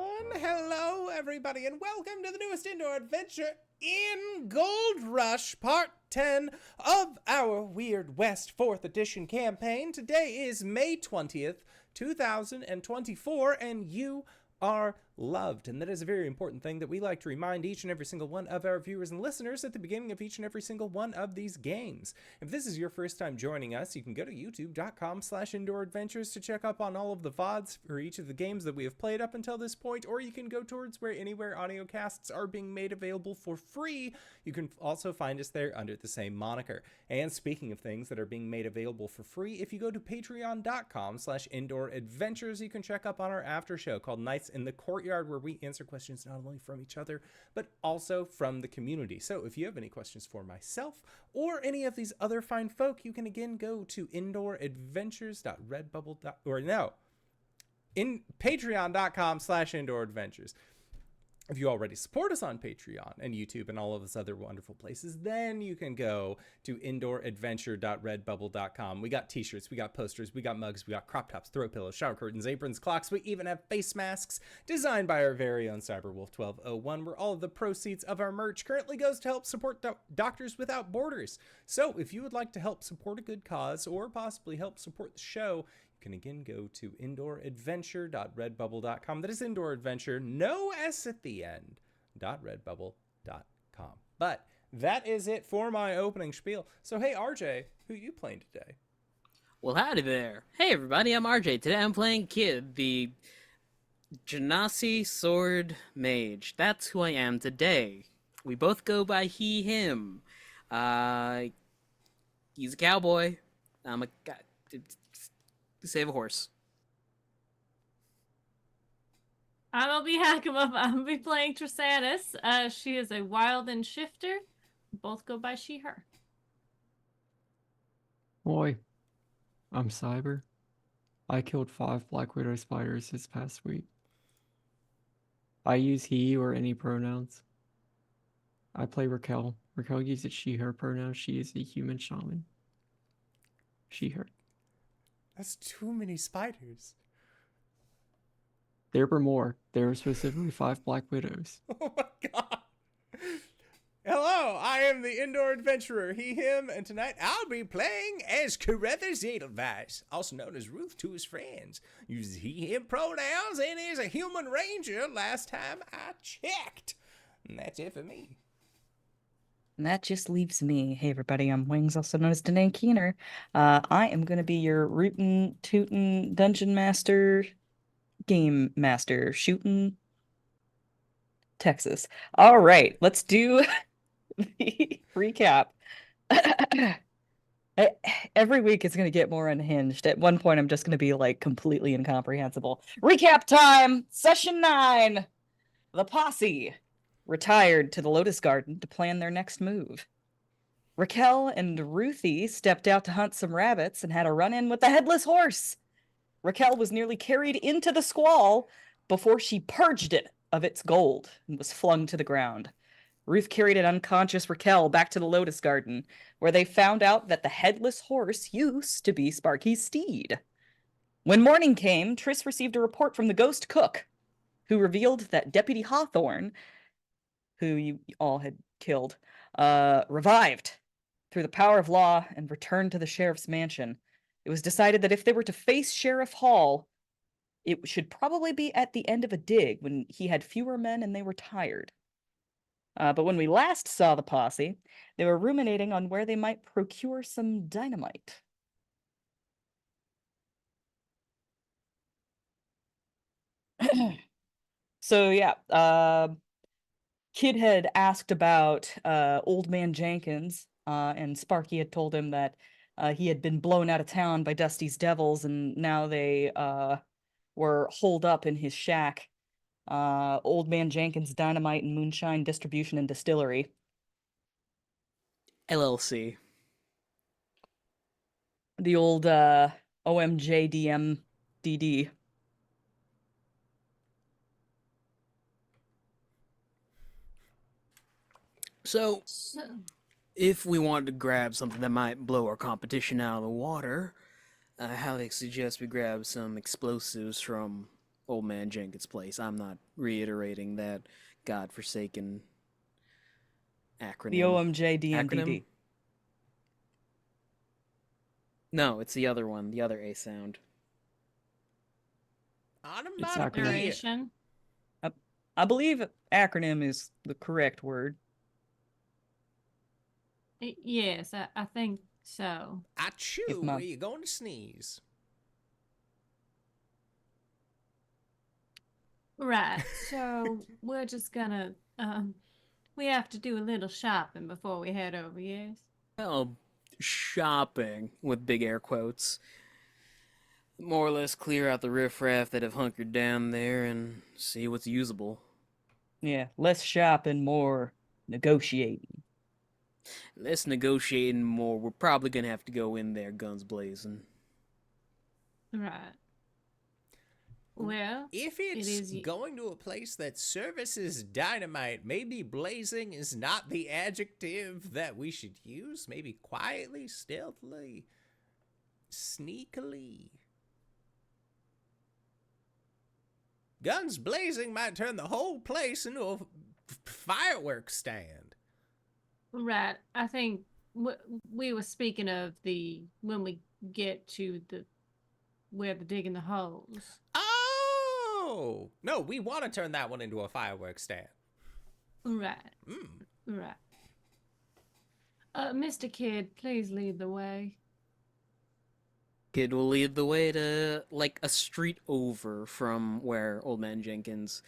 Hello, everybody, and welcome to the newest indoor adventure in Gold Rush, Part 10 of our Weird West 4th Edition campaign. Today is May 20th, 2024, and you are loved. And that is a very important thing that we like to remind each and every single one of our viewers and listeners at the beginning of each and every single one of these games. If this is your first time joining us, you can go to youtube.com/indooradventures to check up on all of the VODs for each of the games that we have played up until this point, or you can go towards anywhere audio casts are being made available for free. You can also find us there under the same moniker. And speaking of things that are being made available for free, if you go to patreon.com/indooradventures, you can check up on our after show called Nights in the Courtyard, where we answer questions not only from each other, but also from the community. So if you have any questions for myself or any of these other fine folk, you can again go to patreon.com/indooradventures. If you already support us on Patreon and YouTube and all of those other wonderful places, then you can go to indooradventure.redbubble.com. We got t-shirts, we got posters, we got mugs, we got crop tops, throw pillows, shower curtains, aprons, clocks. We even have face masks designed by our very own Cyberwolf1201, where all of the proceeds of our merch currently goes to help support Doctors Without Borders. So if you would like to help support a good cause or possibly help support the show, you can again go to indooradventure.redbubble.com. That is Indoor Adventure, no S at the end, .redbubble.com. But that is it for my opening spiel. So hey, RJ, who are you playing today? Well, howdy there. Hey everybody, I'm RJ. Today I'm playing Kid, the Genasi Sword Mage. That's who I am today. We both go by he, him. He's a cowboy. I'm a guy. Save a horse. I'm LBHackEmUp. I'll be playing Trisannas. She is a wild and shifter. Both go by she, her. Boy, I'm Cyber. I killed 5 Black Widow spiders this past week. I use he or any pronouns. I play Rakel. Rakel uses she, her pronouns. She is a human shaman. She, her. That's too many spiders. There were more. There were specifically 5 Black Widows. Oh my god. Hello, I am the Indoor Adventurer, he, him, and tonight I'll be playing as Carruthers Edelweiss, also known as Ruth to his friends. Uses he, him pronouns and is a human ranger last time I checked. And that's it for me. And that just leaves me. Hey everybody, I'm Wings, also known as Danae Keener. I am going to be your rootin' tootin' dungeon master, game master, shootin' Texas. All right, let's do the recap. Every week it's going to get more unhinged. At one point I'm just going to be like completely incomprehensible. Recap time! Session 9! The posse retired to the Lotus Garden to plan their next move. Rakel and Ruthie stepped out to hunt some rabbits and had a run-in with the headless horse. Rakel was nearly carried into the squall before she purged it of its gold and was flung to the ground. Ruth carried an unconscious Rakel back to the Lotus Garden, where they found out that the headless horse used to be Sparky's steed. When morning came, Triss received a report from the ghost cook, who revealed that Deputy Hawthorne, who you all had killed, revived through the power of law and returned to the sheriff's mansion. It was decided that if they were to face Sheriff Hall, it should probably be at the end of a dig when he had fewer men and they were tired. But when we last saw the posse, they were ruminating on where they might procure some dynamite. So yeah, Kid had asked about Old Man Jenkins, and Sparky had told him that he had been blown out of town by Dusty's devils, and now they were holed up in his shack. Old Man Jenkins Dynamite and Moonshine Distribution and Distillery. LLC. The old OMJDMDD. So, if we wanted to grab something that might blow our competition out of the water, I highly suggest we grab some explosives from Old Man Jenkins' place. I'm not reiterating that godforsaken acronym. The OMJ DnD. Acronym? No, it's the other one, the other A sound. Onomatopoeia. Duration. I believe acronym is the correct word. Yes, I think so. Achoo, my- where you going to sneeze? Right. So we're just gonna we have to do a little shopping before we head over, yes? Well, shopping, with big air quotes. More or less clear out the riffraff that have hunkered down there and see what's usable. Yeah, less shopping, more negotiating. Less negotiating, more. We're probably gonna have to go in there guns blazing. Right. Well, If it it's is going to a place that services dynamite, maybe blazing is not the adjective that we should use. Maybe quietly, stealthily, sneakily. Guns blazing might turn the whole place into a fireworks stand. right. I think we were speaking of when we get to where they're digging the holes. Oh! No, we want to turn that one into a fireworks stand. Right. Mm. Right. Mr. Kidd, please lead the way. Kid will lead the way to, like, a street over from where Old Man Jenkins'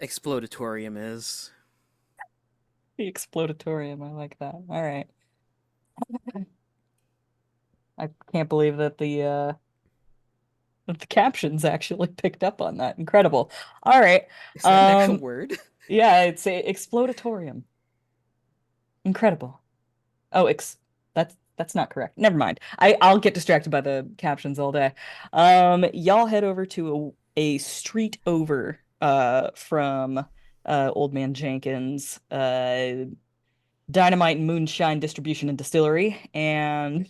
explodatorium is. The explodatorium, I like that. All right. I can't believe that the captions actually picked up on that. Incredible. All right. Is that an actual Um, word? Yeah, it's a explodatorium. Incredible. Oh, that's not correct. Never mind. I'll get distracted by the captions all day. Y'all head over to a street over from Old Man Jenkins dynamite and moonshine distribution and distillery, and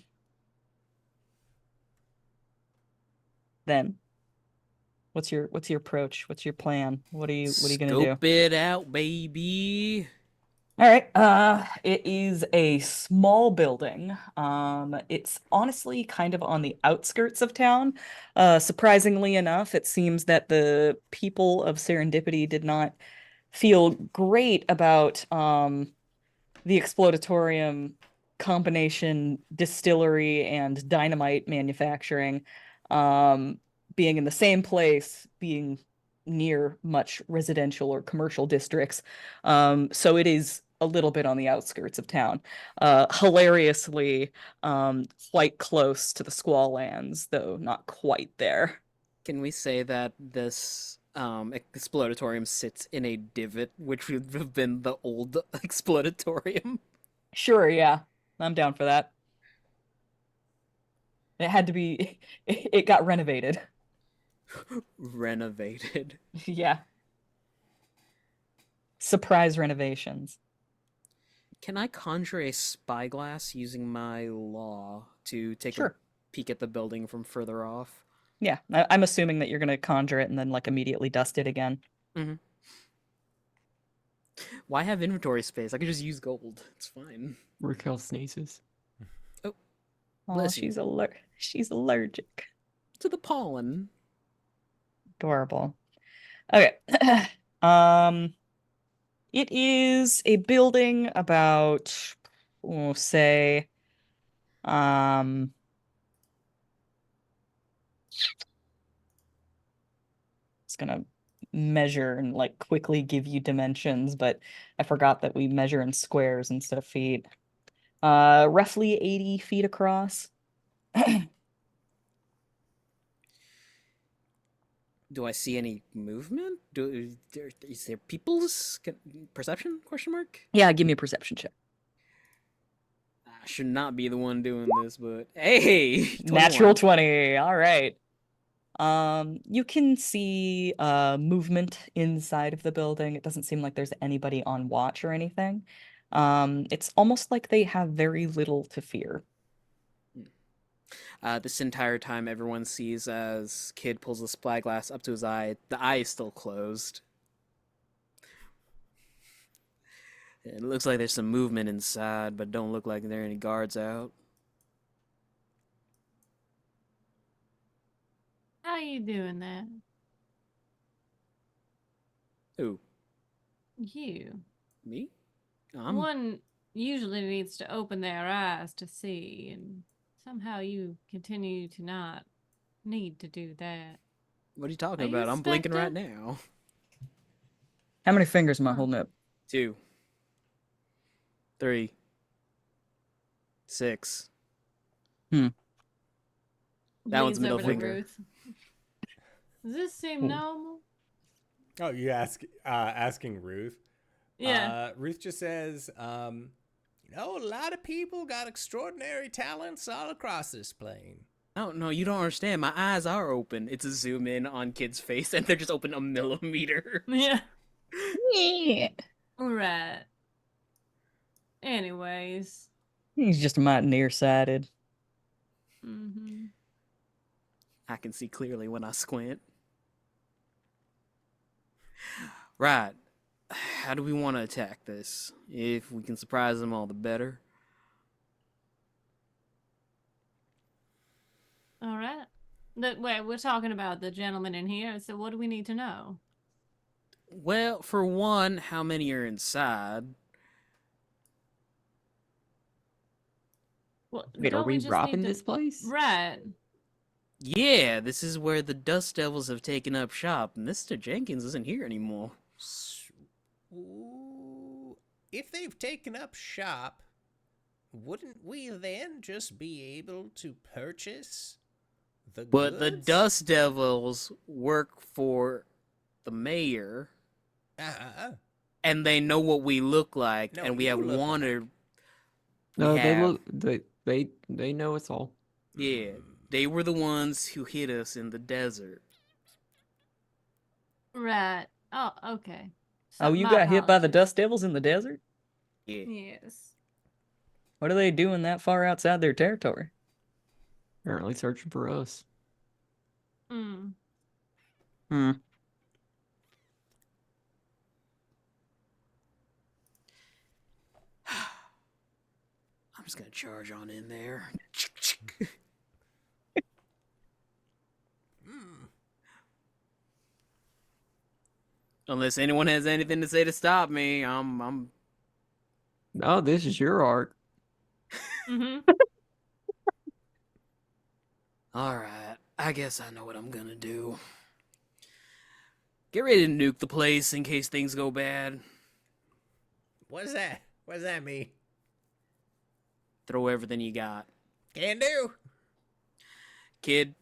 then what's your approach? What's your plan? What are you gonna do? Scope it out, baby. All right. It is a small building. It's honestly kind of on the outskirts of town. Surprisingly enough, it seems that the people of Serendipity did not feel great about the explodatorium combination distillery and dynamite manufacturing being in the same place, being near much residential or commercial districts. So it is a little bit on the outskirts of town. Hilariously, quite close to the Squall Lands, though not quite there. Can we say that this explodatorium sits in a divot, which would have been the old explodatorium? Sure, yeah. I'm down for that. It had to be, it got renovated. Renovated. Yeah. Surprise renovations. Can I conjure a spyglass using my law to take Sure. a peek at the building from further off? Yeah, I'm assuming that you're gonna conjure it and then like immediately dust it again. Why have inventory space? I could just use gold. It's fine. Rakel sneezes. Oh, Bless you. she's allergic. To the pollen. Adorable. Okay. It is a building about, we'll say, it's gonna measure and like quickly give you dimensions, but I forgot that we measure in squares instead of feet. Roughly 80 feet across. Do I see any movement? Is there people's perception? Question mark. Yeah, give me a perception check. I should not be the one doing this, but hey, 21. Natural 20. All right. You can see movement inside of the building. It doesn't seem like there's anybody on watch or anything. It's almost like they have very little to fear. This entire time, everyone sees as Kid pulls the spyglass up to his eye. The eye is still closed. It looks like there's some movement inside, but don't look like there are any guards out. How you doing that? Who? You. Me? One usually needs to open their eyes to see, and somehow you continue to not need to do that. What are you talking Are you about? I'm blinking right Spectre? now. How many fingers am I Huh. holding up? 2, 3, 6. That one's Leans middle over to finger. Ruth. Does this seem Cool. normal? Oh, you asking Ruth? Yeah. Ruth just says, a lot of people got extraordinary talents all across this plane. No, you don't understand. My eyes are open. It's a zoom in on Kid's face, and they're just open a millimeter. Yeah. Yeah. Right. Anyways. He's just about nearsighted. Mm-hmm. I can see clearly when I squint. Right. How do we want to attack this? If we can surprise them all, the better. All right. Wait, we're talking about the gentleman in here, so what do we need to know? Well, for one, how many are inside? Well, Wait, are don't we just robbing need to... this place? Right. Yeah, this is where the Dust Devils have taken up shop. Mr. Jenkins isn't here anymore. Ooh, if they've taken up shop, wouldn't we then just be able to purchase the But the goods? Dust Devils work for the mayor, and they know what we look like, No, and we you have look like. wanted. We No, have. they know us all. Yeah, they were the ones who hit us in the desert. Right. Oh, okay. Oh, you my got hit by the apologies. Dust Devils in the desert? Yeah. Yes. What are they doing that far outside their territory? Apparently searching for us. Mm. Hmm. I'm just gonna charge on in there. Unless anyone has anything to say to stop me, I'm. No, this is your art. Mm-hmm. All right. I guess I know what I'm gonna do. Get ready to nuke the place in case things go bad. What's that? What does that mean? Throw everything you got. Can do. Kid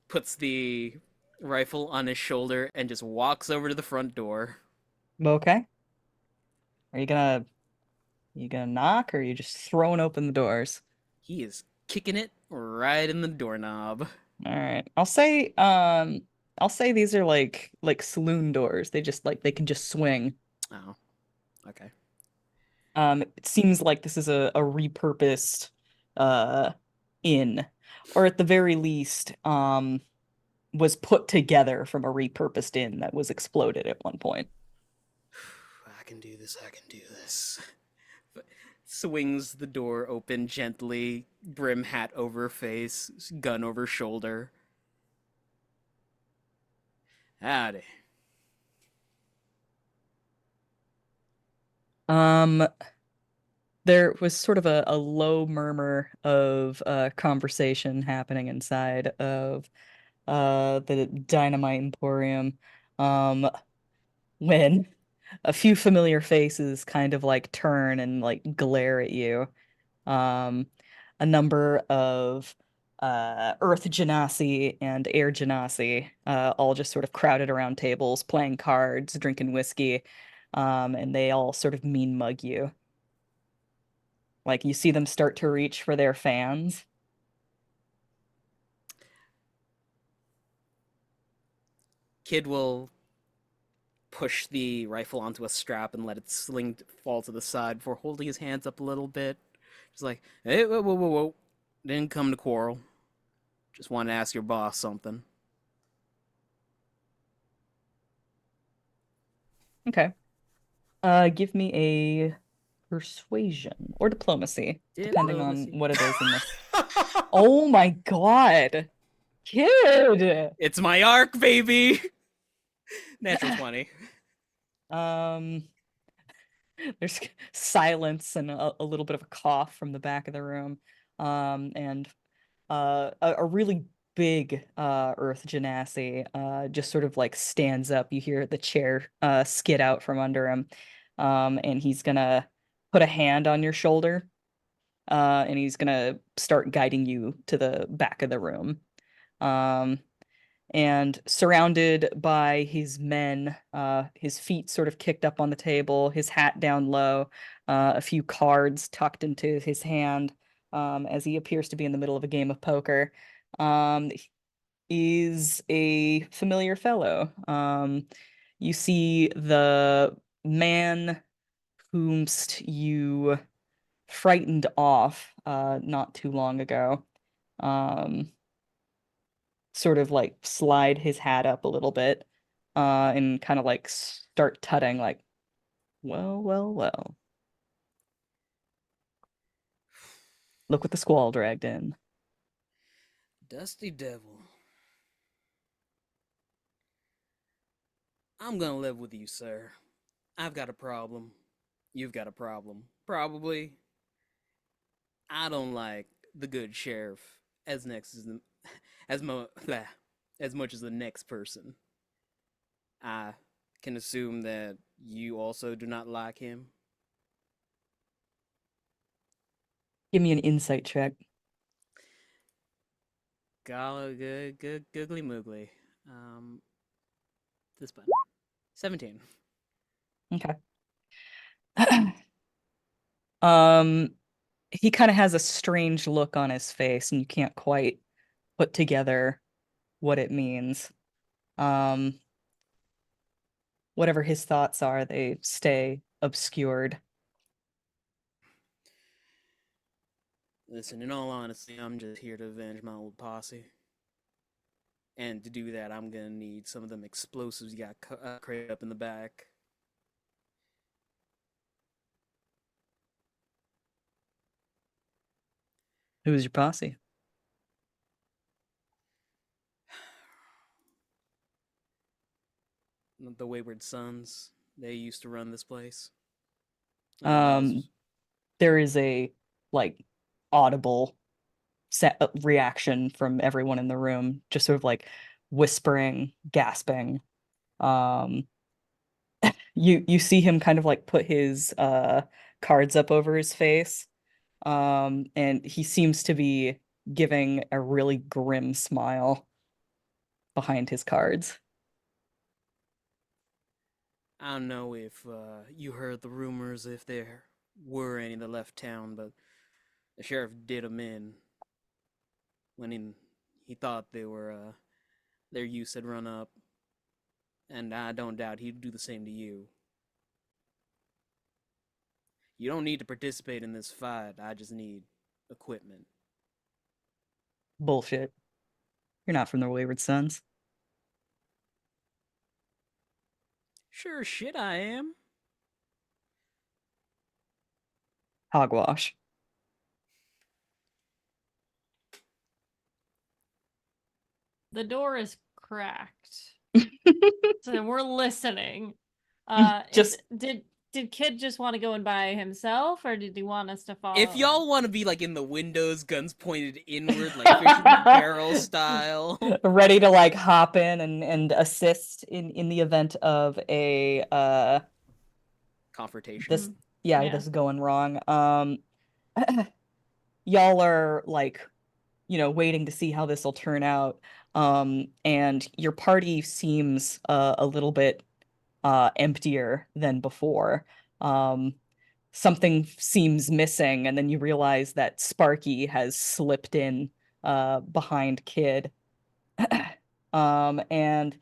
puts the rifle on his shoulder and just walks over to the front door. Okay. Are you gonna knock, or are you just throwing open the doors? He is kicking it right in the doorknob. All right. I'll say these are like saloon doors. They just they can just swing. Oh, okay. It seems like this is a repurposed inn, or at the very least, was put together from a repurposed inn that was exploded at one point. I can do this. I can do this. Swings the door open gently, brim hat over face, gun over shoulder. Howdy. There was sort of a low murmur of conversation happening inside of the Dynamite Emporium when a few familiar faces kind of turn and glare at you. A number of Earth Genasi and Air Genasi all just sort of crowded around tables, playing cards, drinking whiskey, and they all sort of mean mug you. You see them start to reach for their fans. Kid will push the rifle onto a strap and let it fall to the side before holding his hands up a little bit. Just like, hey, whoa. Didn't come to quarrel. Just want to ask your boss something. Okay. Give me a persuasion or diplomacy, depending on Diplomacy. what it is in this. Oh my god. Kid! It's my arc, baby! Natural 20. There's silence and a little bit of a cough from the back of the room. And a really big Earth Genasi just sort of like stands up. You hear the chair skid out from under him. And he's gonna put a hand on your shoulder. And he's gonna start guiding you to the back of the room. And surrounded by his men, his feet sort of kicked up on the table, his hat down low, a few cards tucked into his hand, as he appears to be in the middle of a game of poker, is a familiar fellow. You see the man whomst you frightened off not too long ago. Sort of like slide his hat up a little bit and kind of like start tutting like, well. Look what the squall dragged in. Dusty Devil. I'm gonna live with you, sir. I've got a problem. You've got a problem. Probably. I don't like the good sheriff as much as the next person. I can assume that you also do not like him. Give me an insight check. Googly moogly. This button. 17. Okay. He kind of has a strange look on his face, and you can't quite put together what it means. Whatever his thoughts are, they stay obscured. Listen, in all honesty, I'm just here to avenge my old posse. And to do that, I'm gonna need some of them explosives you got crated up in the back. Who's your posse? The Wayward Sons. They used to run this place. There is a like audible reaction from everyone in the room, just sort of like whispering, gasping. You see him kind of like put his cards up over his face, and he seems to be giving a really grim smile behind his cards. I don't know if you heard the rumors, if there were any that left town, but the sheriff did them in when he thought they were their use had run up, and I don't doubt he'd do the same to you. You don't need to participate in this fight. I just need equipment. Bullshit. You're not from the Wayward Sons. Sure shit I am. Hogwash. The door is cracked. So we're listening. Did Kid just want to go and buy himself, or did he want us to follow? If y'all want to be like in the windows, guns pointed inward, like Fisherman Barrel style, ready to like hop in and assist in the event of a confrontation. This is going wrong. Y'all are like, waiting to see how this will turn out. And your party seems a little bit emptier than before. Something seems missing, and then you realize that Sparky has slipped in behind Kid. And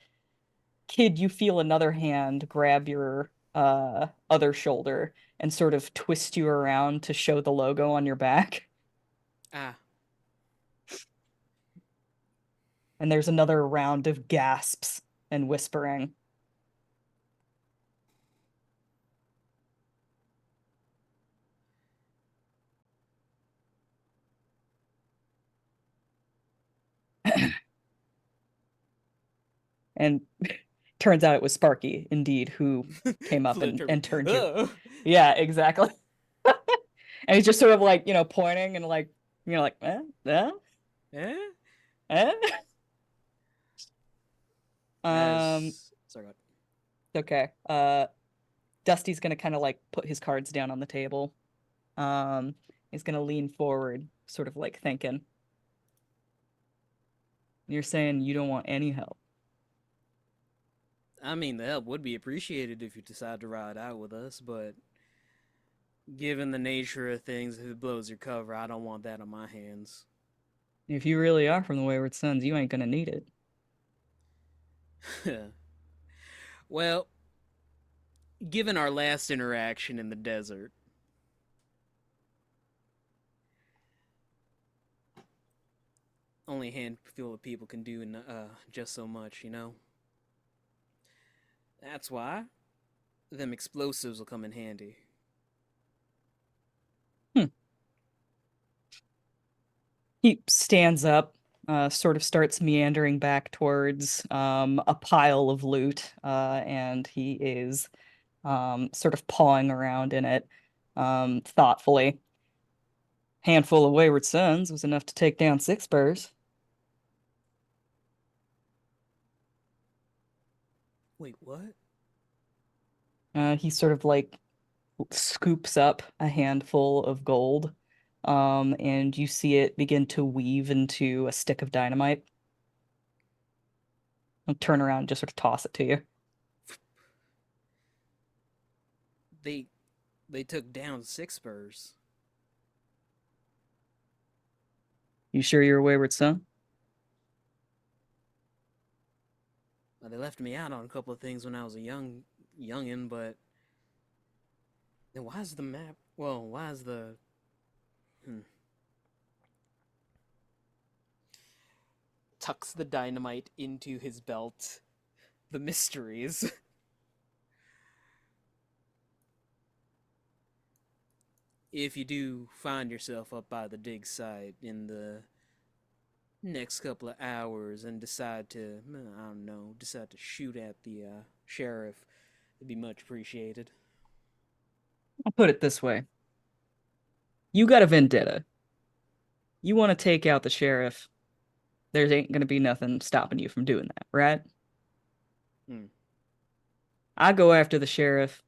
Kid, you feel another hand grab your other shoulder and sort of twist you around to show the logo on your back. Ah. And there's another round of gasps and whispering. And turns out it was Sparky, indeed, who came up and turned you. Oh. Yeah, exactly. And he's just sort of like, pointing and like, like, eh? Eh? Eh? Sorry, what? Okay. Dusty's gonna kind of like put his cards down on the table. He's gonna lean forward, sort of like thinking. You're saying you don't want any help. I mean, the help would be appreciated if you decide to ride out with us, but given the nature of things, if it blows your cover, I don't want that on my hands. If you really are from the Wayward Sons, you ain't gonna need it. Well, given our last interaction in the desert, only a handful of people can do just so much, you know? That's why them explosives will come in handy. He stands up, sort of starts meandering back towards a pile of loot, and he is sort of pawing around in it thoughtfully. Handful of Wayward Sons was enough to take down 6 Spurs. Wait, what? He sort of like scoops up a handful of gold, and you see it begin to weave into a stick of dynamite. I'll turn around and just sort of toss it to you. They took down 6 Spurs. You sure you're a Wayward Son? Well, they left me out on a couple of things when I was a youngin', but then why is the map? Well, why is the tucks the dynamite into his belt? The mysteries. If you do find yourself up by the dig site in the next couple of hours and decide to, I don't know, shoot at the sheriff, it'd be much appreciated. I'll put it this way. You got a vendetta. You want to take out the sheriff. There ain't gonna be nothing stopping you from doing that, right? I go after the sheriff.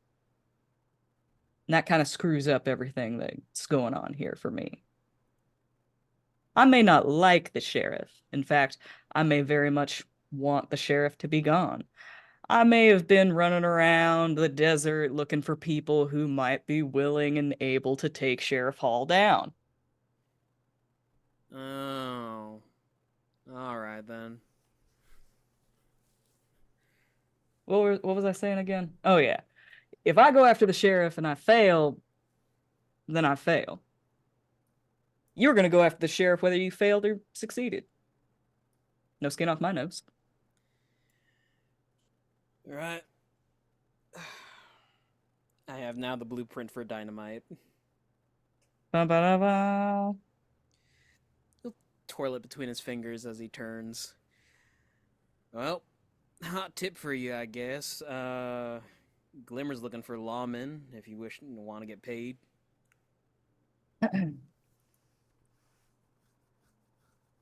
And that kind of screws up everything that's going on here for me. I may not like the sheriff. In fact, I may very much want the sheriff to be gone. I may have been running around the desert looking for people who might be willing and able to take Sheriff Hall down. Oh. Alright then. What was I saying again? Oh, yeah. If I go after the sheriff and I fail, then I fail. You're going to go after the sheriff whether you failed or succeeded. No skin off my nose. Right. I have now the blueprint for dynamite. Ba-ba-da-ba. He'll twirl it between his fingers as he turns. Well, hot tip for you, I guess. Glimmer's looking for lawmen if you want to get paid.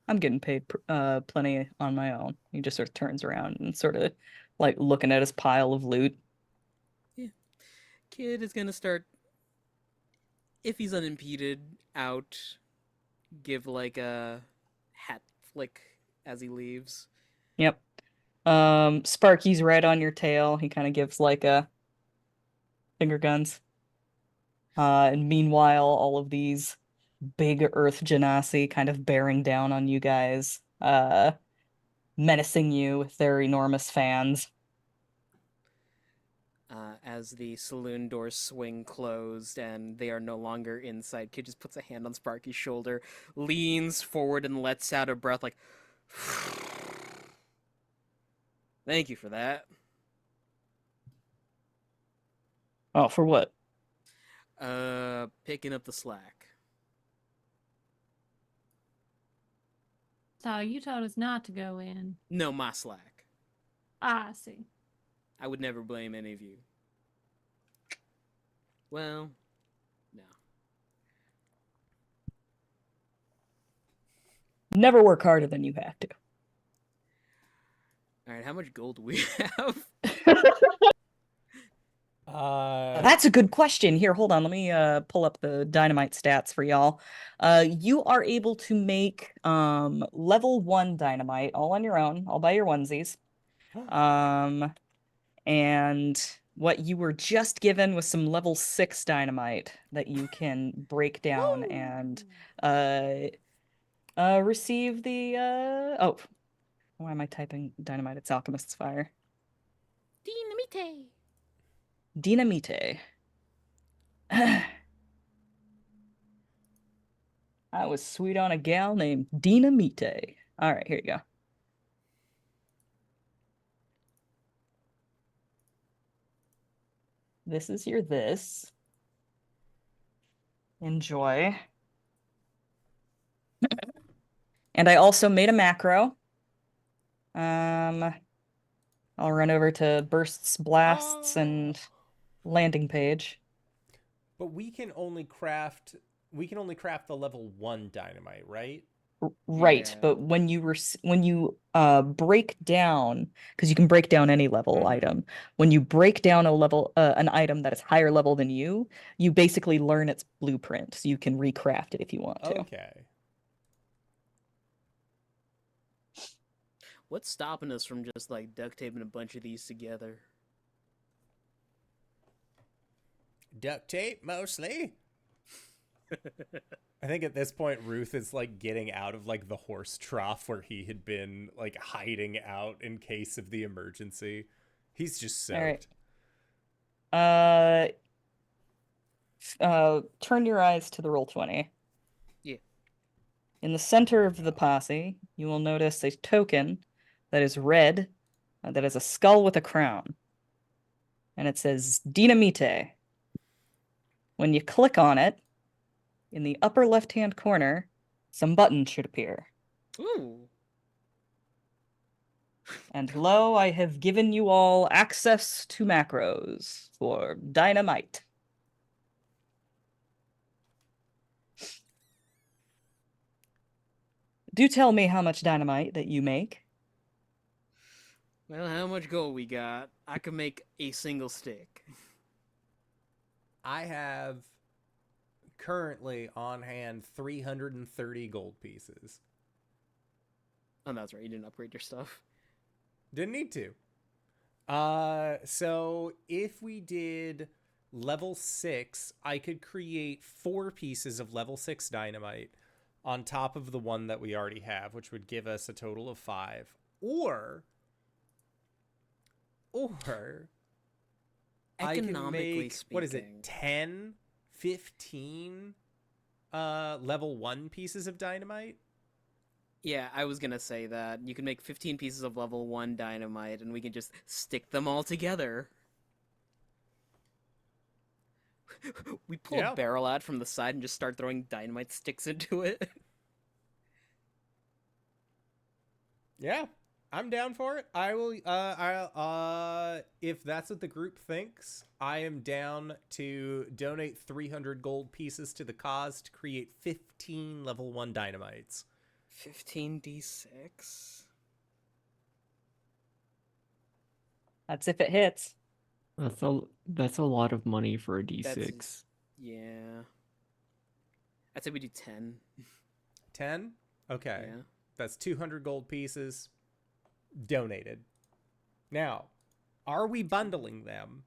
I'm getting paid plenty on my own. He just sort of turns around and sort of like looking at his pile of loot. Yeah. Kid is gonna start, if he's unimpeded, give like a hat flick as he leaves. Yep. Sparky's right on your tail. He kind of gives like a finger guns. And meanwhile, all of these big Earth Genasi kind of bearing down on you guys, menacing you with their enormous fans. As the saloon doors swing closed and they are no longer inside, Kid just puts a hand on Sparky's shoulder, leans forward and lets out a breath like Thank you for that. Oh, for what? Picking up the slack. So you told us not to go in. No, my slack. I see. I would never blame any of you. Well, no. Never work harder than you have to. Alright, how much gold do we have? That's a good question. Here, hold on. Let me pull up the dynamite stats for y'all. You are able to make level 1 dynamite all on your own, all by your onesies. And what you were just given was some level 6 dynamite that you can break down and receive the oh, why am I typing dynamite? It's Alchemist's Fire. Dynamite. Dinamite. I was sweet on a gal named Dinamite. All right, here you go. This is your this. Enjoy. And I also made a macro. I'll run over to bursts, blasts, and landing page. But we can only craft the level 1 dynamite, right? Right, Yeah. but when you break down, because you can break down any level item, when you break down an item that is higher level than you basically learn its blueprint, so you can recraft it if you want to. Okay. What's stopping us from just like duct taping a bunch of these together? Duct tape, mostly. I think at this point, Ruth is like getting out of like the horse trough where he had been like hiding out in case of the emergency. He's just soaked. All right. Turn your eyes to the Roll20. Yeah. In the center of the posse, you will notice a token that is red, that is a skull with a crown. And it says Dinamite. When you click on it, in the upper left-hand corner, some buttons should appear. Ooh. And lo, I have given you all access to macros for dynamite. Do tell me how much dynamite that you make. Well, how much gold we got? I could make a single stick. I have currently on hand 330 gold pieces. Oh, that's right. You didn't upgrade your stuff. Didn't need to. So if we did level 6, I could create 4 pieces of level 6 dynamite on top of the one that we already have, which would give us a total of 5. Or I can Economically make, speaking, what is it, 10, 15 level 1 pieces of dynamite? Yeah, I was gonna say that. You can make 15 pieces of level 1 dynamite, and we can just stick them all together. We pull a barrel out from the side and just start throwing dynamite sticks into it. Yeah, I'm down for it. I will, if that's what the group thinks, I am down to donate 300 gold pieces to the cause to create 15 level 1 dynamites. 15d6? That's if it hits. That's a lot of money for a D6. Yeah. I'd say we do 10. 10? Okay. Yeah. That's 200 gold pieces donated. Now, are we bundling them?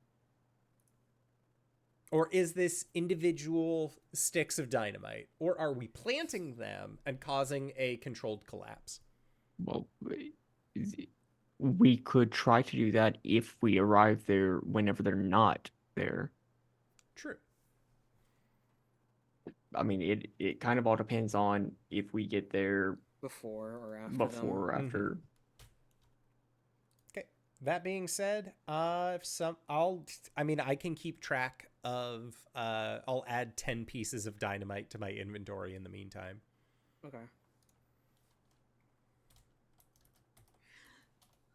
Or is this individual sticks of dynamite? Or are we planting them and causing a controlled collapse? Well, we could try to do that if we arrive there whenever they're not there. True. I mean, it kind of all depends on if we get there Before or after before them. or after. Okay. That being said, I can keep track of, I'll add 10 pieces of dynamite to my inventory in the meantime. Okay.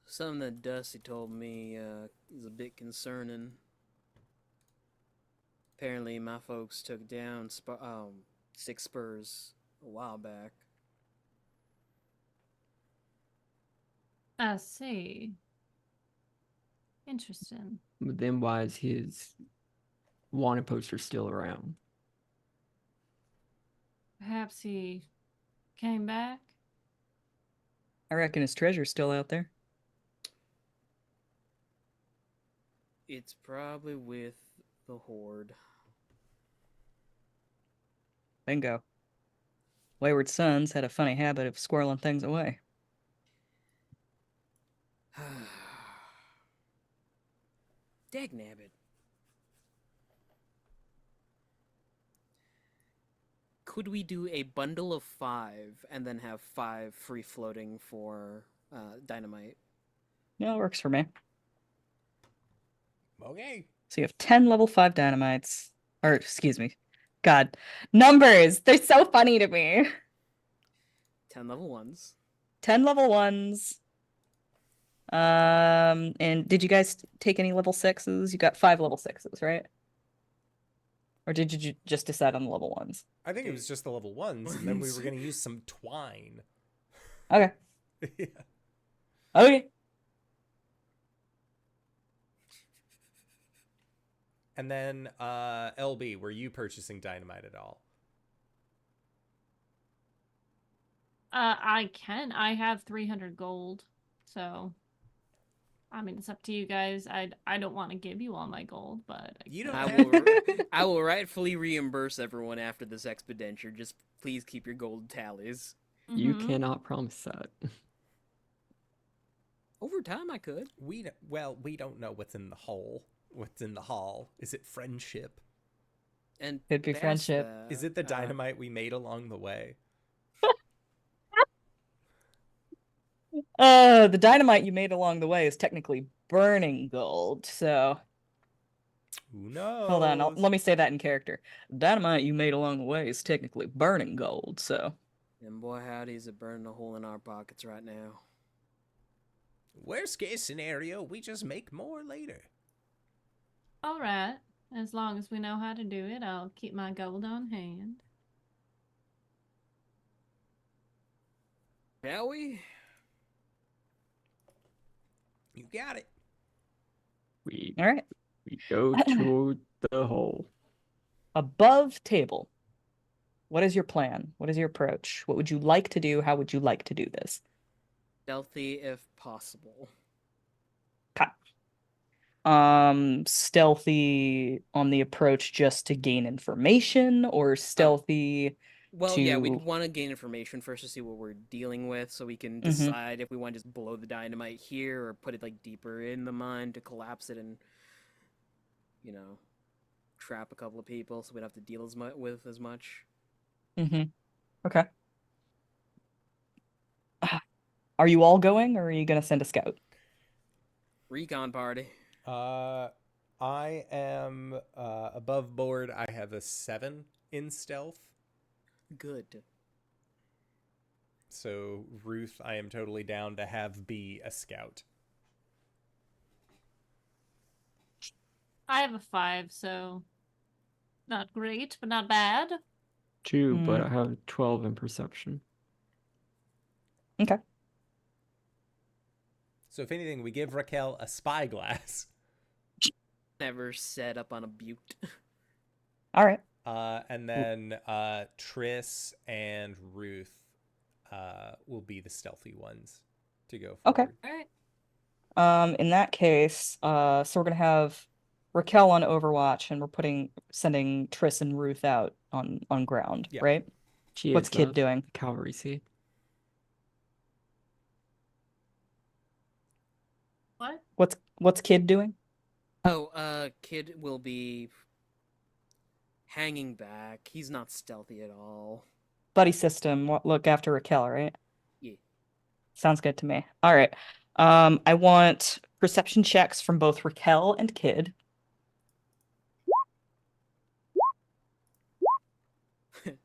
Something that Dusty told me is a bit concerning. Apparently, my folks took down 6 spurs a while back. I see. Interesting. But then why is his wanted poster still around? Perhaps he came back? I reckon his treasure's still out there. It's probably with the Horde. Bingo. Wayward Sons had a funny habit of squirreling things away. Dagnabbit. Could we do a bundle of 5 and then have 5 free floating for dynamite? Yeah, it works for me. Okay. So you have 10 level 5 dynamites. Or, excuse me. God. Numbers! They're so funny to me. 10 level 1s. 10 level 1s. And did you guys take any level 6s? You got 5 level 6s, right? Or did you just decide on the level 1s? I think it was just the level 1s, and then we were going to use some twine. Okay. Yeah. Okay. And then, LB, were you purchasing dynamite at all? I can. I have 300 gold. So, I mean, it's up to you guys. I don't want to give you all my gold, but You don't I have- I will rightfully reimburse everyone after this expenditure. Just please keep your gold tallies. You Mhm. cannot promise that. Over time, I could. we don't know what's in the hole. What's in the hall? Is it friendship? And Could be past friendship. that, Is it the dynamite we made along the way? The dynamite you made along the way is technically burning gold, so Who knows? hold on, let me say that in character. Dynamite you made along the way is technically burning gold, so And boy, howdy, is it burning a hole in our pockets right now. Worst case scenario, we just make more later. All right. As long as we know how to do it, I'll keep my gold on hand. Shall we? You got it. We all right. go to the hole. Above table. What is your plan? What is your approach? What would you like to do? How would you like to do this? Stealthy if possible. Stealthy on the approach just to gain information, or stealthy Well, yeah, to- we'd want to gain information first to see what we're dealing with, so we can Mhm. decide if we want to just blow the dynamite here or put it like deeper in the mine to collapse it and, you know, trap a couple of people, so we'd have to deal with as much. Okay. Are you all going, or are you gonna send a scout? Recon party. I am above board. I have a 7 in stealth. Good. So Ruth, I am totally down to have be a scout. I have a 5, so not great, but not bad. 2, but I have 12 in perception. Okay. So if anything, we give Rakel a spyglass. Never set up on a butte. All right. And then Triss and Ruth will be the stealthy ones to go Okay. forward. All right. In that case, so we're gonna have Rakel on Overwatch, and we're sending Triss and Ruth out on ground, Yeah. right? She What's is Kid the doing? Cavalry seat. What? What's Kid doing? Oh, Kid will be hanging back. He's not stealthy at all. Buddy system. Look after Rakel, right? Yeah. Sounds good to me. All right. I want perception checks from both Rakel and Kid.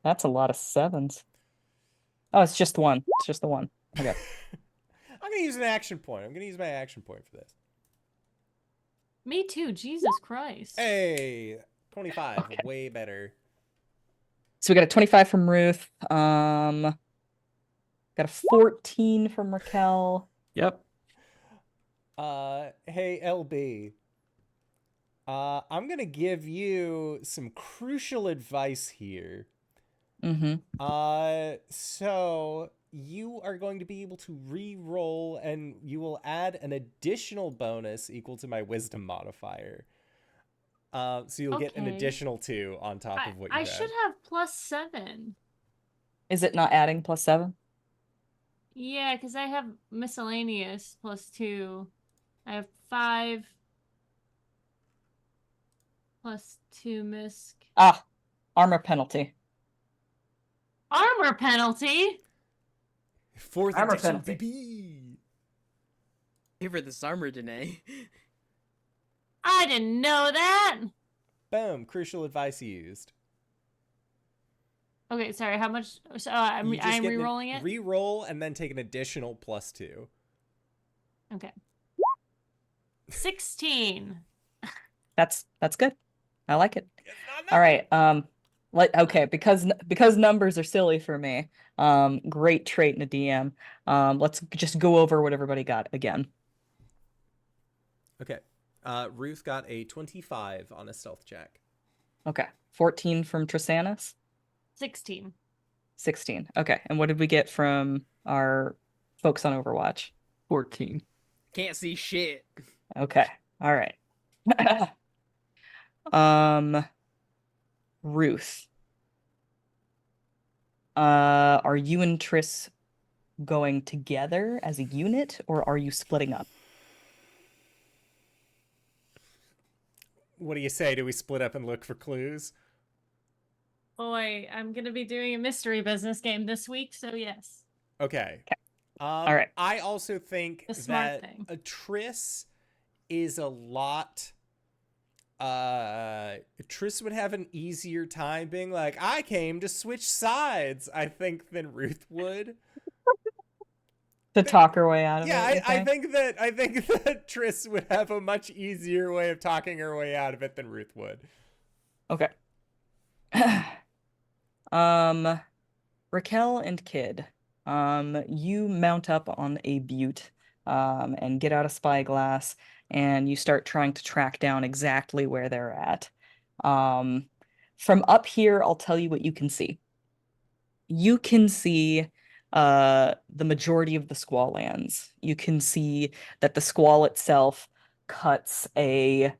That's a lot of sevens. Oh, it's just one. It's just the one. Okay. I'm going to use an action point. I'm going to use my action point for this. Me too. Jesus Christ. Hey, 25. Okay. Way better. So we got a 25 from Ruth. Got a 14 from Rakel. Yep. Hey, LB. I'm going to give you some crucial advice here. Mm-hmm. So you are going to be able to re-roll, and you will add an additional bonus equal to my wisdom modifier. So you'll get an Okay. additional 2 on top of what you I had. should have +7. Is it not adding +7? Yeah, because I have miscellaneous +2. I have 5 +2 misc. Ah, armor penalty. Armor penalty? 4th Armor edition, penalty. baby! Here for this armor, Danae. I didn't know that. Boom, crucial advice used. Okay, sorry. How much? So, I'm You just get re-rolling it. Re-roll and then take an additional +2. Okay. 16. That's good. I like it. It's not All right. Okay, because numbers are silly for me. Great trait in a DM. Let's just go over what everybody got again. Okay. Ruth got a 25 on a stealth check. Okay. 14 from Trisannas. 16. 16. Okay. And what did we get from our folks on Overwatch? 14. Can't see shit. Okay. All right. Ruth. Are you and Triss going together as a unit, or are you splitting up? What do you say? Do we split up and look for clues? Boy, I'm gonna be doing a mystery business game this week, so yes. Okay. All right. I also think The smart that thing. a Triss is a lot. Triss would have an easier time being like, I came to switch sides, I think, than Ruth would. To talk her way out of Yeah, it. I think that Triss would have a much easier way of talking her way out of it than Ruth would. Okay. Rakel and Kid, you mount up on a butte, and get out a spyglass, and you start trying to track down exactly where they're at. From up here, I'll tell you what you can see. You can see the majority of the squall lands. You can see that the squall itself cuts a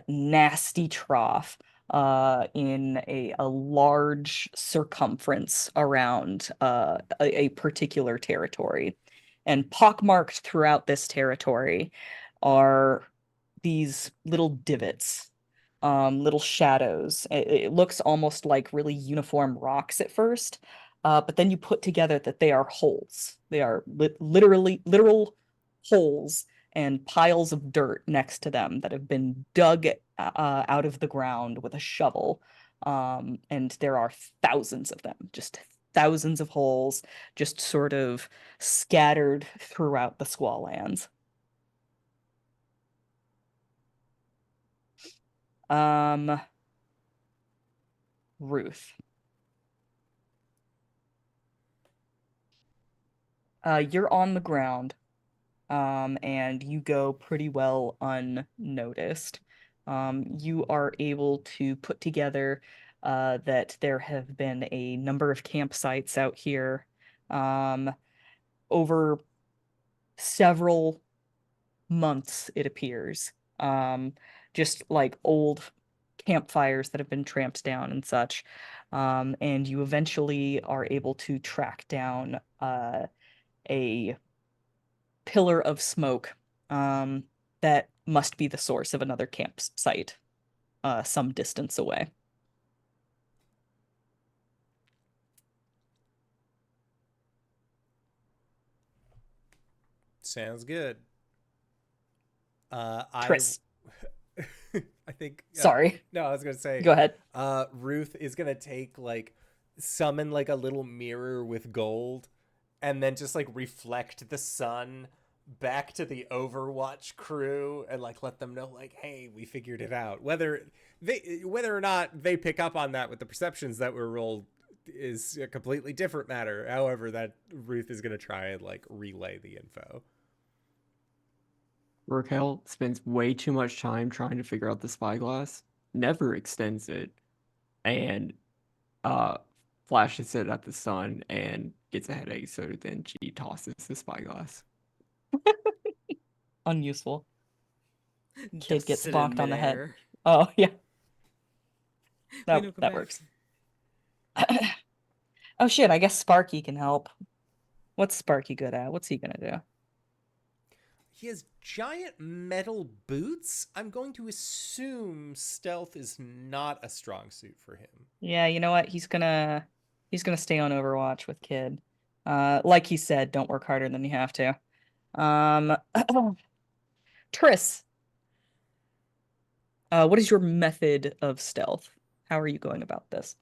nasty trough in a large circumference around a particular territory. And pockmarked throughout this territory are these little divots, little shadows. It looks almost like really uniform rocks at first, but then you put together that they are holes. They are literal holes and piles of dirt next to them that have been dug out of the ground with a shovel. And there are thousands of them, just thousands of holes, just sort of scattered throughout the squall lands. Ruth. You're on the ground, and you go pretty well unnoticed. You are able to put together that there have been a number of campsites out here over several months, it appears. Just like old campfires that have been tramped down and such. And you eventually are able to track down a pillar of smoke that must be the source of another campsite some distance away. Sounds good. I Tris. I think Sorry. no, I was gonna say Go ahead. Ruth is gonna take summon a little mirror with gold and then just reflect the sun back to the Overwatch crew and let them know hey, we figured it out. Whether or not they pick up on that with the perceptions that were rolled is a completely different matter. However, that Ruth is gonna try and relay the info. Rakel spends way too much time trying to figure out the spyglass, never extends it, and flashes it at the sun and gets a headache, so then she tosses the spyglass. Unuseful. Kid Dusts gets it in bonked on the head. midair. Oh, yeah. Wait, no, come That back. works. Oh, shit. I guess Sparky can help. What's Sparky good at? What's he gonna do? He has giant metal boots. I'm going to assume stealth is not a strong suit for him. Yeah, you know what? He's gonna stay on Overwatch with Kid. Like he said, don't work harder than you have to. Tris, what is your method of stealth? How are you going about this?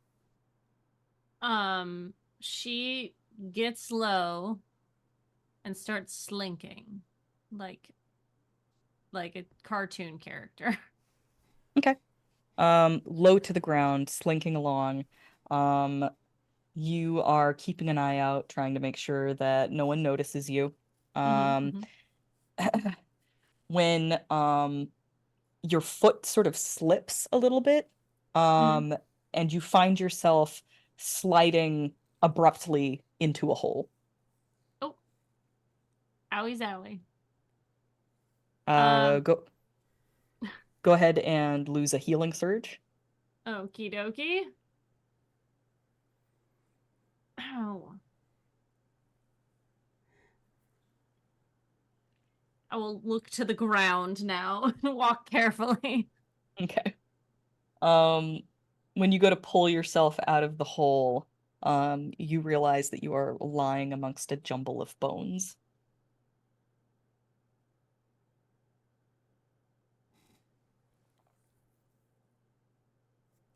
She gets low and starts slinking like a cartoon character. Okay. Low to the ground, slinking along. You are keeping an eye out, trying to make sure that no one notices you. Mhm, When your foot sort of slips a little bit, mhm. and you find yourself sliding abruptly into a hole. Oh, owie zowie. Uh, Um, go go ahead and lose a healing surge. Okie dokie. Ow. I will look to the ground now and walk carefully. Okay. Um, when you go to pull yourself out of the hole, you realize that you are lying amongst a jumble of bones.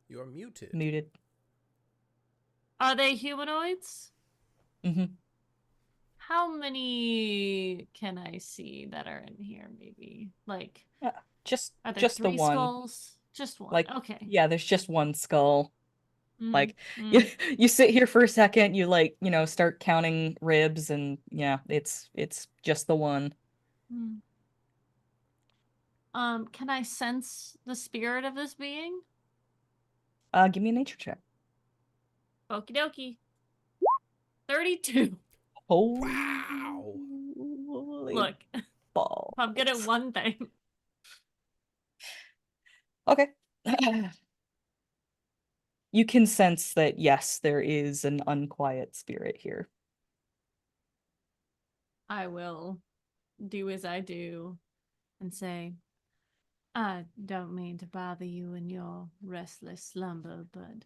You're muted. Muted. Are they humanoids? Mm-hmm. How many can I see that are in here, maybe? Yeah, Are there just the three one. skulls? Just one. Like, Okay. yeah, there's just one skull. Mm, Like you, mm, you sit here for a second, you start counting ribs, and yeah, it's just the one. mm. Can I sense the spirit of this being? Give me a nature check. Okie dokie. 32. Wow. Holy Look, balls. I'm good at one thing. Okay. You can sense that, yes, there is an unquiet spirit here. I will do as I do and say, I don't mean to bother you in your restless slumber, but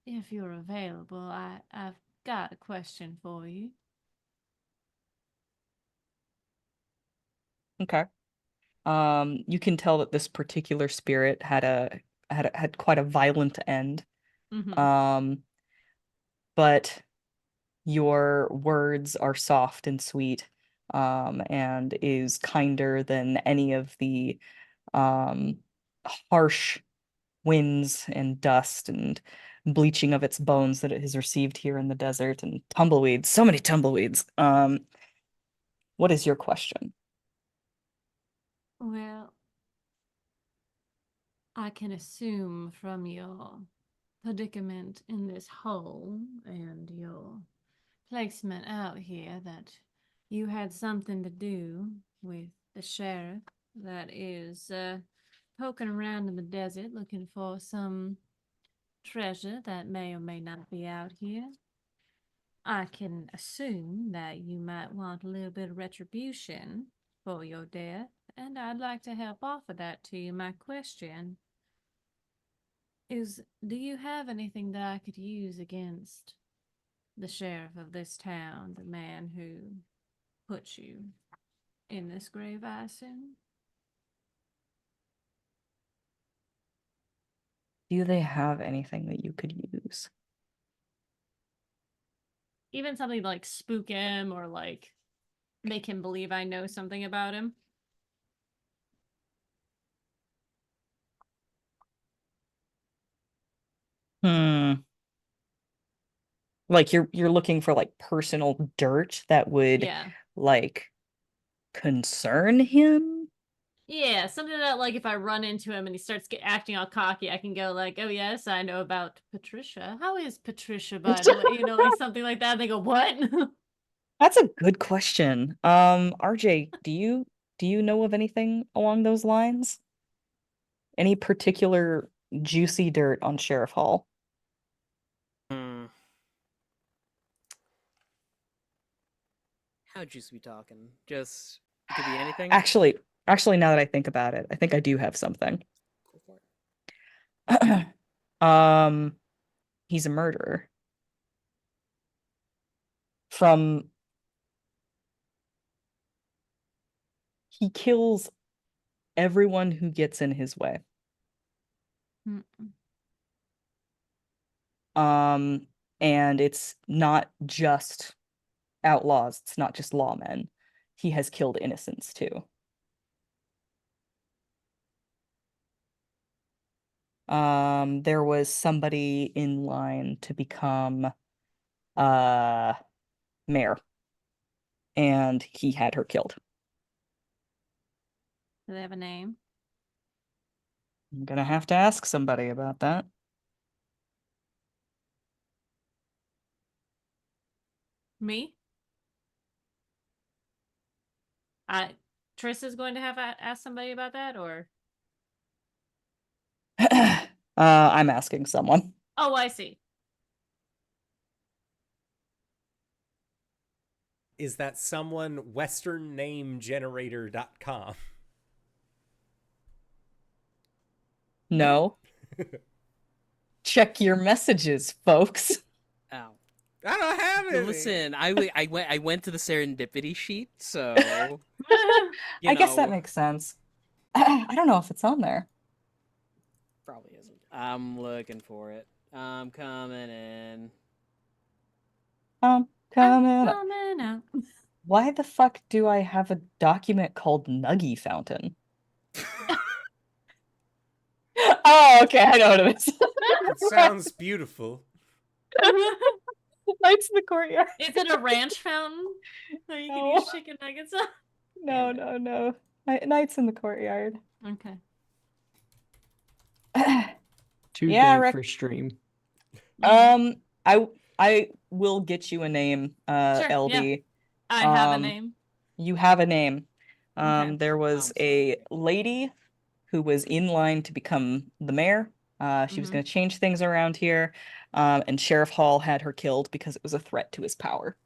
if you're available, I've got a question for you. Okay. You can tell that this particular spirit had quite a violent end. Mm-hmm. But your words are soft and sweet, and is kinder than any of the um, harsh winds and dust and bleaching of its bones that it has received here in the desert, and tumbleweeds, so many tumbleweeds. What is your question? Well, I can assume from your predicament in this hole and your placement out here that you had something to do with the sheriff that is poking around in the desert looking for some treasure that may or may not be out here. I can assume that you might want a little bit of retribution for your death, and I'd like to help offer that to you. My question is, do you have anything that I could use against the sheriff of this town, the man who put you in this grave, I assume. Do they have anything that you could use? Even something like spook him or like make him believe I know something about him. Like you're looking for like personal dirt that would Yeah. like concern him? Yeah, something that like if I run into him and he starts acting all cocky, I can go like, "Oh yes, I know about Patricia. How is Patricia, by the way?" You know, like something like that. And they go, "What?" That's a good question. RJ, do you know of anything along those lines? Any particular juicy dirt on Sheriff Hall? Hmm. How juicy we talking? Just it could be anything. Actually, now that I think about it, I think I do have something. Go for it. Um, he's a murderer. From He kills everyone who gets in his way. Mm-mm. And it's not just outlaws, it's not just lawmen. He has killed innocents too. There was somebody in line to become mayor, and he had her killed. Do they have a name? I'm gonna have to ask somebody about that. Me? Triss is going to have ask somebody about that, or I'm asking someone. oh, I see. Is that someone westernnamegenerator.com? No. Check your messages, folks. Ow. I don't have it. Listen, I went to the serendipity sheet, so I guess that makes sense. I don't know if it's on there. probably isn't. I'm looking for it. I'm coming in. Coming up. Coming out. Why the fuck do I have a document called Nuggy Fountain? Oh, okay, I know what it is. It sounds beautiful. Knights in the Courtyard. Is it a ranch fountain so you can No. use chicken nuggets on? No, no, no. Knights in the Courtyard. Okay. Too Yeah, dank Rick. for stream. I will get you a name, Sure, LB. I have a name. You have a name. Okay. There was a lady who was in line to become the mayor. She was going to change things around here. And Sheriff Hall had her killed because it was a threat to his power.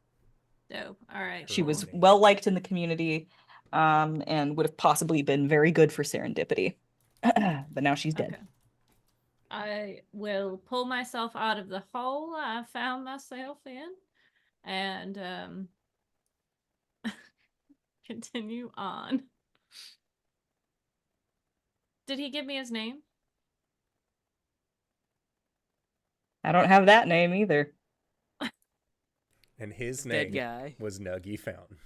Dope. All right. She was Cool. well liked in the community, and would have possibly been very good for serendipity. But now she's dead. Okay. I will pull myself out of the hole I found myself in and continue on. Did he give me his name? I don't have that name either. And his Dead name guy. was Nuggy Fountain.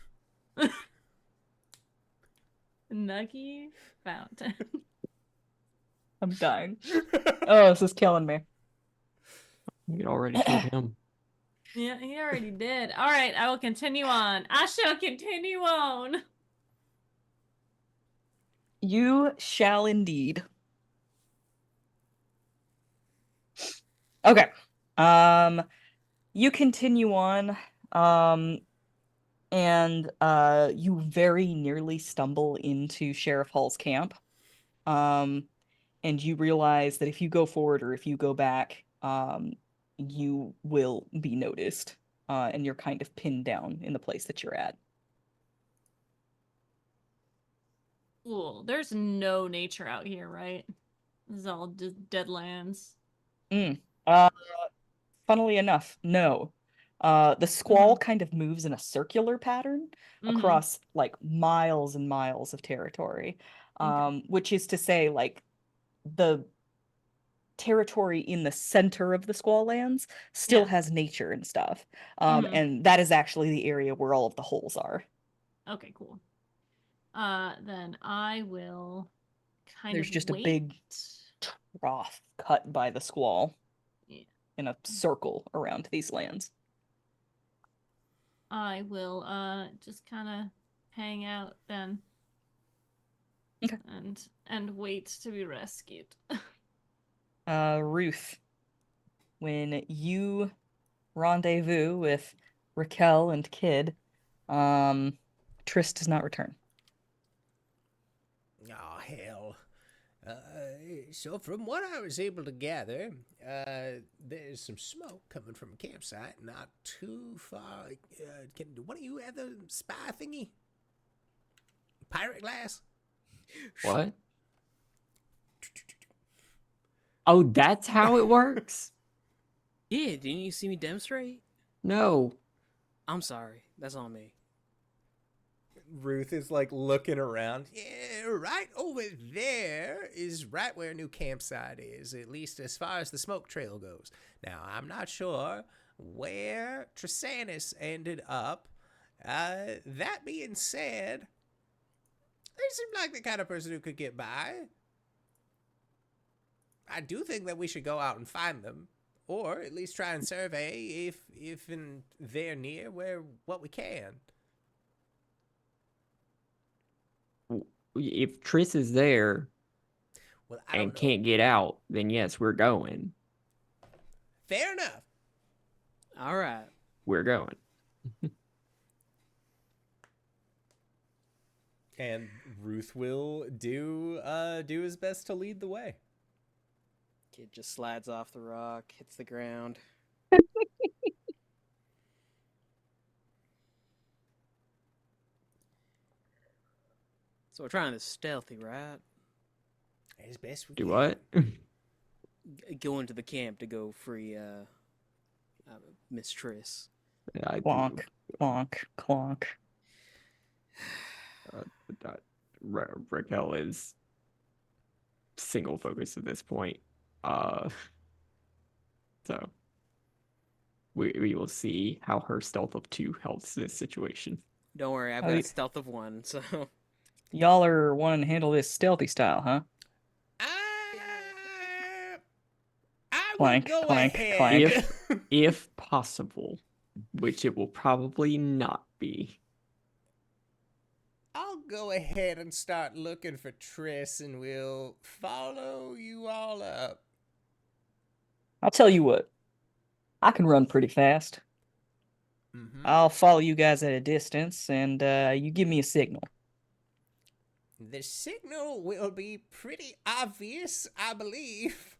Nuggy Fountain. I'm dying. Oh, this is killing me. You already killed him. Yeah, he already did. All right, I will continue on. I shall continue on. You shall indeed. Okay. You continue on. And you very nearly stumble into Sheriff Hall's camp. And you realize that if you go forward or if you go back, you will be noticed. And you're kind of pinned down in the place that you're at. Cool. There's no nature out here, right? This is all just dead lands. Funnily enough, no. The squall kind of moves in a circular pattern across like miles and miles of territory, which is to say, like, the territory in the center of the squall lands still has nature and stuff, and that is actually the area where all of the holes are. Okay, cool. Then I will kind There's of just wait. a big trough cut by the squall in a circle around these lands. I will just kind of hang out then. Okay. And wait to be rescued. Ruth, when you rendezvous with Rakel and Kid, Triss does not return. Oh, hell. So from what I was able to gather, there's some smoke coming from a campsite not too far. Can one of you have the spy thingy? Pirate glass? What? Oh, that's how it works? Yeah, didn't you see me demonstrate? No. I'm sorry. That's on me. Ruth is like looking around. Yeah, right over there is right where a new campsite is, at least as far as the smoke trail goes. Now, I'm not sure where Trisannas ended up. That being said, they seem like the kind of person who could get by. I do think that we should go out and find them, or at least try and survey if they're near what we can. If Triss is there Well, I don't and know. can't get out, then yes, we're going. Fair enough. All right. We're going. And Ruth will do his best to lead the way. Kid just slides off the rock, hits the ground. So we're trying this stealthy, right? As best we Do can. what? Go into the camp to go free Miss Triss. Clonk, clonk, clonk. Raquel is single focus at this point. So we will see how her stealth of 2 helps this situation. Don't worry, I've Oh, got yeah. a stealth of 1, so... Y'all are wanting to handle this stealthy style, huh? I Clank, will go clank, ahead. clank. If possible, which it will probably not be. I'll go ahead and start looking for Triss, and we'll follow you all up. I'll tell you what. I can run pretty fast. Mm-hmm. I'll follow you guys at a distance, and you give me a signal. The signal will be pretty obvious, I believe.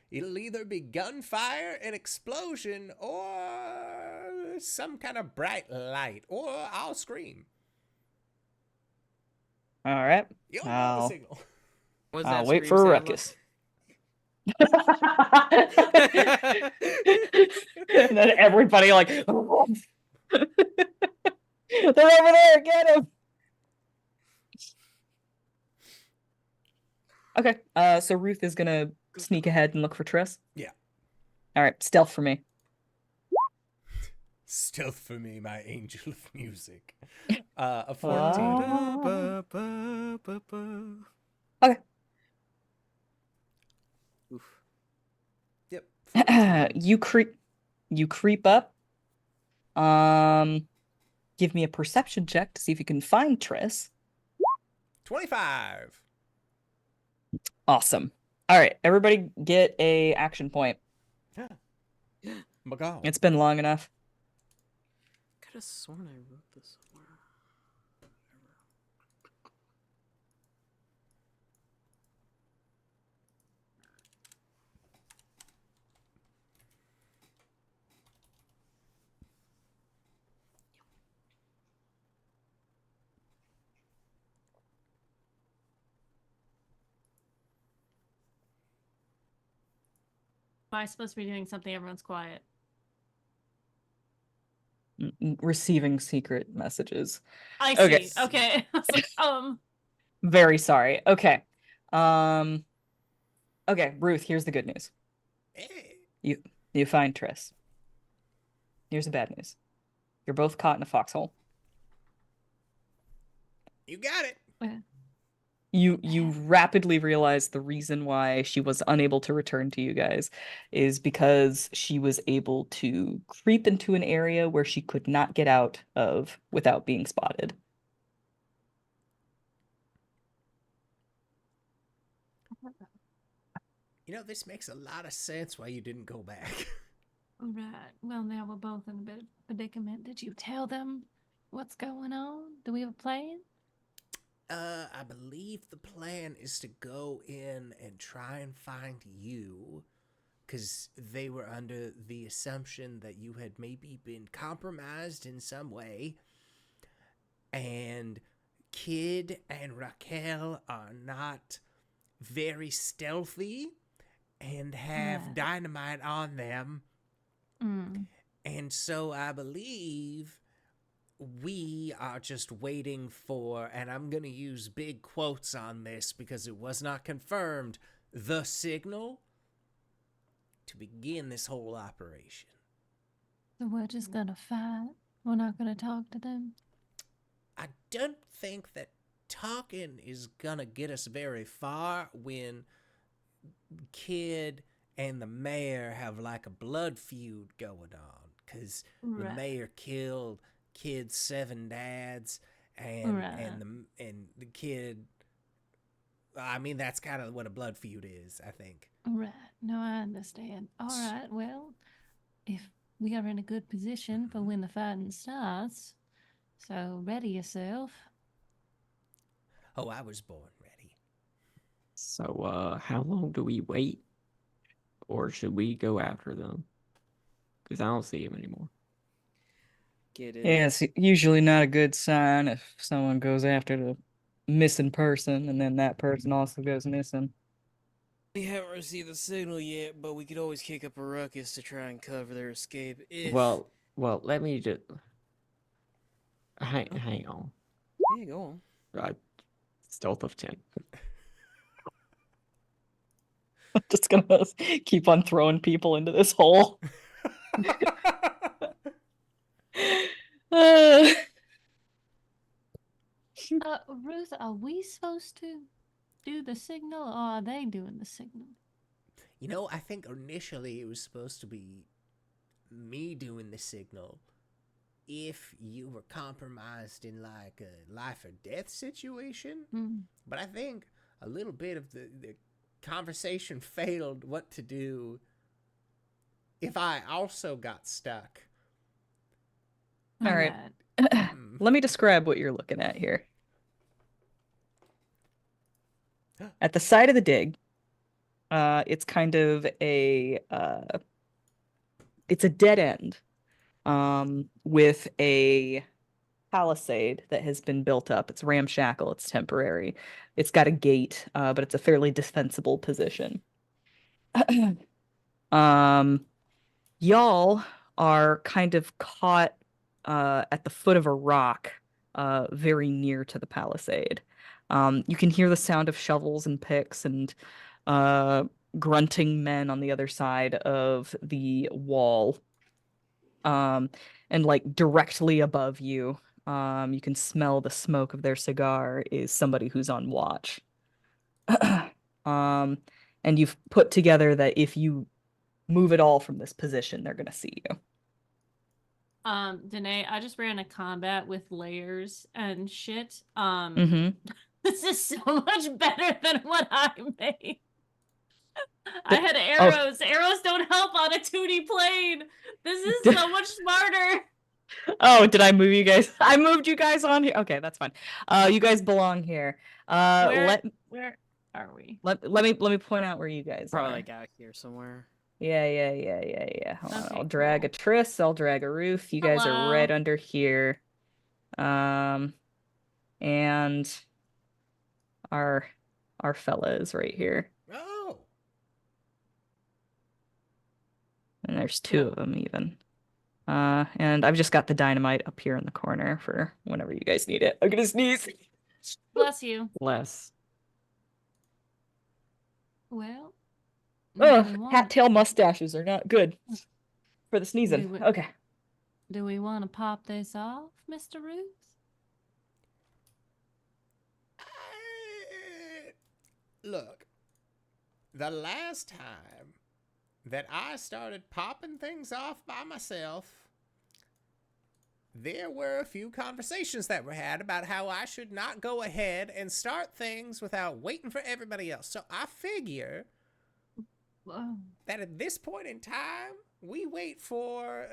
It'll either be gunfire, an explosion, or some kind of bright light, or I'll scream. All right. You'll know the signal. What does I'll that wait scream for a sound ruckus. like? And then everybody like, they're over there, get him. Okay, so Ruth is gonna sneak ahead and look for Triss. Yeah. All right, stealth for me. Stealth for me, my angel of music. A 14. Okay. Oof. Yep. 14. You creep up. Give me a perception check to see if you can find Triss. 25. Awesome. All right, everybody get a action point. My God. It's been long enough. Could have sworn I wrote this somewhere. If I'm supposed to be doing something, everyone's quiet. receiving secret messages. I Okay. see. Okay. I was like, Very sorry. Okay. Okay, Ruth, here's the good news. Hey, You find Triss. Here's the bad news. You're both caught in a foxhole. you got it. You rapidly realize the reason why she was unable to return to you guys is because she was able to creep into an area where she could not get out of without being spotted. You know, this makes a lot of sense why you didn't go back. right. Well, now we're both in a bit of predicament. Did you tell them what's going on? Do we have a plan? I believe the plan is to go in and try and find you, because they were under the assumption that you had maybe been compromised in some way, and Kid and Rakel are not very stealthy and have Right. dynamite on them, and so I believe we are just waiting for, and I'm going to use big quotes on this because it was not confirmed, the signal to begin this whole operation. So we're just gonna fight. We're not gonna talk to them. I don't think that talking is going to get us very far when Kid and the mayor have like a blood feud going on, because the Right. mayor killed Kid's 7 dads, and the kid, I mean, that's kind of what a blood feud is, I think. Right. No, I understand. All right. Well, if we are in a good position for when the fighting starts, so ready yourself. Oh, I was born ready. So, how long do we wait? Or should we go after them? Because I don't see them anymore. Get it. Yeah, it's usually not a good sign if someone goes after the missing person and then that person also goes missing. We haven't received the signal yet, but we could always kick up a ruckus to try and cover their escape if... Well, let me just... Hang on. Yeah, go on. Stealth of 10. I'm just gonna keep on throwing people into this hole. Ruth, are we supposed to do the signal, or are they doing the signal? You know, I think initially it was supposed to be me doing the signal if you were compromised in like a life or death situation. But I think a little bit of the conversation failed what to do if I also got stuck. All right. Let me describe what you're looking at here. At the side of the dig, it's kind of a it's a dead end with a palisade that has been built up. It's ramshackle, it's temporary. It's got a gate, but it's a fairly defensible position. Y'all are kind of caught at the foot of a rock, very near to the palisade. You can hear the sound of shovels and picks and grunting men on the other side of the wall. And like directly above you, you can smell the smoke of their cigar is somebody who's on watch. And you've put together that if you move at all from this position, they're gonna see you. Danae, I just ran a combat with layers and shit. This is so much better than what I made. I had arrows. Arrows don't help on a 2D plane. This is so much smarter. Oh, did I move you guys? I moved you guys on here. Okay, that's fine. You guys belong here. Where are we? Let me point out where you guys Probably are. like out here somewhere. Yeah. Hold on. Okay, I'll drag a Triss. I'll drag a Ruth. You guys are right under here. And our fella is right here. Oh. And there's 2 of them even. And I've just got the dynamite up here in the corner for whenever you guys need it. I'm gonna sneeze. Bless you. Less. Well, do Ugh, we want hat tail mustaches are not good for the sneezing. would- Okay. do we want to pop this off, Mr. Ruth? Look, the last time that I started popping things off by myself, there were a few conversations that were had about how I should not go ahead and start things without waiting for everybody else. So I figure Whoa. that at this point in time, we wait for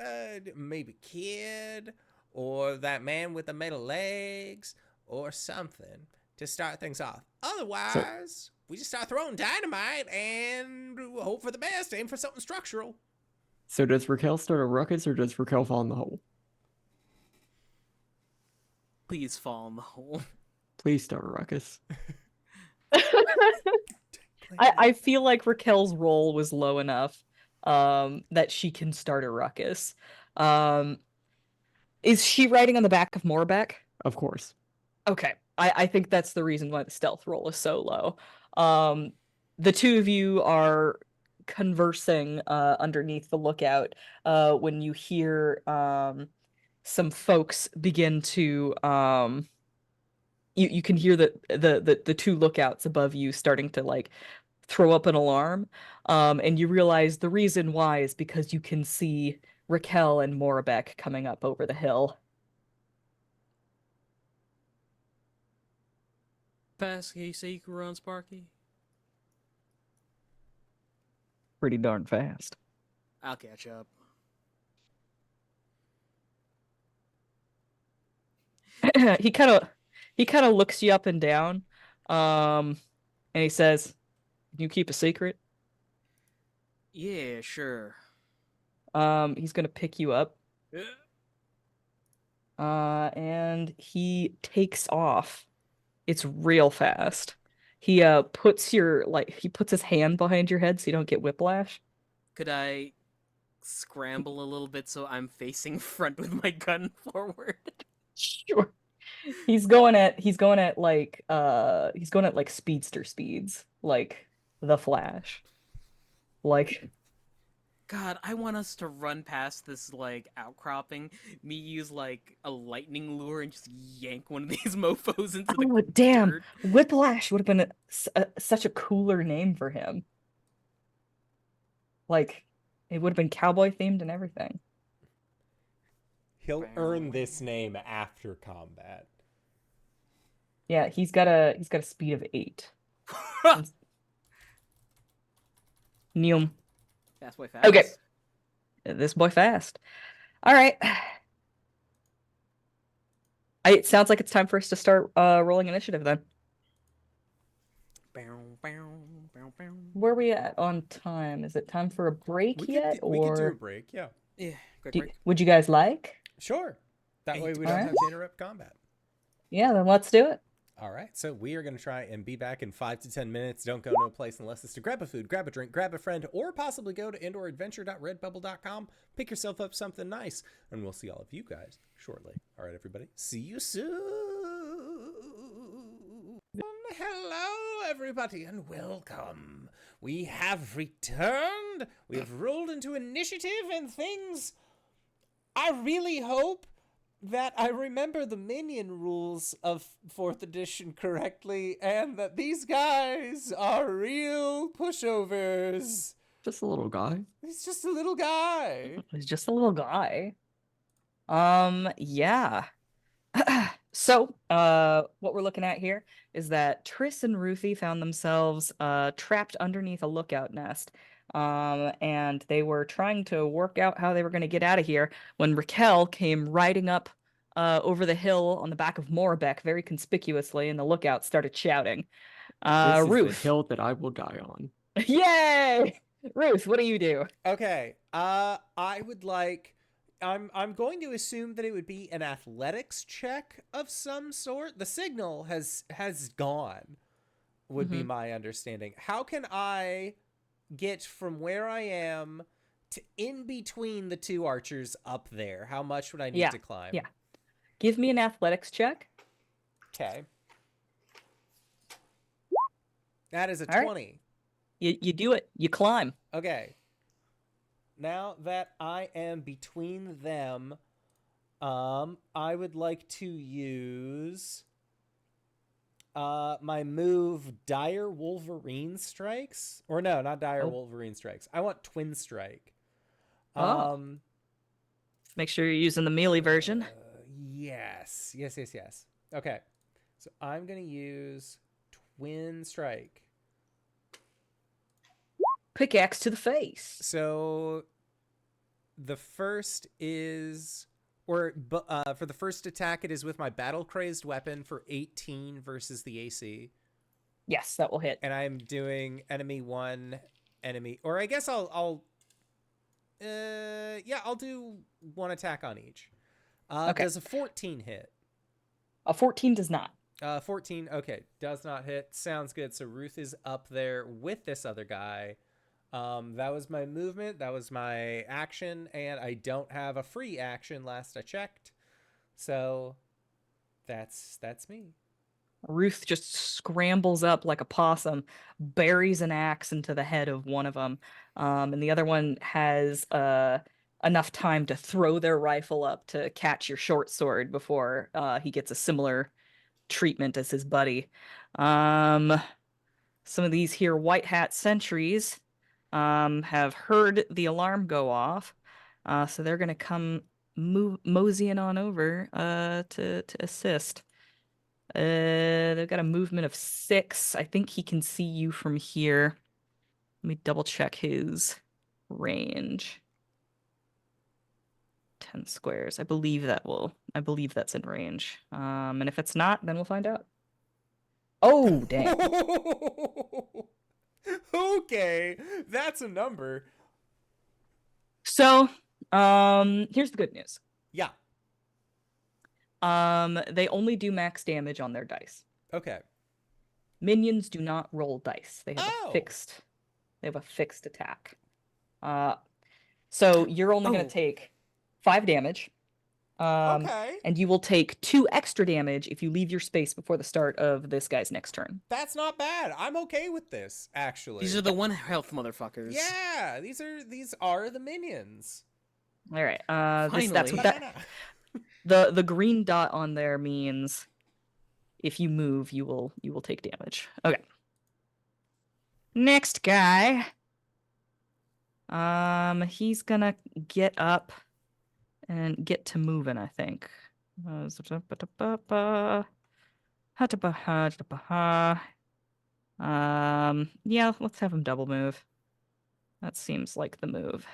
maybe Kid or that man with the metal legs or something to start things off. Otherwise, we just start throwing dynamite and hope for the best, aim for something structural. So does Rakel start a ruckus or does Rakel fall in the hole? Please fall in the hole. Please start a ruckus. I feel like Rakel's roll was low enough that she can start a ruckus. Is she riding on the back of Morbeck? Of course. Okay. I think that's the reason why the stealth roll is so low. The two of you are conversing underneath the lookout when you hear some folks begin to you can hear the two lookouts above you starting to like throw up an alarm, and you realize the reason why is because you can see Rakel and Morbeck coming up over the hill. Fast, can you say you can run, Sparky? Pretty darn fast. I'll catch up. he kind of looks you up and down, and he says, "Can you keep a secret?" Yeah, sure. He's gonna pick you up, and he takes off. It's real fast. He puts his hand behind your head so you don't get whiplash. Could I scramble a little bit so I'm facing front with my gun forward? Sure. He's going at like speedster speeds, like the Flash. Like, God, I want us to run past this, like, outcropping, me use, like, a lightning lure and just yank one of these mofos into the oh damn, dirt. Whiplash would have been such a cooler name for him. Like, it would have been cowboy themed and everything. He'll earn this name after combat. Yeah, he's got a speed of 8. Neum. Fast boy fast. Okay. This boy fast. All right. It sounds like it's time for us to start rolling initiative then. Where are we at on time? Is it time for a break yet? We could do a break, yeah. Yeah, quick break. Would you guys like? Sure. That way we All don't right. have to interrupt combat. Yeah, then let's do it. All right, so we are going to try and be back in 5 to 10 minutes. Don't go no place unless it's to grab a food, grab a drink, grab a friend, or possibly go to indooradventure.redbubble.com, pick yourself up something nice, and we'll see all of you guys shortly. All right, everybody, see you soon. Hello, everybody, and welcome. We have returned. We have rolled into initiative and things. I really hope that I remember the minion rules of 4th edition correctly, and that these guys are real pushovers. Just a little guy. He's just a little guy. He's just a little guy. Yeah. So, what we're looking at here is that Triss and Ruthie found themselves trapped underneath a lookout nest. And they were trying to work out how they were going to get out of here when Rakel came riding up over the hill on the back of Morbeck very conspicuously, and the lookout started shouting. This is Ruth. the hill that I will die on. Yay! Ruth, what do you do? Okay, I would like... I'm going to assume that it would be an athletics check of some sort. The signal has gone, would be my understanding. How can I get from where I am in between the two archers up there, how much would I need Yeah, to climb? yeah. Give me an athletics check. Okay. That is a All right. 20. You do it. You climb. Okay. Now that I am between them, I would like to use my move Dire Wolverine Strikes. Or no, not Dire Wolverine Strikes. I want Twin Strike. Make sure you're using the melee version. Yes. Okay. So I'm going to use Twin Strike. Pickaxe to the face. So the first is, for the first attack, it is with my battle crazed weapon for 18 versus the AC. Yes, that will hit. And I'm doing enemy 1, enemy, or I guess I'll do one attack on each. Okay. Does a 14 hit? A 14 does not. 14, okay, does not hit. Sounds good. So Ruth is up there with this other guy. That was my movement. That was my action, and I don't have a free action last I checked. So that's me. Ruth just scrambles up like a possum, buries an axe into the head of one of them, and the other one has enough time to throw their rifle up to catch your short sword before he gets a similar treatment as his buddy. Some of these here white hat sentries have heard the alarm go off, so they're gonna come moseying on over to assist. They've got a movement of 6. I think he can see you from here. Let me double check his range. 10 squares. I believe that's in range. And if it's not, then we'll find out. Oh, dang. Okay, that's a number. So, here's the good news. Yeah. They only do max damage on their dice. Okay. Minions do not roll dice. They have Oh. They have a fixed attack. So you're only going to take 5 damage. Okay. And you will take 2 extra damage if you leave your space before the start of this guy's next turn. That's not bad. I'm okay with this, actually. These are the 1 health motherfuckers. Yeah, these are the minions. All right. Finally. That's what that. The green dot on there means if you move, you will take damage. Okay. Next guy. He's gonna get up and get to moving, I think. Yeah, let's have him double move. That seems like the move.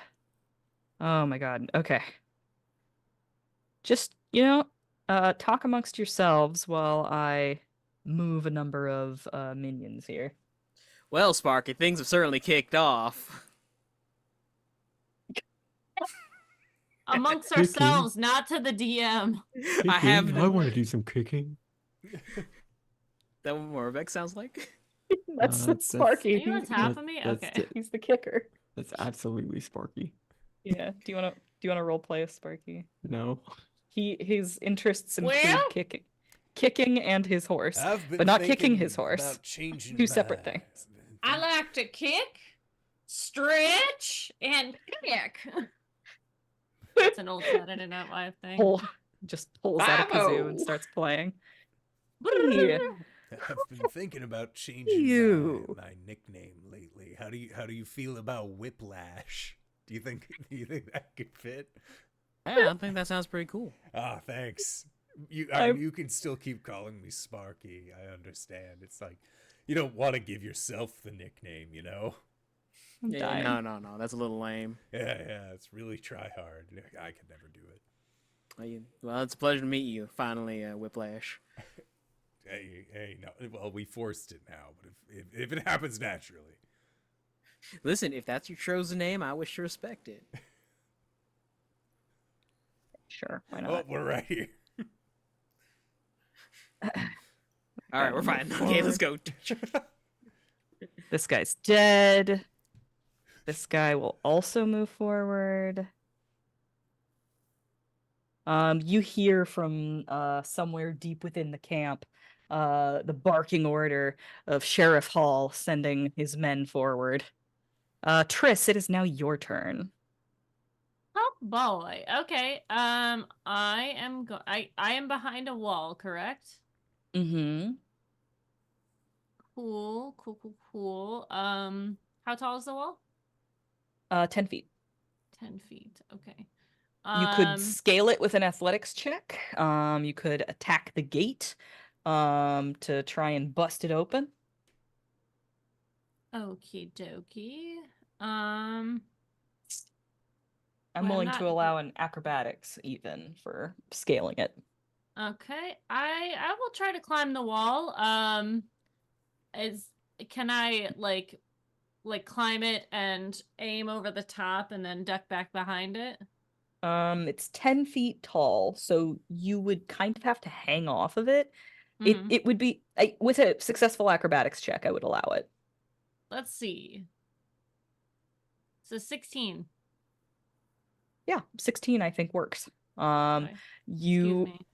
Oh my god. Okay. Just, talk amongst yourselves while I move a number of minions here. Well, Sparky, things have certainly kicked off. Amongst ourselves, not to the DM. I want to do some kicking. That what Morbeck sounds like? That's Sparky. Are you on top of me? Okay. He's the kicker. That's absolutely Sparky. Yeah. Do you wanna role play as Sparky? No. His interests include Well? kicking and his horse, but not kicking his horse. Two separate things. I like to kick, stretch, and kick. It's an old Saturday Night Live thing. Just pulls out a kazoo and starts playing. Yeah. I've been thinking about changing my nickname lately. How do you feel about Whiplash? Do you think that could fit? Yeah, I think that sounds pretty cool. Ah, thanks. You can still keep calling me Sparky. I understand. It's like you don't want to give yourself the nickname, you know? Yeah, no, that's a little lame. Yeah, it's really try hard. I could never do it. Well, it's a pleasure to meet you, finally, Whiplash. Hey, no. Well, we forced it now, but if it happens naturally. Listen, if that's your chosen name, I wish to respect it. Sure, why not? Oh, we're right here. All right, we're fine. Okay, let's go. This guy's dead. This guy will also move forward. You hear from somewhere deep within the camp the barking order of Sheriff Hall sending his men forward. Triss, it is now your turn. Oh boy. Okay. I am behind a wall, correct? Mm-hmm. Cool, cool, cool, cool. How tall is the wall? 10 feet. 10 feet. Okay. You could scale it with an athletics check. You could attack the gate to try and bust it open. Okie dokie. I'm Well, I'm willing to not. allow an acrobatics even for scaling it. Okay. I will try to climb the wall. Can I climb it and aim over the top and then duck back behind it? It's 10 feet tall, so you would kind of have to hang off of it. Mhm. It would be with a successful acrobatics check, I would allow it. Let's see. So 16. Yeah, 16 I think works. Okay. Excuse me.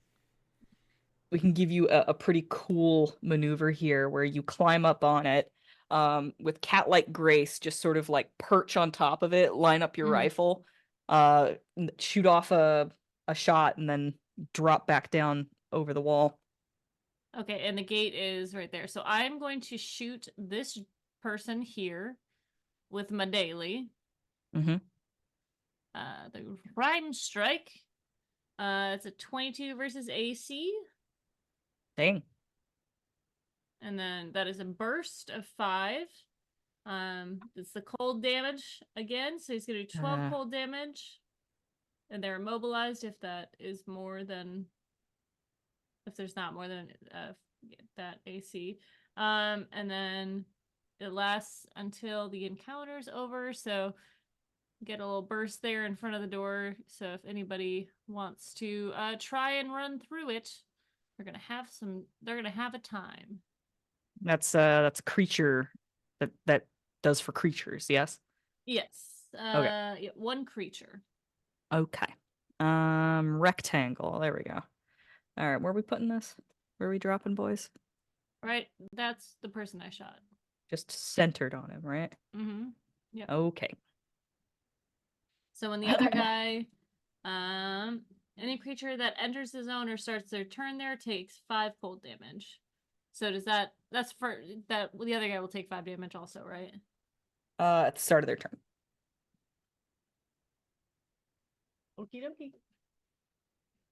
We can give you a pretty cool maneuver here where you climb up on it with cat-like grace, just sort of like perch on top of it, line up your Mhm. rifle, shoot off a shot, and then drop back down over the wall. Okay, and the gate is right there. So I'm going to shoot this person here with my daily. Mm-hmm. The Rhyme Strike. It's a 22 versus AC. Dang. And then that is a burst of 5. It's the cold damage again. So he's gonna do 12 cold damage. And they're immobilized if there's not more than that AC. And then it lasts until the encounter's over. So get a little burst there in front of the door. So if anybody wants to try and run through it, they're gonna have a time. That's a creature that does for creatures, yes? Yes. Okay. Yeah, one creature. Okay. Rectangle. There we go. All right, where are we putting this? Where are we dropping, boys? Right. That's the person I shot. Just centered on him, right? Mm-hmm. Yep. Okay. So when the other guy, any creature that enters the zone or starts their turn there takes 5 cold damage. So that's for that the other guy will take 5 damage also, right? At the start of their turn. Okie dokie.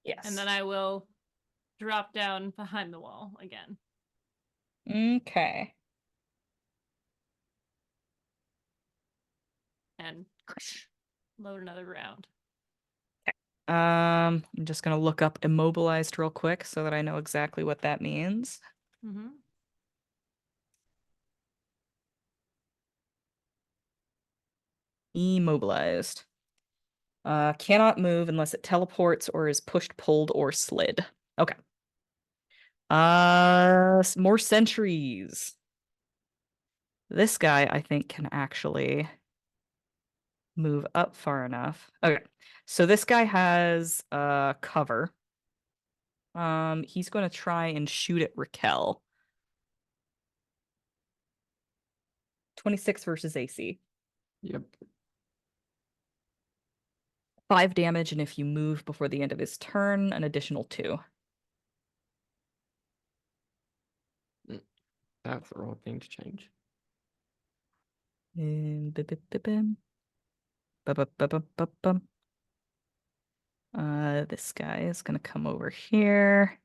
Yes. And then I will drop down behind the wall again. Okay. And load another round. I'm just gonna look up immobilized real quick so that I know exactly what that means. Mm-hmm. Immobilized. Cannot move unless it teleports or is pushed, pulled, or slid. Okay. More sentries. This guy, I think, can actually move up far enough. Okay. So this guy has cover. He's going to try and shoot at Rakel. 26 versus AC. Yep. 5 damage, and if you move before the end of his turn, an additional 2. That's the wrong thing to change. This guy is gonna come over here.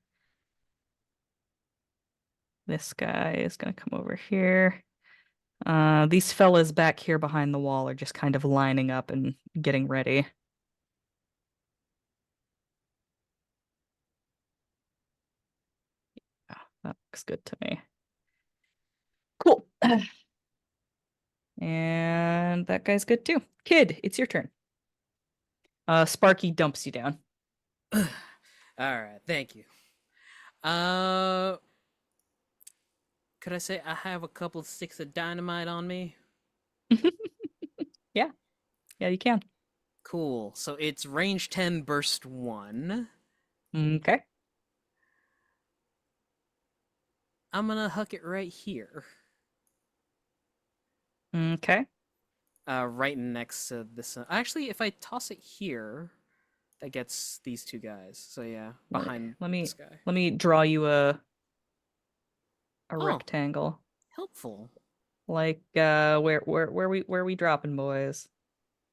This guy is gonna come over here. These fellas back here behind the wall are just kind of lining up and getting ready. Yeah, that looks good to me. Cool. And that guy's good too. Kid, it's your turn. Sparky dumps you down. All right, thank you. Could I say I have a couple of sticks of dynamite on me? Yeah, you can. Cool. So it's range 10, burst 1. Okay. I'm gonna huck it right here. Okay. Right next to this. Actually, if I toss it here, that gets these two guys. So yeah, behind Let this me guy. draw you a Oh, rectangle. helpful. Like where we dropping, boys?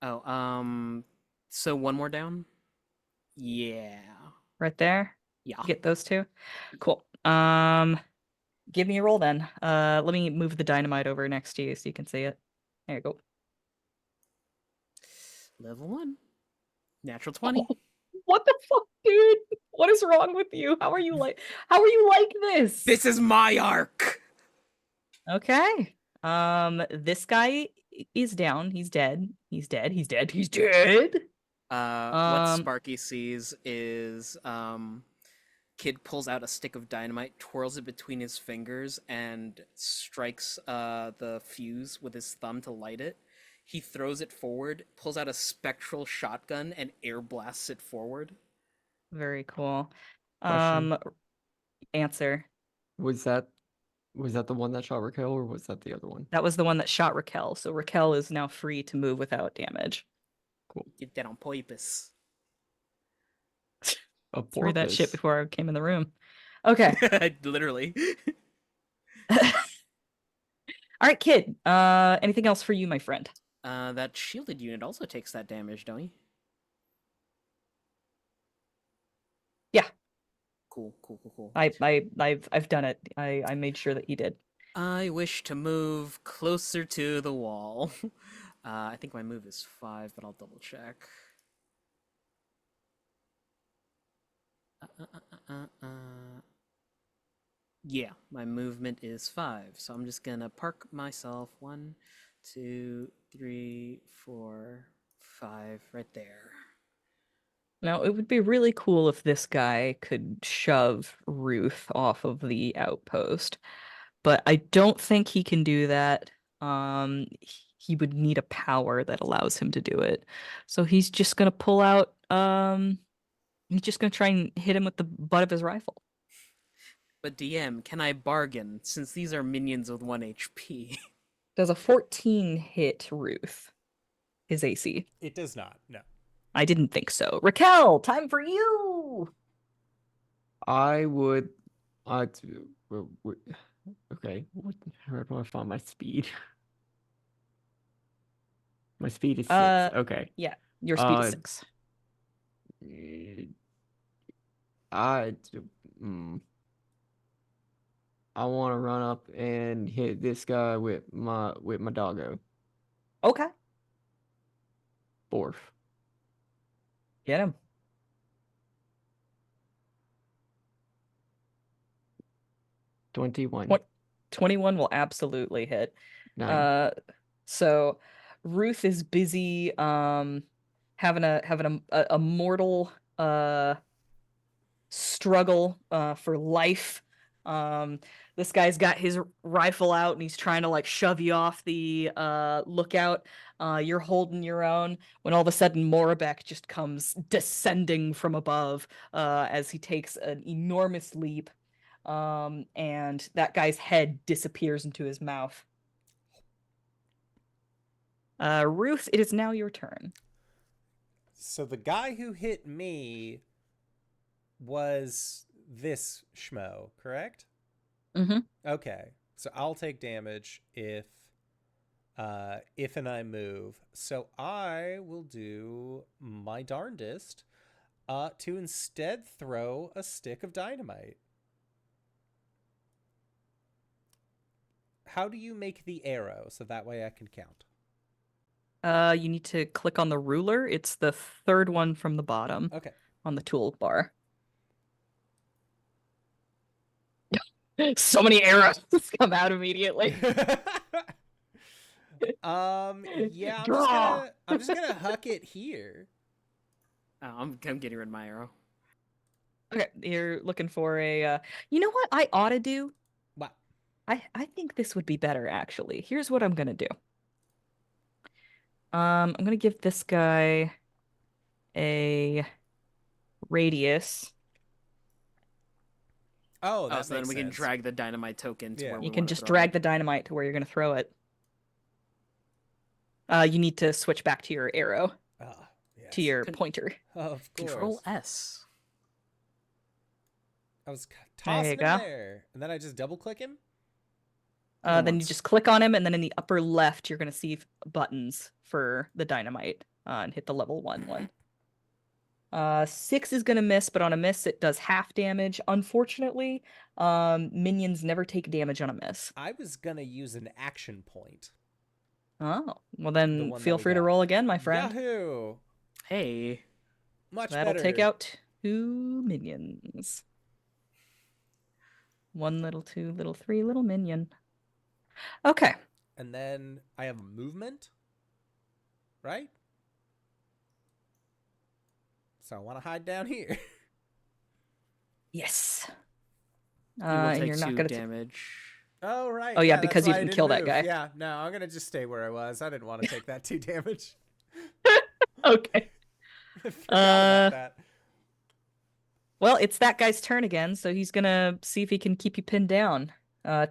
Oh, so one more down? Yeah. Right there? Yeah. Get those two? Cool. Give me a roll then. Let me move the dynamite over next to you so you can see it. There you go. Level 1. Natural 20. What the fuck, dude? What is wrong with you? How are you like this? This is my arc! Okay. This guy is down. He's dead. He's dead. He's dead. He's dead. What Sparky sees is, Kid pulls out a stick of dynamite, twirls it between his fingers, and strikes the fuse with his thumb to light it. He throws it forward, pulls out a spectral shotgun, and air blasts it forward. Very cool. Question. Answer. Was that the one that shot Raquel, or was that the other one? That was the one that shot Rakel. So Rakel is now free to move without damage. Cool. Get that on purpose. A Threw that shit porpoise. before I came in the room. Okay. Literally. All right, Kid. Anything else for you, my friend? That shielded unit also takes that damage, don't he? Yeah. Cool. I've done it. I made sure that he did. I wish to move closer to the wall. I think my move is 5, but I'll double check. Yeah, my movement is 5, so I'm just gonna park myself 1, 2, 3, 4, 5 right there. Now, it would be really cool if this guy could shove Ruth off of the outpost, but I don't think he can do that. He would need a power that allows him to do it. So he's just gonna pull out, he's just gonna try and hit him with the butt of his rifle. But DM, can I bargain, since these are minions with 1 HP? Does a 14 hit Ruth? His AC? It does not. No. I didn't think so. Rakel, time for you! I would. Okay. Where do I find my speed? My speed is 6. Okay. Yeah, your speed is 6. I want to run up and hit this guy with my doggo. Okay. 4th. Get him. 21. 21 will absolutely hit. 9. So Ruth is busy having a mortal struggle for life. This guy's got his rifle out and he's trying to like shove you off the lookout. You're holding your own when all of a sudden Morabek just comes descending from above as he takes an enormous leap. And that guy's head disappears into his mouth. Ruth, it is now your turn. So the guy who hit me was this schmo, correct? Mm-hmm. Okay. So I'll take damage if and I move. So I will do my darndest to instead throw a stick of dynamite. How do you make the arrow so that way I can count? You need to click on the ruler. It's the third one from the bottom. Okay. On the toolbar. So many arrows come out immediately. Yeah, I'm just gonna huck it here. Oh, I'm getting rid of my arrow. Okay, you're looking for a you know what I ought to do? What? I think this would be better actually. Here's what I'm gonna do. I'm gonna give this guy a radius. Oh, Oh, that so then makes we can sense. drag the dynamite token to Yeah. where we You can want to just throw drag it. the dynamite to where you're gonna throw it. You need to switch back to your arrow, Ah, to yes. your pointer. Of course. Control S. I was There you tossing him go. there, and then I just double click him. Then you once. just click on him, and then in the upper left, you're gonna see buttons for the dynamite, and hit the level 1 one. 6 is gonna miss, but on a miss, it does half damage. Unfortunately, minions never take damage on a miss. I was gonna use an action point. Oh, well The then one that feel we free to got. roll again, my friend. Yahoo! Hey. Much That'll better. take out 2 minions. 1 little, 2 little, 3 little minion. Okay. And then I have movement, right? So I want to hide down here. Yes. You will And take you're not 2 gonna damage. Oh, right. Oh, yeah, that's because you why I didn't kill that move. guy. Yeah, no, I'm going to just stay where I was. I didn't want to take that 2 damage. Okay. I forgot about that. Well, it's that guy's turn again, so he's gonna see if he can keep you pinned down.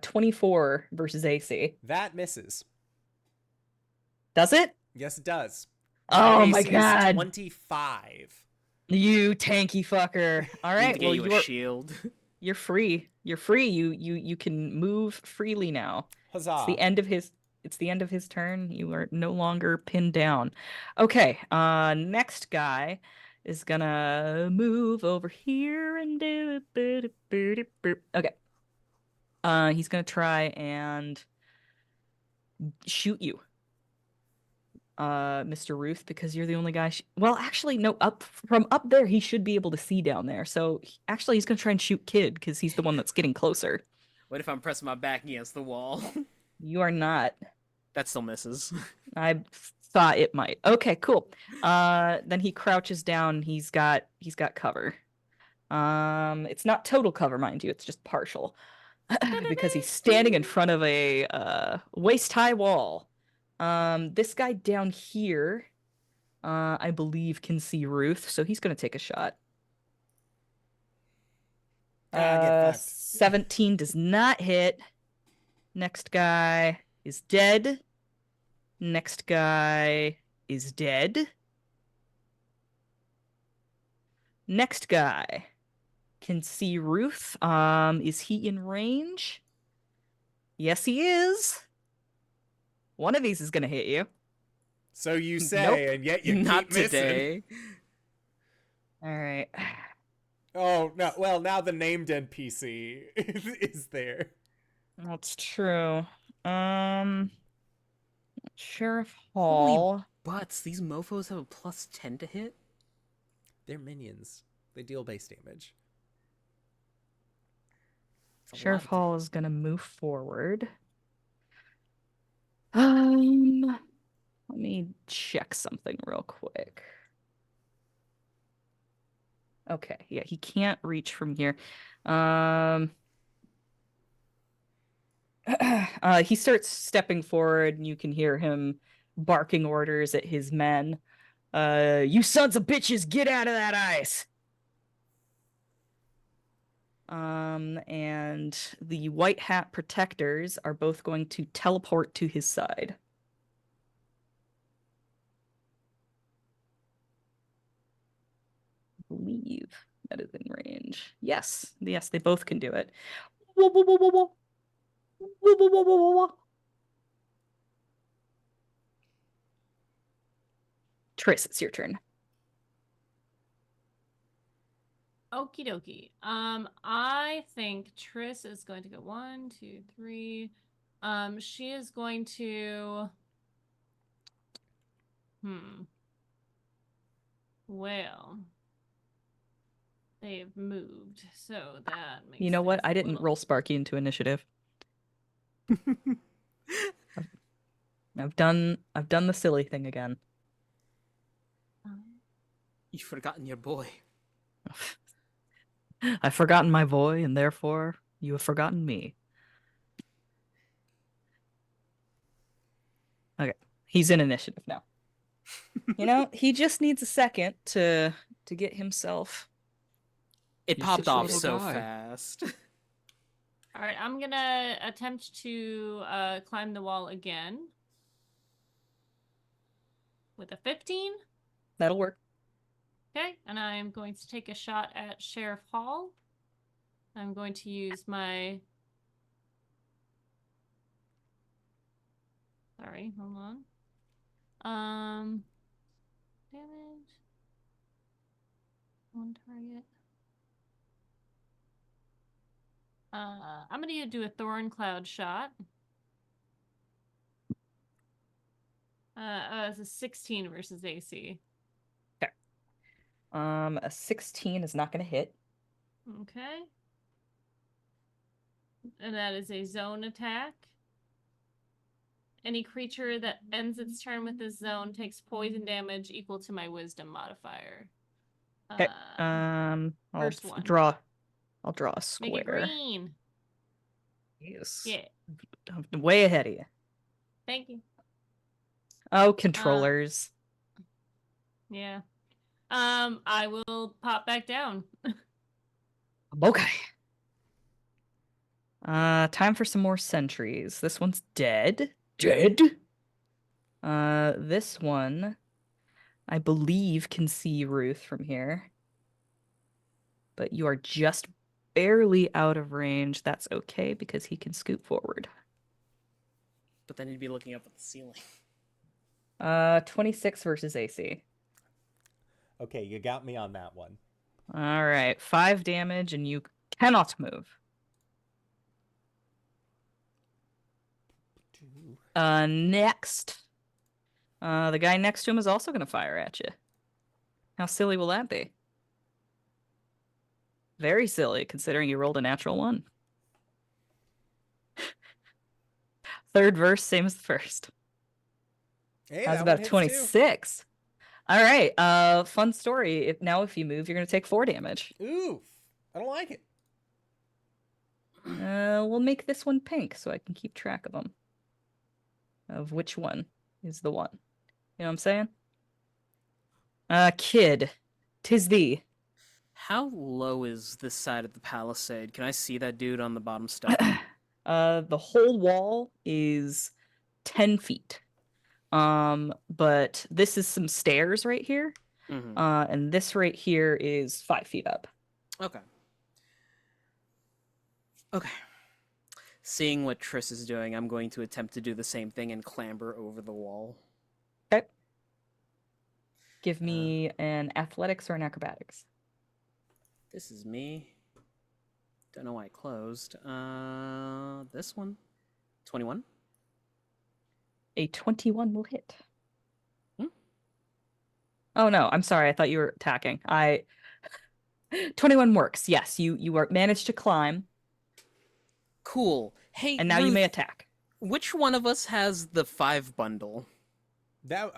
24 versus AC. That misses. Does it? Yes, it does. Oh my AC is god. 25. You tanky fucker. All We need right, to get well you a shield. you're free. You're free. You can move freely now. Huzzah. It's the end of his turn. You are no longer pinned down. Okay, next guy is gonna move over here and do it. Okay. He's gonna try and shoot you, Mr. Ruth, because you're the only guy. Well, actually, no. From up there, he should be able to see down there. So actually, he's gonna try and shoot Kid because he's the one that's getting closer. What if I'm pressing my back against the wall? You are not. That still misses. I thought it might. Okay, cool. Then he crouches down. He's got cover. It's not total cover, mind you. It's just partial. Because he's standing in front of a waist-high wall. This guy down here, I believe, can see Ruth, so he's gonna take a shot. Get fucked. 17 does not hit. Next guy is dead. Next guy is dead. Next guy can see Ruth. Is he in range? Yes, he is. One of these is gonna hit you. So you say, Nope. and yet you Not keep missing. today. All right. Oh, no. Well, now the named NPC is there. That's true. Sheriff Hall. Butts, these mofos have a +10 to hit? They're minions. They deal base damage. That's a Sheriff lot of Hall is gonna move forward. Let me check something real quick. Okay, yeah, he can't reach from here. He starts stepping forward, and you can hear him barking orders at his men. You sons of bitches, get out of that ice! And the white hat protectors are both going to teleport to his side. I believe that is in range. Yes, they both can do it. Whoa, whoa, whoa, whoa, whoa. Whoa, whoa, whoa, whoa, whoa, whoa. Triss, it's your turn. Okie dokie. I think Triss is going to go 1, 2, 3. She is going to. Well, they've moved, so that makes. You know what? things I a didn't little- roll Sparky into initiative. I've done the silly thing again. You've forgotten your boy. I've forgotten my boy, and therefore you have forgotten me. Okay, he's in initiative now. You know, he just needs a second to get himself. It He's popped such a off little so guy. fast. All right, I'm gonna attempt to climb the wall again with a 15. That'll work. Okay, and I'm going to take a shot at Sheriff Hall. I'm going to use my... Sorry, hold on. Damage. One target. I'm gonna do a Thorn Cloud shot. It's a 16 versus AC. A 16 is not gonna hit. Okay. And that is a zone attack. Any creature that ends its turn with this zone takes poison damage equal to my wisdom modifier. Okay. I'll first one. I'll draw a square. Make it green. Yes. Yeah. I'm way ahead of you. Thank you. Oh, controllers. Yeah. I will pop back down. Okay. Time for some more sentries. This one's dead. Dead? This one, I believe, can see Ruth from here. But you are just barely out of range. That's okay, because he can scoot forward. But then he'd be looking up at the ceiling. 26 versus AC. Okay, you got me on that one. All right, 5 damage, and you cannot move. Next. The guy next to him is also going to fire at you. How silly will that be? Very silly, considering you rolled a natural 1. Third verse, same as the first. Hey, How's that about one hits 26? All right, fun story. If you move, you're going to take 4 damage. too. Oof. I don't like it. We'll make this one pink so I can keep track of them. Of which one is the one. You know what I'm saying? Kid, 'tis thee. How low is this side of the palisade? Can I see that dude on the bottom step? The whole wall is 10 feet. But this is some stairs right here. Mm-hmm. And this right here is 5 feet up. Okay. Okay. Seeing what Triss is doing, I'm going to attempt to do the same thing and clamber over the wall. Okay. Give me an athletics or an acrobatics. This is me. Don't know why it closed. This one. 21. A 21 will hit. Hmm? Oh no, I'm sorry. I thought you were attacking. 21 works. Yes, you are managed to climb, Cool. Hey, and now you Ruth, may attack. which one of us has the 5 bundle? Yeah,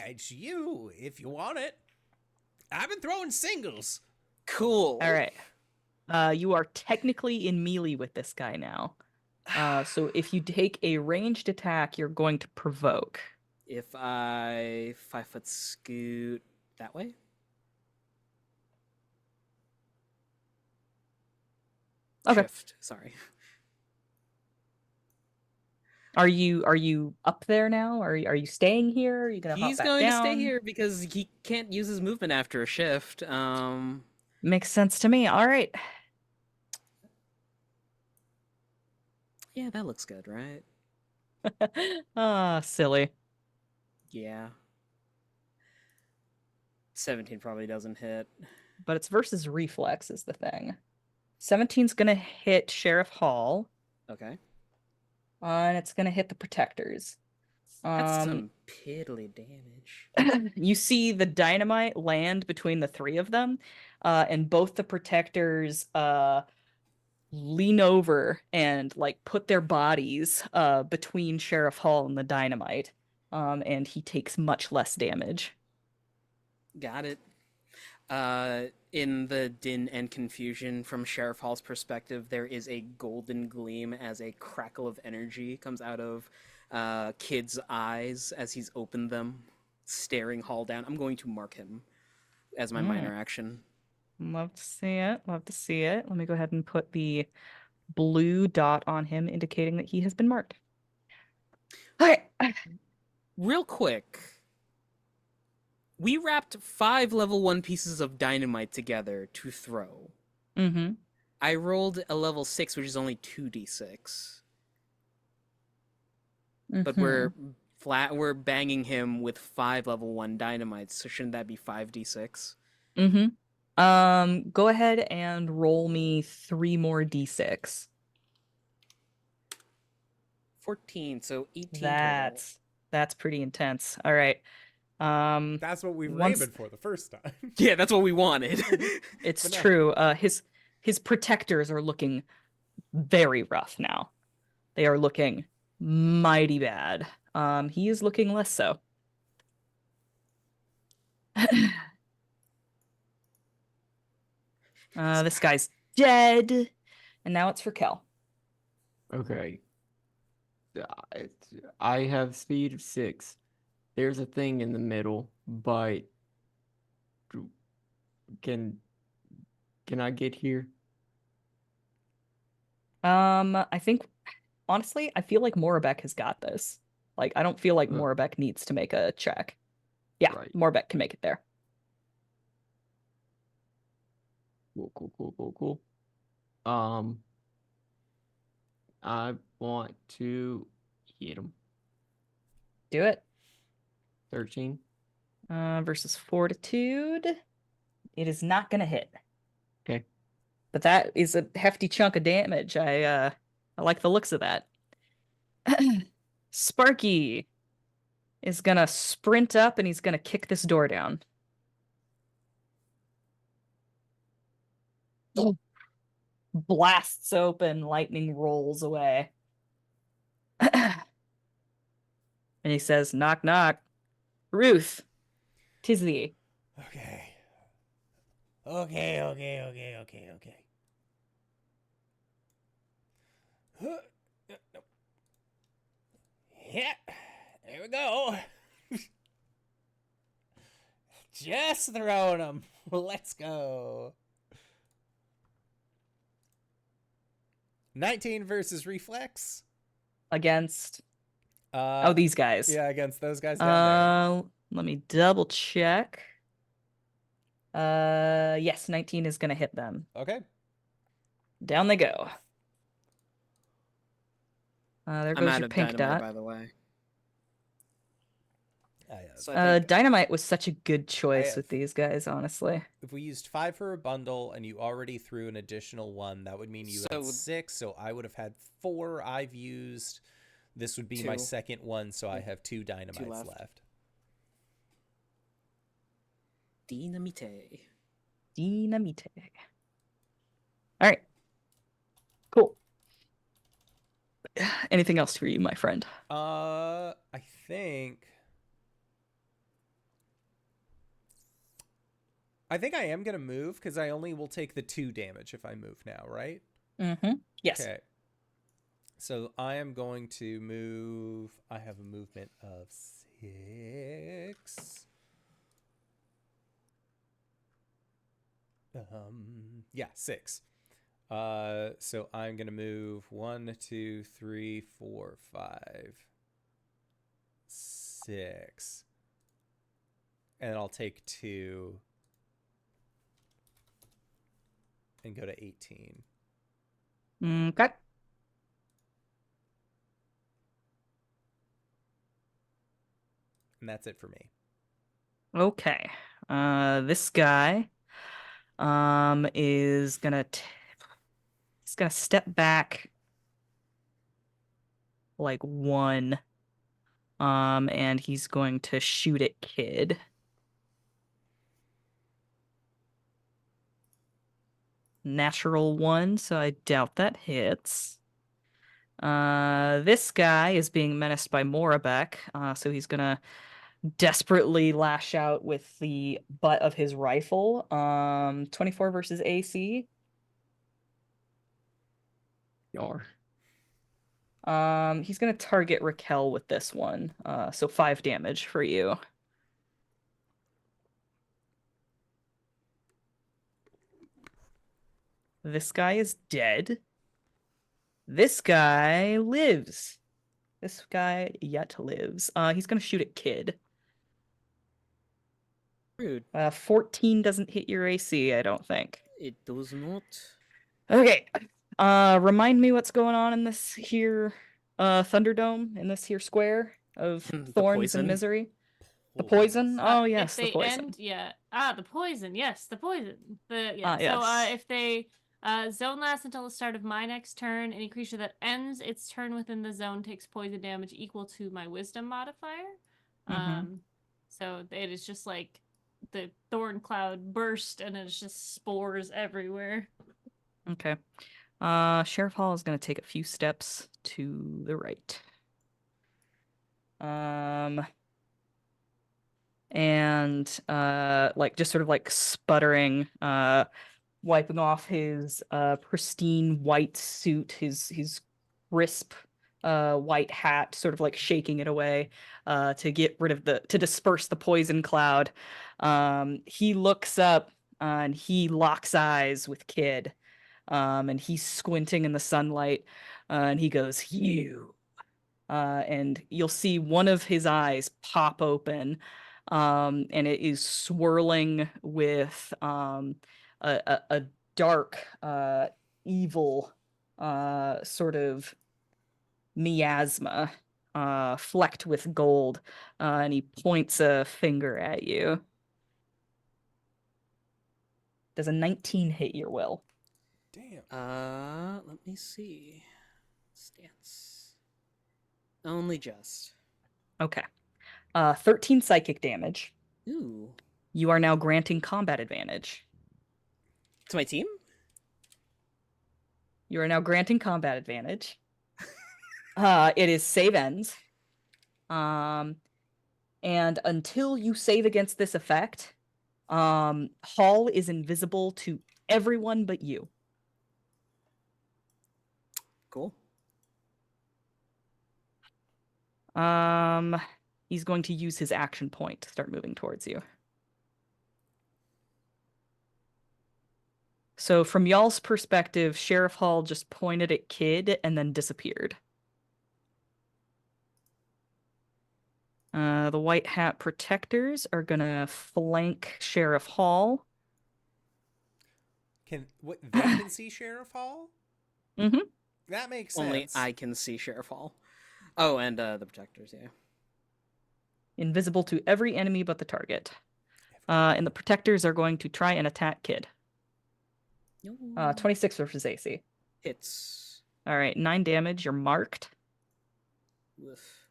it's you if you want it. I've been throwing singles. Cool. All right. You are technically in melee with this guy now. So if you take a ranged attack, you're going to provoke. If I 5-foot scoot that way? Okay. Shift, sorry. Are you up there now? Are you staying here? Are you gonna hop He's back going down? to stay here because he can't use his movement after a shift. Makes sense to me. All right. Yeah, that looks good, right? Silly. Yeah. 17 probably doesn't hit. But it's versus reflex is the thing. 17's gonna hit Sheriff Hall, Okay. and it's gonna hit the protectors. That's some piddly damage. You see the dynamite land between the 3 of them, and both the protectors lean over and like put their bodies between Sheriff Hall and the dynamite, and he takes much less damage. Got it. In the din and confusion from Sheriff Hall's perspective, there is a golden gleam as a crackle of energy comes out of Kid's eyes as he's opened them. staring Hall down. I'm going to mark him as my All minor right. action. Love to see it. Love to see it. Let me go ahead and put the blue dot on him, indicating that he has been marked. Okay. Real quick, we wrapped 5 level 1 pieces of dynamite together to throw. Mm-hmm. I rolled a level 6, which is only 2d6. But we're banging him with 5 level 1 dynamites, so shouldn't that be 5d6? Go ahead and roll me 3 more d6. 14, so 18 total. That's pretty intense. All right. That's what we were once- aiming for the first time. Yeah, that's what we wanted. It's But no. true. His protectors are looking very rough now. They are looking mighty bad. He is looking less so. This guy's dead. And now it's Rakel. Okay. I have speed of 6. There's a thing in the middle, but can I get here? I think honestly, I feel like Morabek has got this. Like, I don't feel like Morabek needs to make a check. Yeah, Right. Morabek can make it there. Cool. I want to hit him. Do it. 13. Versus Fortitude. It is not gonna hit. Okay. But that is a hefty chunk of damage. I like the looks of that. Sparky is gonna sprint up and he's gonna kick this door down. Blasts open, lightning rolls away. And he says, knock, knock. Ruth, 'tis thee. Okay. Yeah, there we go. Just throwing them. Let's go. 19 versus reflex. Against these guys. Yeah, against those guys down Let me double check. Yes, 19 is gonna hit them. there. Okay. Down they go. There I'm goes out your of pink dynamite, dot. by the way. So I think Dynamite was such a good choice have- with these guys, honestly. If we used 5 for a bundle and you already threw an additional 1, that would mean you had 6. So I would have had 4. I've used. This would be my 2. second one, so I have 2 dynamites left. Dynamite. All right. Cool. Anything else for you, my friend? I think I am gonna move because I only will take the 2 damage if I move now, right? Mm-hmm. Yes. Okay. So I am going to move. I have a movement of 6. Yeah, 6. So I'm gonna move 1, 2, 3, 4, 5, 6, and I'll take 2 and go to 18. Okay. And that's it for me. Okay. This guy is gonna he's gonna step back like 1, and he's going to shoot at Kid. Natural 1, so I doubt that hits. This guy is being menaced by Morabek, so he's gonna desperately lash out with the butt of his rifle. 24 versus AC. Yar. He's gonna target Rakel with this one. So 5 damage for you. This guy is dead. This guy lives. This guy yet lives. He's gonna shoot at Kid. Rude. 14 doesn't hit your AC, I don't think. It does not. Okay. Remind me what's going on in this here Thunderdome, in this here square of The thorns poison. and misery. The poison? Oh yes, if they the poison. end, the poison. Yes, the poison. Yes. So if they zone lasts until the start of my next turn, any creature that ends its turn within the zone takes poison damage equal to my wisdom modifier. So it is just like the thorn cloud burst and it's just spores everywhere. Okay. Sheriff Hall is gonna take a few steps to the right. And like just sort of like sputtering, wiping off his pristine white suit, his crisp white hat, sort of like shaking it away to get rid of to disperse the poison cloud. He looks up and he locks eyes with Kid, and he's squinting in the sunlight, and he goes, "You." And you'll see one of his eyes pop open, and it is swirling with a dark, evil sort of miasma, flecked with gold, and he points a finger at you. Does a 19 hit your will? Damn. Let me see. Stance. Only just. Okay. 13 psychic damage. Ooh. You are now granting combat advantage. To my team? You are now granting combat advantage. It is save ends. And until you save against this effect, Hall is invisible to everyone but you. Cool. He's going to use his action point to start moving towards you. So from y'all's perspective, Sheriff Hall just pointed at Kid and then disappeared. The White Hat Protectors are gonna flank Sheriff Hall. They can see Sheriff Hall? Mm-hmm. That makes sense. Only I can see Sheriff Hall. Oh, and the protectors, yeah. Invisible to every enemy but the target. And the Protectors are going to try and attack Kid. 26 versus AC. Hits. All right, 9 damage. You're marked. Woof.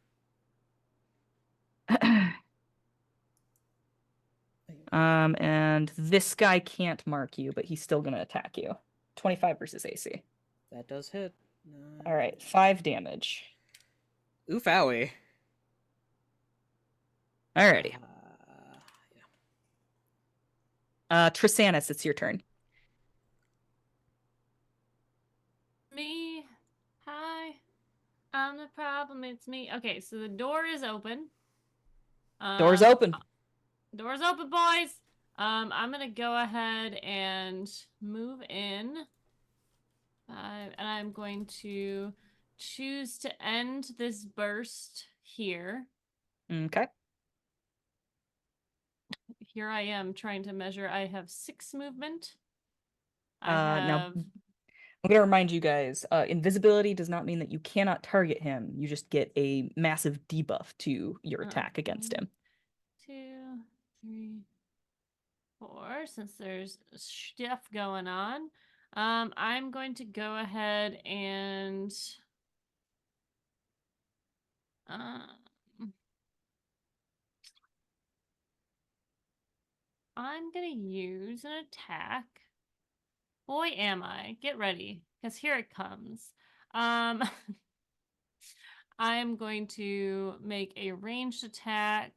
And this guy can't mark you, but he's still going to attack you. 25 versus AC. That does hit. All right, 5 damage. Oof, owie. Alrighty. Yeah. Trisannas, it's your turn. Me? Hi. I'm the problem. It's me. Okay, so the door is open. Door's open. Door's open, boys. I'm gonna go ahead and move in. And I'm going to choose to end this burst here. Okay. Here I am trying to measure. I have 6 movement. Now, I'm going to remind you guys, invisibility does not mean that you cannot target him. You just get a massive debuff to your attack against him. 2, 3, 4. Since there's stuff going on, I'm going to go ahead and I'm gonna use an attack. Boy, am I. Get ready, because here it comes. I am going to make a ranged attack.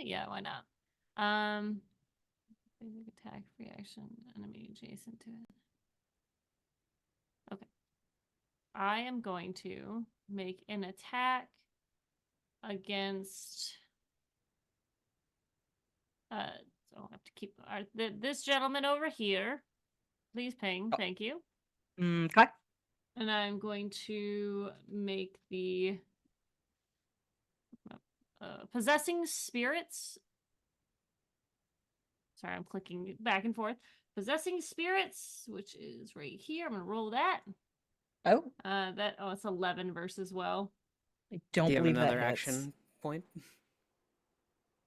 Yeah, why not? Basic attack, reaction, enemy adjacent to it. Okay. I am going to make an attack against So I'll have to keep this gentleman over here. Please ping. Oh. Thank you. Okay. And I'm going to make the possessing spirits. Sorry, I'm clicking back and forth. Possessing spirits, which is right here. I'm gonna roll that. Oh, It's 11 versus well. I don't Do you have believe another that hits. action point?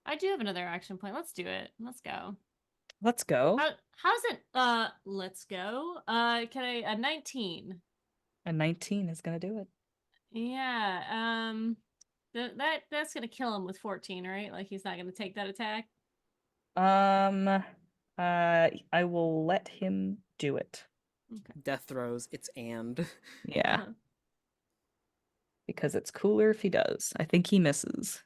I do have another action point. Let's do it. Let's go. Let's go. How's it? Let's go. Can I a 19? A 19 is gonna do it. Yeah. That's gonna kill him with 14, right? Like he's not gonna take that attack. I will let him do it. Okay. Death throws. It's and. Yeah. Because it's cooler if he does. I think he misses.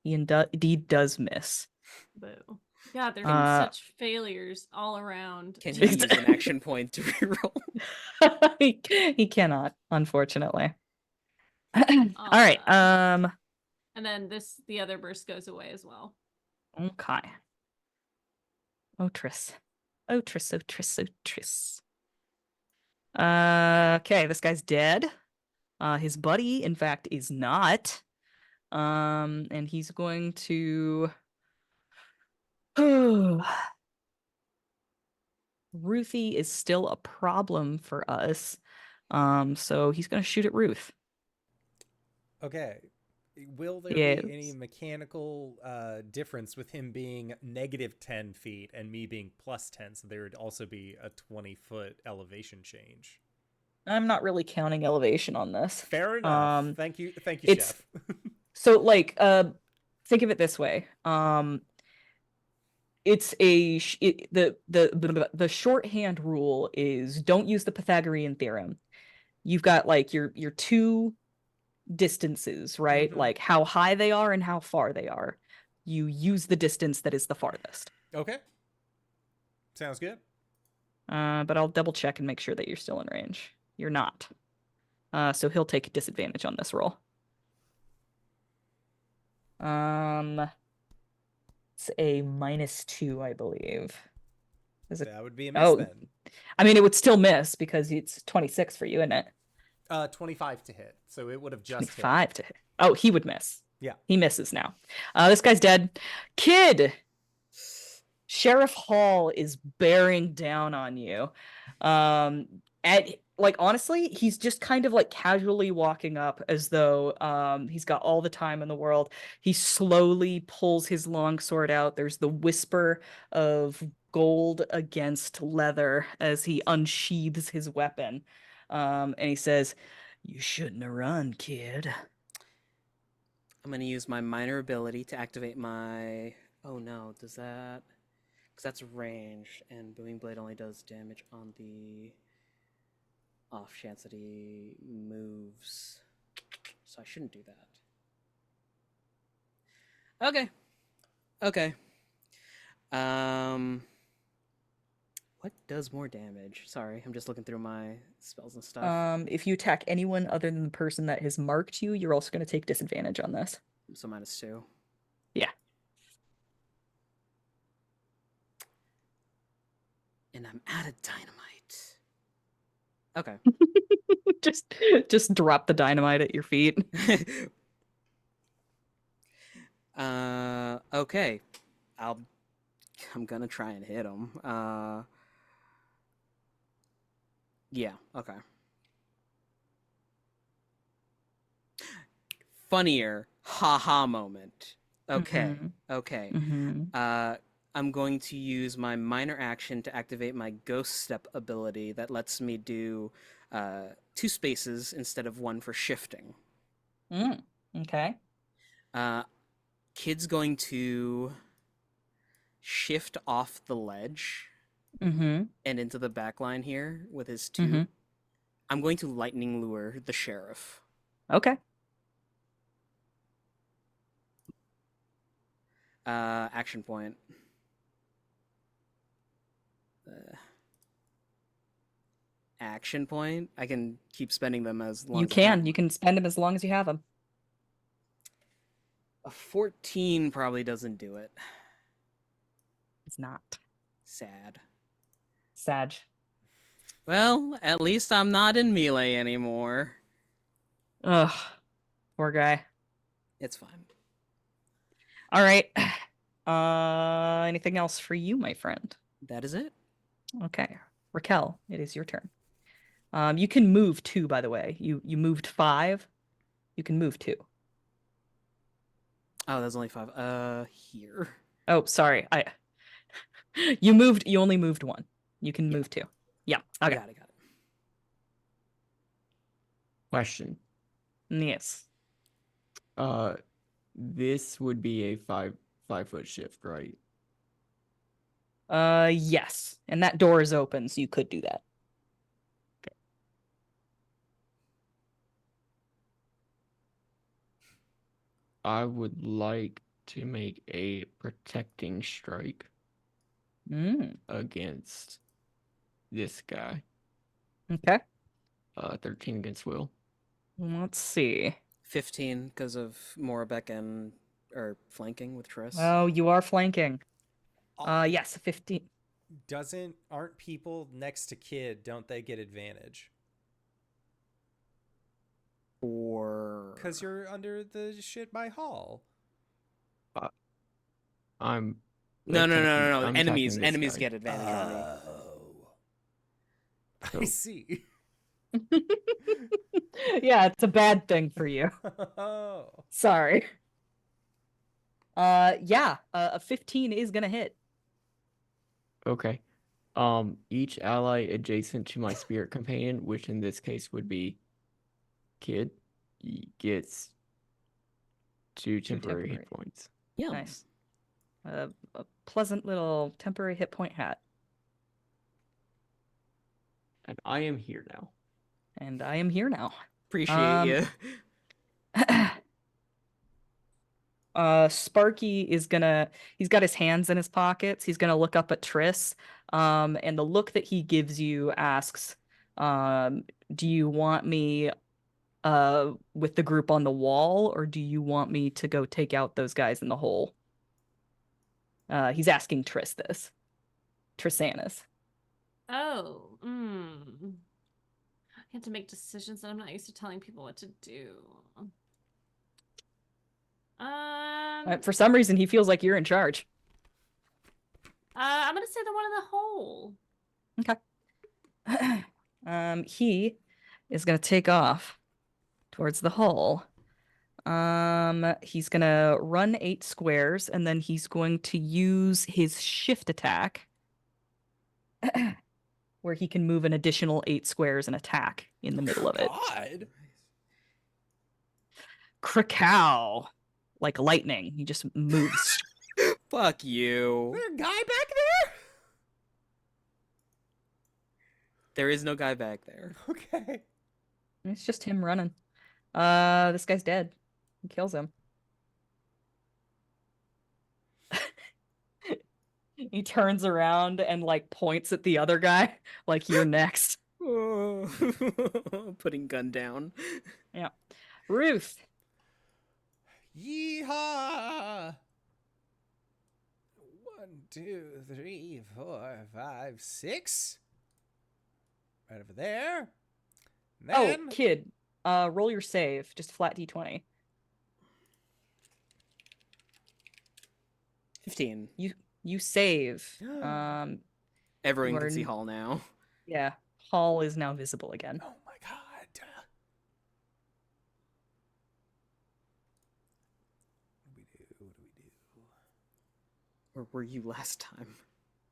He indeed does miss. Boo. God, there's such failures all around. Can you use an action point to reroll? He cannot, unfortunately. All right. And then the other burst goes away as well. Okay. Otris. Otris, Otris, Otris. Okay, this guy's dead. His buddy, in fact, is not. And he's going to. Ruthie is still a problem for us. So he's gonna shoot at Ruth. Okay. Will there Yes. be any mechanical difference with him being -10 feet and me being +10? So there would also be a 20-foot elevation change. I'm not really counting elevation on this. Fair enough. Thank you, it's- Chef. So, like, think of it this way. It's the shorthand rule is don't use the Pythagorean theorem. You've got like your two distances, right? Mhm. Like how high they are and how far they are. You use the distance that is the farthest. Okay. Sounds good. But I'll double check and make sure that you're still in range. You're not. So he'll take disadvantage on this roll. It's a -2, I believe. That would be a miss Oh, then. I mean, it would still miss because it's 26 for you, isn't it? 25 to hit. So it would have just hit. 25 to hit. Oh, he would miss. Yeah. He misses now. This guy's dead. Kid! Sheriff Hall is bearing down on you. Honestly, he's just kind of like casually walking up as though he's got all the time in the world. He slowly pulls his longsword out. There's the whisper of gold against leather as he unsheathes his weapon. And he says, "You shouldn't have run, kid." I'm going to use my minor ability to activate my... Oh no, does that... Because that's ranged, and Booming Blade only does damage on the off chance that he moves. So I shouldn't do that. Okay. What does more damage? Sorry, I'm just looking through my spells and stuff. If you attack anyone other than the person that has marked you, you're also going to take disadvantage on this. So -2. Yeah. And I'm out of dynamite. Okay. just drop the dynamite at your feet. Okay. I'm gonna try and hit him. Yeah, okay. Funnier haha moment. Okay. Mhm. Okay. Mm-hmm. I'm going to use my minor action to activate my Ghost Step ability that lets me do 2 spaces instead of 1 for shifting. Okay. Kid's going to shift off the ledge Mm-hmm. and into the back line here with his 2. Mhm. I'm going to lightning lure the sheriff. Okay. Action point. Action point? I can keep spending them as long You as I have can. You can spend them as long as you have them. A 14 probably doesn't do it. It's not. Sad. Sag. Well, at least I'm not in melee anymore. Ugh. Poor guy. It's fine. All right. Anything else for you, my friend? That is it. Okay. Rakel, it is your turn. You can move 2, by the way. You moved 5. You can move 2. Oh, there's only 5. Here. Oh, sorry. You only moved 1. You can move 2. Yeah. Okay. Got it. Question. Yes. This would be a 5-foot shift, right? Yes. And that door is open, so you could do that. I would like to make a protecting strike against this guy. Okay. 13 against will. Let's see. 15 because of Morabek and flanking with Triss. Oh, you are flanking. Yes, 15. Aren't people next to Kid, don't they get advantage? Or Because you're under the shit by Hall. I'm No. I'm Enemies attacking this guy. get advantage on me. I see. Yeah, it's a bad thing for you. Oh. Sorry. Yeah, a 15 is gonna hit. Okay. Each ally adjacent to my spirit companion, which in this case would be Kid, gets 2 temporary hit points. Yeah. Nice. A pleasant little temporary hit point hat. And I am here now. And I am here now. Appreciate you. Sparky is he's got his hands in his pockets. He's gonna look up at Triss. And the look that he gives you asks, do you want me with the group on the wall, or do you want me to go take out those guys in the hole? He's asking Triss this. Trisannas. Oh, I have to make decisions and I'm not used to telling people what to do. For some reason, he feels like you're in charge. I'm gonna say the one in the hole. Okay. He is gonna take off towards the hole. He's gonna run 8 squares, and then he's going to use his shift attack, where he can move an additional 8 squares and attack in the middle of it. God. Krakow, like lightning, he just moves. Fuck you. Is there a guy back there? There is no guy back there. Okay. It's just him running. This guy's dead. He kills him. He turns around and like points at the other guy, like you're next. Putting gun down. Yeah. Ruth. Yeehaw! 1, 2, 3, 4, 5, 6. Right over there. Then... Oh, Kid. Roll your save. Just flat d20. 15. You save. Everyone you can are see Hall now. Yeah. Hall is now visible again. Oh my god. What do we do? Where were you last time?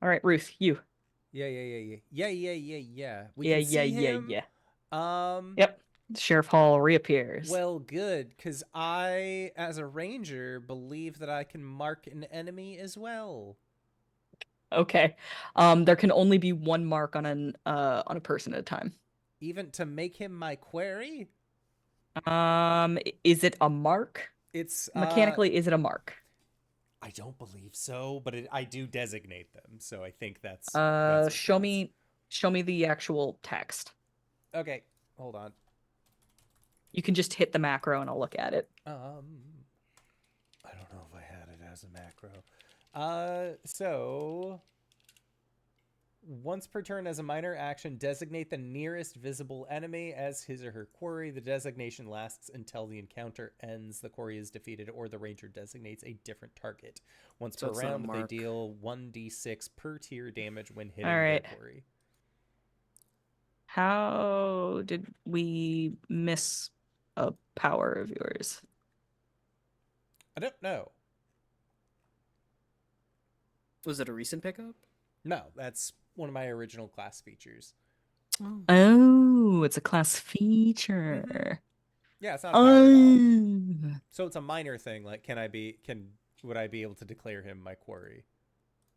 All right, Ruth, you. Yeah. We Yeah. can see him. Yep. Sheriff Hall reappears. Well, good, because I, as a ranger, believe that I can mark an enemy as well. Okay. There can only be 1 mark on a person at a time. Even to make him my quarry? Is it a mark? It's Mechanically, is it a mark? I don't believe so, but I do designate them, so I think that's show me the actual text. Okay, hold on. You can just hit the macro and I'll look at it. I don't know if I had it as a macro. So once per turn as a minor action, designate the nearest visible enemy as his or her quarry. The designation lasts until the encounter ends, the quarry is defeated, or the ranger designates a different target. Once So per it's not a round, they mark. deal 1d6 per tier damage when hitting Alright. their quarry. How did we miss a power of yours? I don't know. Was it a recent pickup? No, that's one of my original class features. Oh, it's a class feature. Yeah, it's not a power at all. Oh. So it's a minor thing. Like, would I be able to declare him my quarry?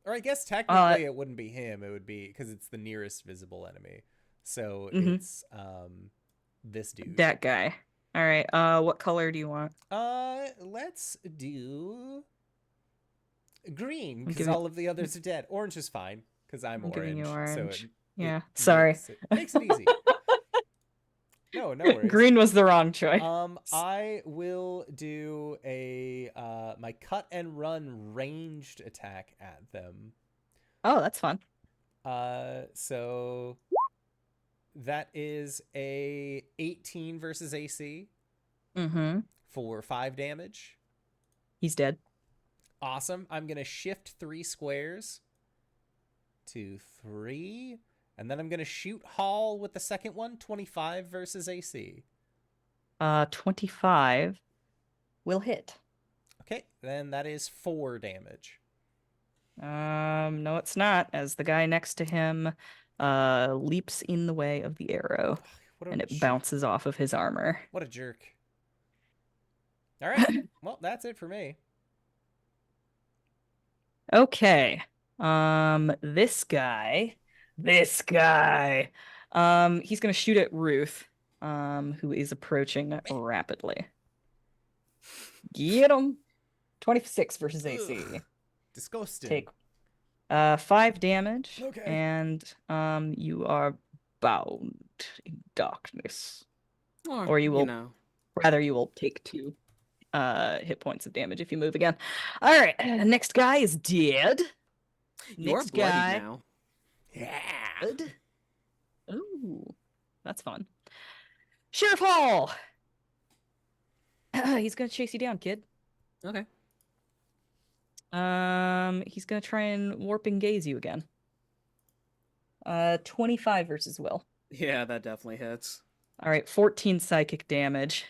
Or I guess technically it wouldn't be him. It would be because it's the nearest visible enemy. So it's this dude. That guy. All right. What color do you want? Let's do green because giving- all of the others are dead. Orange is fine because I'm orange. giving you So orange. it Yeah. Sorry. makes it easy. No worries. Green was the wrong choice. I will do a my cut and run ranged attack at them. Oh, that's fun. So that is a 18 versus AC Mm-hmm. for 5 damage. He's dead. Awesome. I'm gonna shift 3 squares to 3. And then I'm going to shoot Hall with the second one, 25 versus AC. 25 will hit. Okay, then that is 4 damage. No, it's not, as the guy next to him leaps in the way of the arrow, and it bounces off of his armor. What a jerk. All right, well, that's it for me. Okay. This guy. He's gonna shoot at Ruth, who is approaching rapidly. Get him. 26 versus AC. Ugh, disgusting. Take 5 damage. Okay. And you are bound in darkness. Or you will rather you will take 2 hit points of damage if you move again. All right, next guy is dead. You're Next bloody guy. now. Yeah. Good. Ooh, that's fun. Sheriff Hall. He's gonna chase you down, kid. Okay. He's gonna try and warp and gaze you again. 25 versus Will. Yeah, that definitely hits. All right, 14 psychic damage.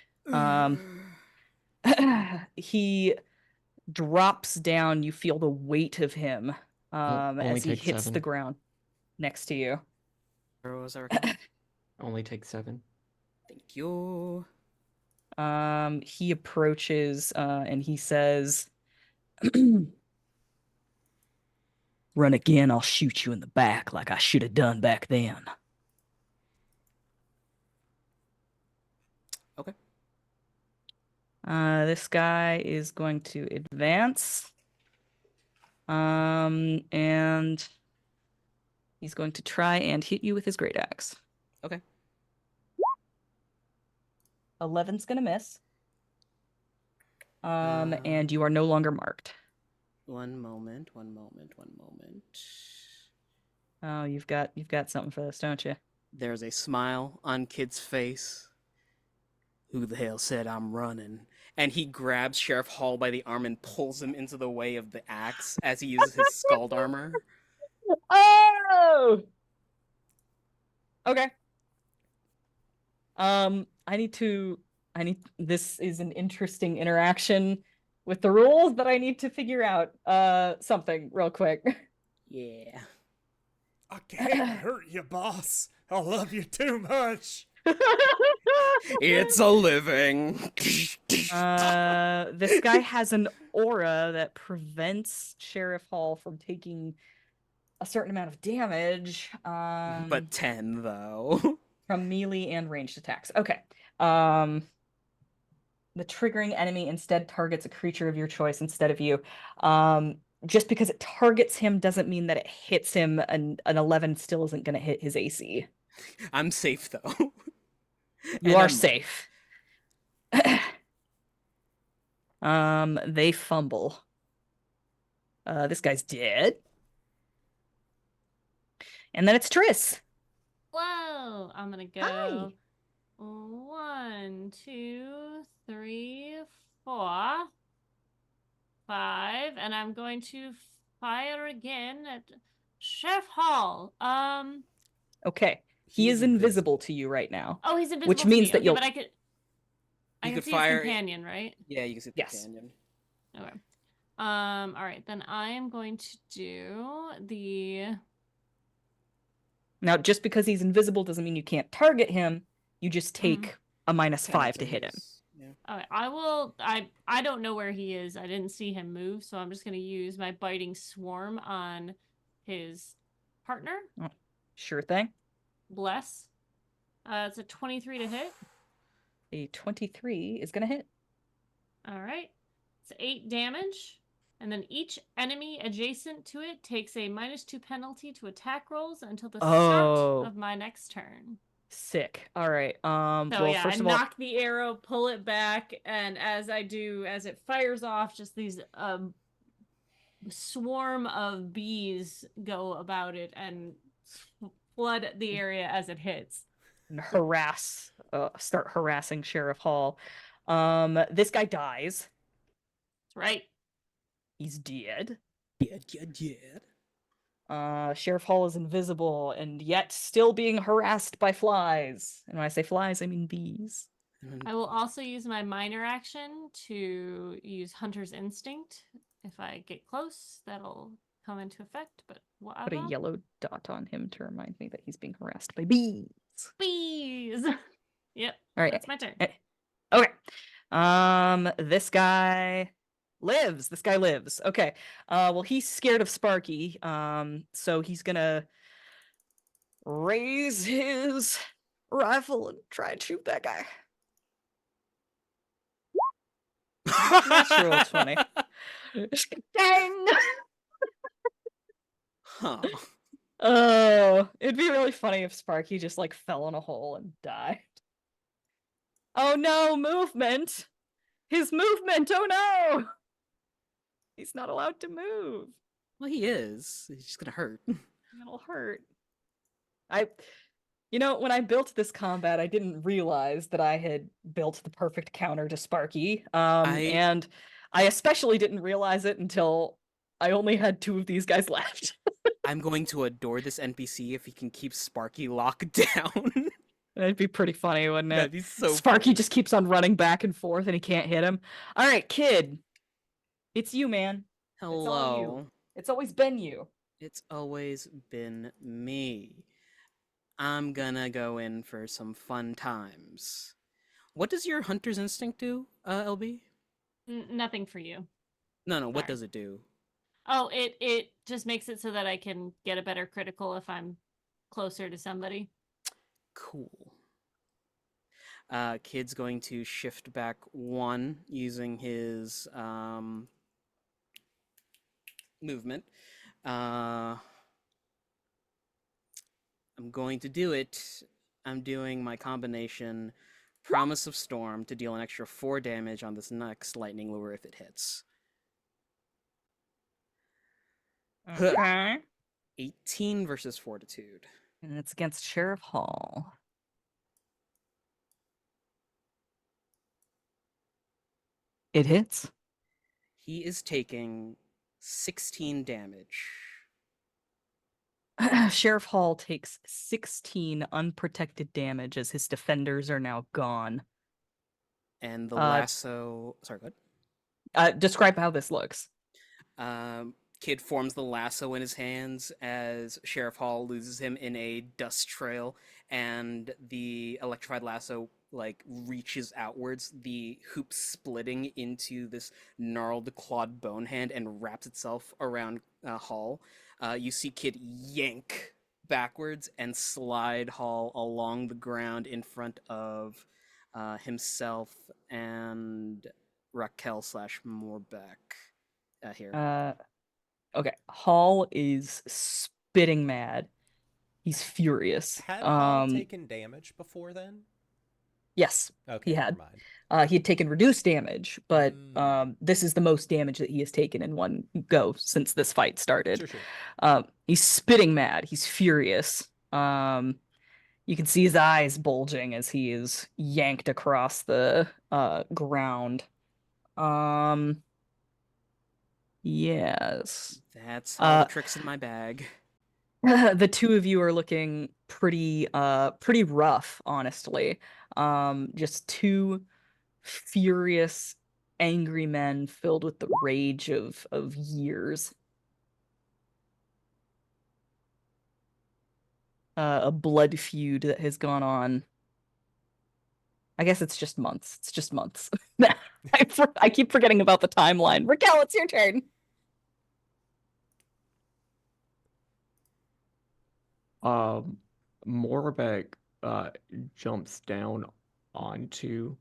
He drops down. You feel the weight of him only as he take hits 7. the ground next to you. Where was I? Recording? Only take 7. Thank you. He approaches and he says, "Run again, I'll shoot you in the back like I should have done back then." Okay. This guy is going to advance. And he's going to try and hit you with his great axe. Okay. 11's gonna miss. And you are no longer marked. One moment. Oh, you've got something for this, don't you? There's a smile on Kid's face. Who the hell said I'm running? And he grabs Sheriff Hall by the arm and pulls him into the way of the axe as he uses his scald armor. Oh! Okay. This is an interesting interaction with the rules that I need to figure out something real quick. Yeah. I can't hurt you, boss. I love you too much. It's a living. This guy has an aura that prevents Sheriff Hall from taking a certain amount of damage. But 10, though. From melee and ranged attacks. Okay. The triggering enemy instead targets a creature of your choice instead of you. Just because it targets him doesn't mean that it hits him. An 11 still isn't going to hit his AC. I'm safe, though. You are safe. They fumble. This guy's dead. And then it's Triss. Whoa! I'm gonna Hi. go 1, 2, 3, 4, 5, and I'm going to fire again at Chef Hall. Okay. He He's is invisible to you right now. Oh, he's invisible Which to means me. that Okay, you'll. but I could could see fire. his companion, right? Yeah, you can see the Yes. companion. Okay. All right, then I am going to do the. Now, just because he's invisible doesn't mean you can't target him. You just take a -5 to hit him. Yeah. Okay, I will. I don't know where he is. I didn't see him move, so I'm just gonna use my biting swarm on his partner. Sure thing. Bless. It's a 23 to hit. A 23 is gonna hit. All right. It's 8 damage. And then each enemy adjacent to it takes a -2 penalty to attack rolls until the start of my next turn. Sick. All right. So Well, yeah, first I of all, knock the arrow, pull it back, and as it fires off, just these swarm of bees go about it and flood the area as it hits. and start harassing Sheriff Hall. This guy dies. That's right. He's dead. Yeah. Sheriff Hall is invisible and yet still being harassed by flies. And when I say flies, I mean bees. I will also use my minor action to use Hunter's Instinct. If I get close, that'll come into effect, but whatever. Put a yellow dot on him to remind me that he's being harassed by bees. Bees! Yep. All right. That's my turn. Okay. This guy lives. Okay. Well, he's scared of Sparky. So he's gonna raise his rifle and try and shoot that guy. Natural 20. Dang! Huh. Oh, it'd be really funny if Sparky just like fell in a hole and died. Oh no, movement! His movement! Oh no! He's not allowed to move. Well, he is. He's just gonna hurt. It'll hurt. When I built this combat, I didn't realize that I had built the perfect counter to Sparky. And I especially didn't realize it until I only had 2 of these guys left. I'm going to adore this NPC if he can keep Sparky locked down. That'd be pretty funny, wouldn't it? That'd be so Sparky funny. just keeps on running back and forth and he can't hit him. All right, kid. It's you, man. Hello. It's always been you. It's always been me. I'm gonna go in for some fun times. What does your Hunter's Instinct do, LB? Nothing for you. No, what Sorry. does it do? Oh, it just makes it so that I can get a better critical if I'm closer to somebody. Cool. Kid's going to shift back 1 using his movement. I'm going to do it. I'm doing my combination Promise of Storm to deal an extra 4 damage on this next lightning lure if it hits. Okay. 18 versus Fortitude. And it's against Sheriff Hall. It hits. He is taking 16 damage. Sheriff Hall takes 16 unprotected damage as his defenders are now gone. And the lasso... Sorry, go ahead. Describe how this looks. Kid forms the lasso in his hands as Sheriff Hall loses him in a dust trail, and the electrified lasso reaches outwards, the hoop splitting into this gnarled clawed bone hand and wraps itself around Hall. You see Kid yank backwards and slide Hall along the ground in front of himself and Rakel / Morbeck here. Okay, Hall is spitting mad. He's furious. Had Hall taken damage before then? Yes, Okay, he had. never mind. He had taken reduced damage, but Mm. this is the most damage that he has taken in one go since this fight started. Sure, sure. He's spitting mad. He's furious. You can see his eyes bulging as he is yanked across the ground. Yes. That's all the tricks in my bag. The two of you are looking pretty rough, honestly. Just two furious, angry men filled with the rage of years. A blood feud that has gone on. I guess it's just months. It's just months. I keep forgetting about the timeline. Rakel, it's your turn. Morbek jumps down onto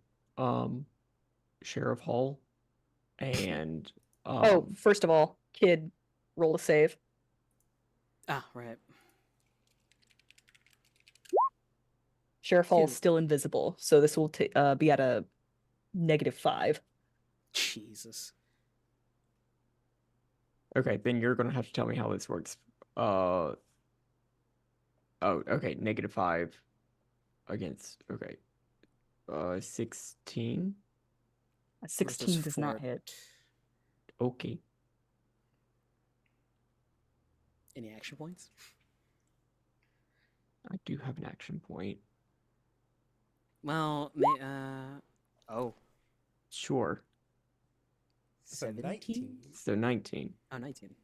Sheriff Hall and Oh, first of all, kid, roll a save. Ah, right. Sheriff Hall's Phew. still invisible, so this will be at a -5. Jesus. okay, then you're gonna have to tell me how this works. Oh, okay, -5 against 16. A 16 does not hit. Okay. Any action points? I do have an action point. Well, oh, Sure. So 17? 19. So 19. Oh, 19.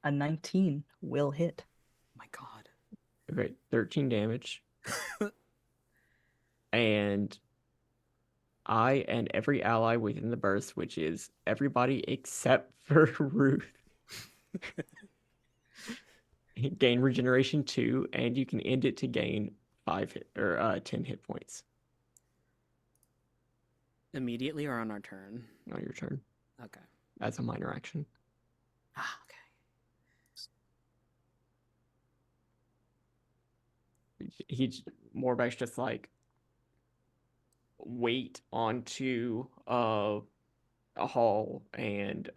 A 19 will hit. My God. Okay, 13 damage. And I and every ally within the burst, which is everybody except for Ruth, gain regeneration 2, and you can end it to gain 10 hit points Immediately or on our turn? on your turn Okay. as a minor action. Ah, okay. Morbek's just like wait onto a hall, and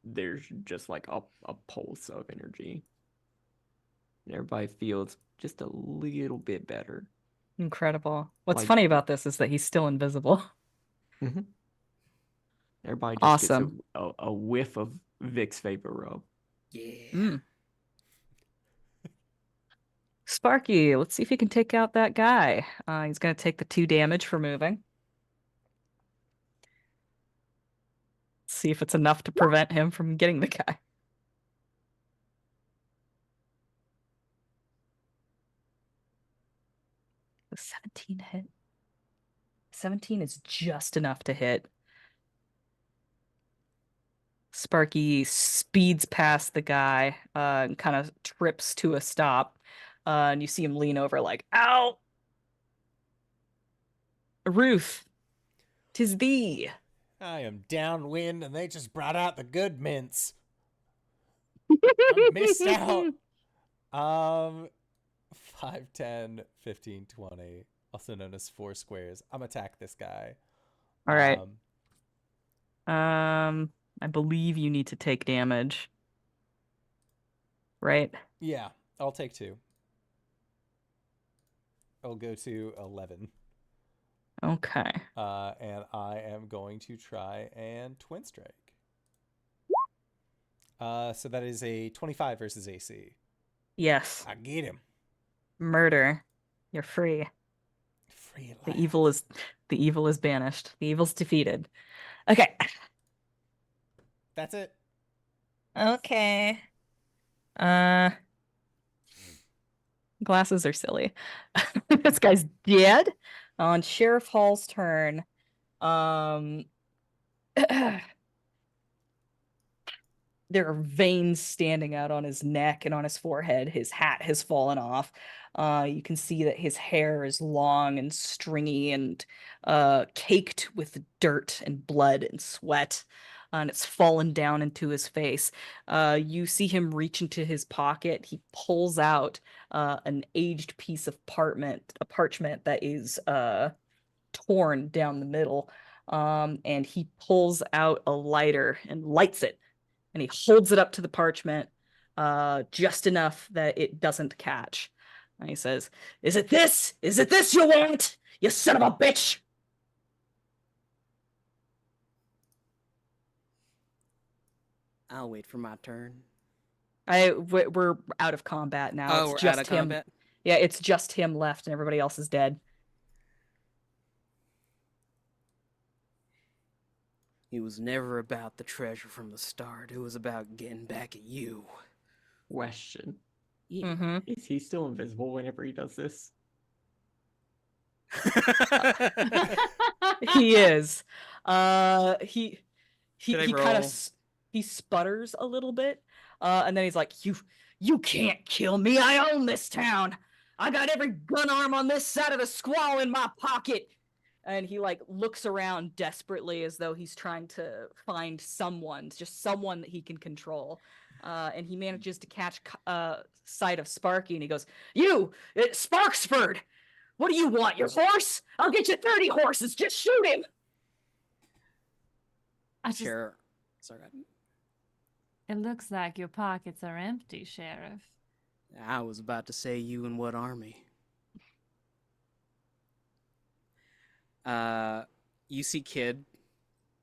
there's just like a pulse of energy. And everybody feels just a little bit better. Incredible. What's Like- funny about this is that he's still invisible. Everybody just Awesome. gets a whiff of Vicks Vapor Rub. Yeah. Mm. Sparky, let's see if he can take out that guy. He's going to take the 2 damage for moving. See if it's enough to prevent him from getting the guy. The 17 hit. 17 is just enough to hit. Sparky speeds past the guy and kind of trips to a stop. And you see him lean over like, ow! Ruth, 'tis thee. I am downwind and they just brought out the good mints. I missed out. 5, 10, 15, 20. Also known as 4 squares. I'm attack this guy. All right. I believe you need to take damage. Right? Yeah, I'll take 2. I'll go to 11. Okay. And I am going to try and twin strike. So that is a 25 versus AC. Yes. I get him. Murder. You're free. Free at The last. evil is banished. The evil's defeated. Okay. That's it. Okay. Glasses are silly. This guy's dead. On Sheriff Hall's turn. There are veins standing out on his neck and on his forehead. His hat has fallen off. You can see that his hair is long and stringy and caked with dirt and blood and sweat. And it's fallen down into his face. You see him reach into his pocket. He pulls out an aged piece of parchment that is torn down the middle. And he pulls out a lighter and lights it, and he holds it up to the parchment, just enough that it doesn't catch. And he says, "Is it this? Is it this you want? You son of a bitch!" I'll wait for my turn. We're out of combat now. Oh, It's we're just out of him. combat? Yeah, it's just him left, and everybody else is dead. It was never about the treasure from the start. It was about getting back at you. Question. Yeah. Mm-hmm. Is he still invisible whenever he does this? He is. He Should I kind roll? of he sputters a little bit, and then he's like, "You can't kill me. I own this town. I got every gun arm on this side of the squall in my pocket." And he like looks around desperately as though he's trying to find someone, just someone that he can control. And he manages to catch sight of Sparky, and he goes, "You, Sparksford! What do you want? Your horse? I'll get you 30 horses. Just shoot him." I just, Sure. Sorry. it looks like your pockets are empty, Sheriff. I was about to say you and what army. You see Kid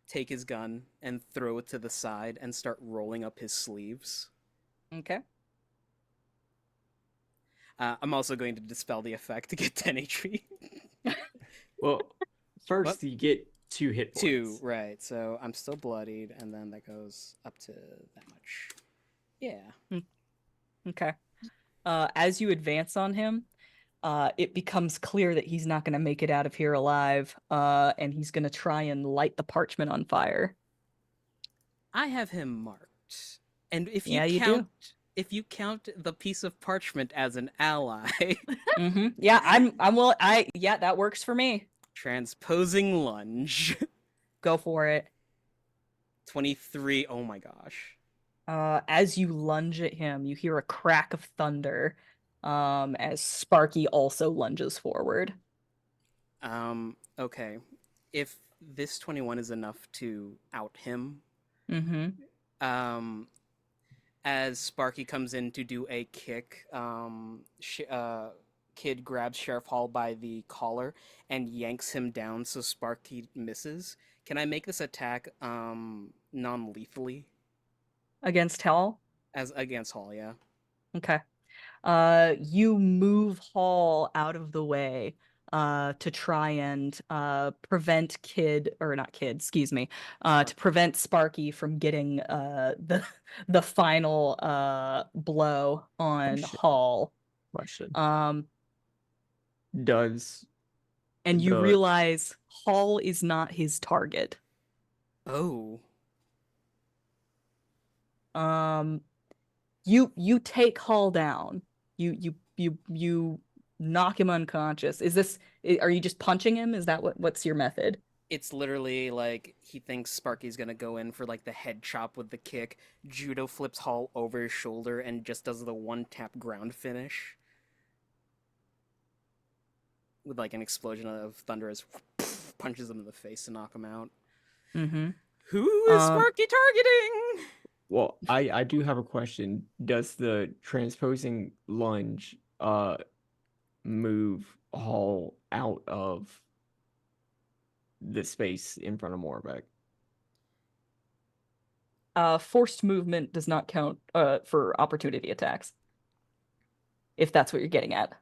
take his gun and throw it to the side and start rolling up his sleeves. Okay. I'm also going to dispel the effect to get 10 HP. Well, first What? you get 2 hit points. 2, right. So I'm still bloodied, and then that goes up to that much. Yeah. Okay. As you advance on him, it becomes clear that he's not going to make it out of here alive, and he's going to try and light the parchment on fire. I have him marked. And if you Yeah, you do. count if you count the piece of parchment as an ally, Mm-hmm. Yeah, yeah, that works for me. transposing lunge. Go for it. 23. Oh my gosh. As you lunge at him, you hear a crack of thunder, as Sparky also lunges forward. Okay. If this 21 is enough to out him, Mm-hmm. as Sparky comes in to do a kick, Kid grabs Sheriff Hall by the collar and yanks him down so Sparky misses. Can I make this attack non-lethally? Against Hall? As against Hall, yeah. Okay. You move Hall out of the way to try and prevent to prevent Sparky from getting the final blow on Question. Hall. Question. Does And you the- realize Hall is not his target. Oh. You take Hall down. You knock him unconscious. Are you just punching him? Is that what's your method? It's literally like he thinks Sparky's gonna go in for like the head chop with the kick. Judo flips Hall over his shoulder and just does the one tap ground finish. With like an explosion of thunder as punches him in the face to knock him out. Mm-hmm. Who is Sparky targeting? Well, I do have a question. Does the transposing lunge move Hall out of the space in front of Morbeck? Forced movement does not count for opportunity attacks. If that's what you're getting at.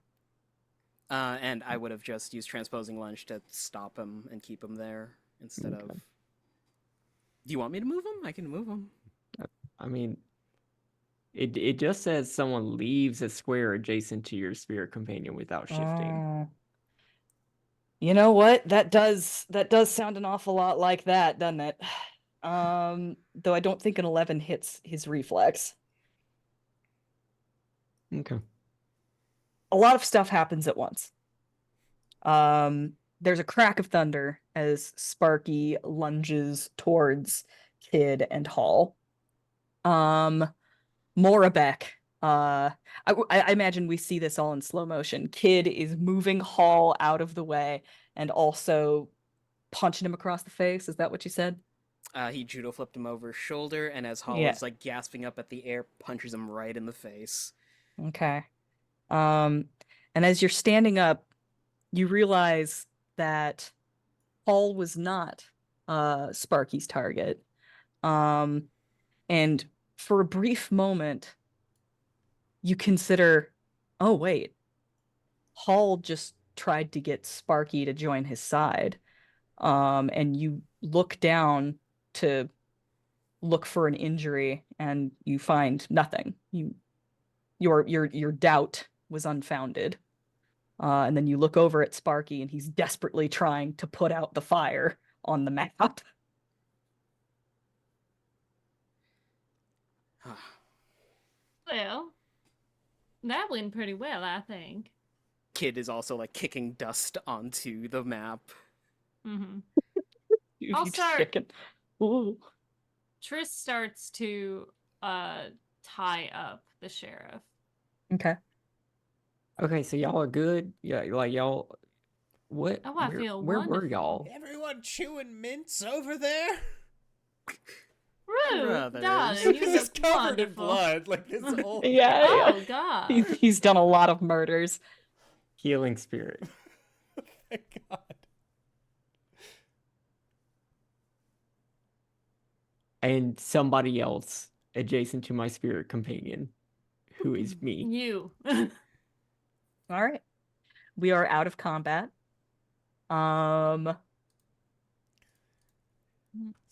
And I would have just used transposing lunge to stop him and keep him there instead of. Do you want me to move him? I can move him. I mean, it just says someone leaves a square adjacent to your spirit companion without shifting. You know what? That does sound an awful lot like that, doesn't it? Though I don't think an 11 hits his reflex. Okay. A lot of stuff happens at once. There's a crack of thunder as Sparky lunges towards Kid and Hall. Morabek. I imagine we see this all in slow motion. Kid is moving Hall out of the way and also punching him across the face. Is that what you said? He judo flipped him over his shoulder, and as Hall Yeah. is like gasping up at the air, punches him right in the face. Okay. And as you're standing up, you realize that Hall was not Sparky's target. And for a brief moment, you consider, oh wait, Hall just tried to get Sparky to join his side. And you look down to look for an injury, and you find nothing. Your doubt was unfounded. And then you look over at Sparky, and he's desperately trying to put out the fire on the map. Well, that went pretty well, I think. Kid is also like kicking dust onto the map. Mm-hmm. You I'll just start- chicken. Ooh. Triss starts to tie up the sheriff. Okay. Okay, so y'all are good. Yeah, like y'all. What? Oh, I feel where were wonderful. y'all? Everyone chewing mints over there? Ruth, Brothers. darling, you He's look covered in wonderful. blood, like this old. Yeah, Oh, God. He's done a lot of murders. Healing spirit. Thank God. And somebody else adjacent to my spirit companion, who is me. You. All right. We are out of combat. Is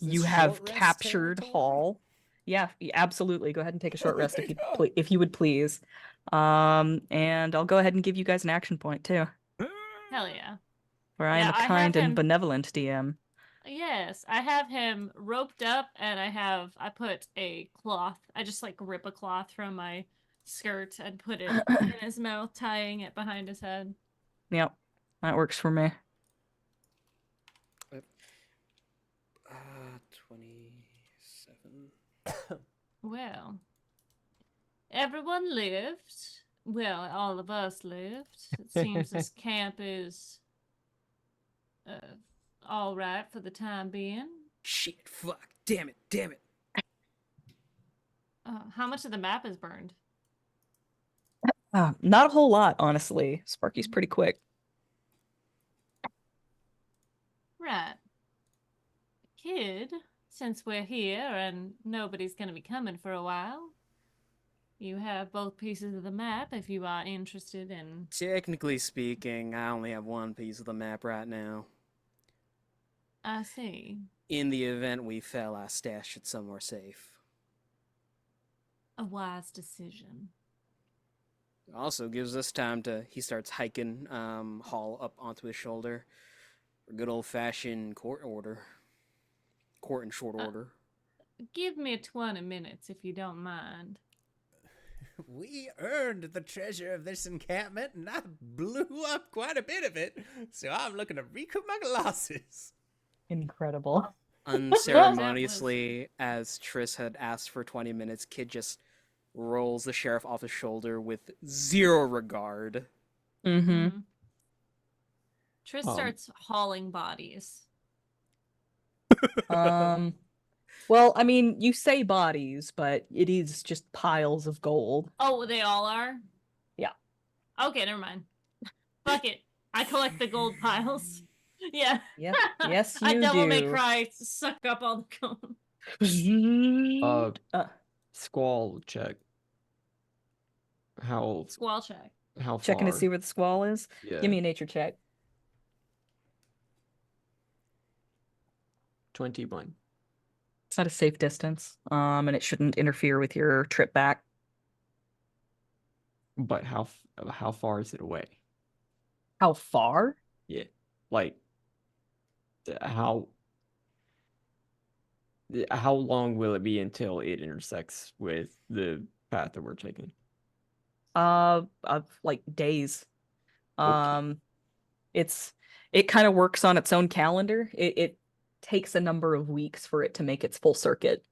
this You have short rest captured territory? Hall. Yeah, absolutely. Go ahead and take a short rest Okay, if you would please. And I'll go ahead and give you guys an action point too, Hell yeah. where I am Yeah, a I have kind and him- benevolent DM. Yes, I have him roped up, and I put a cloth. I just like rip a cloth from my skirt and put it in his mouth, tying it behind his head. Yep, that works for me. 27. Well, everyone lived. Well, all of us lived. It seems this camp is all right for the time being. Shit, fuck, damn it. How much of the map is burned? Not a whole lot, honestly. Sparky's pretty quick. Right. Kid, since we're here and nobody's gonna be coming for a while, you have both pieces of the map if you are interested in. Technically speaking, I only have one piece of the map right now. I see. In the event we fell, I stashed it somewhere safe. A wise decision. Also gives us time to. He starts hiking Hall up onto his shoulder. Good old fashioned court order. Court in short order. Give me 20 minutes if you don't mind. We earned the treasure of this encampment, and I blew up quite a bit of it, so I'm looking to recoup my losses. Incredible. Unceremoniously, as Triss had asked for 20 minutes, Kid just rolls the sheriff off his shoulder with zero regard. Mm-hmm. Triss starts hauling bodies. Well, I mean, you say bodies, but it is just piles of gold. Oh, they all are? Yeah. Okay, never mind. Fuck it. I collect the gold piles. Yeah. Yeah. Yes, you I Devil do. May Cry suck up all the gold. Squall check. How Squall check. far? Checking to see where the squall is. Yeah. Give me a nature check. 21. It's at a safe distance, and it shouldn't interfere with your trip back. But how far is it away? How far? Yeah. Like how long will it be until it intersects with the path that we're taking? Like days. Okay. It kind of works on its own calendar. It takes a number of weeks for it to make its full circuit.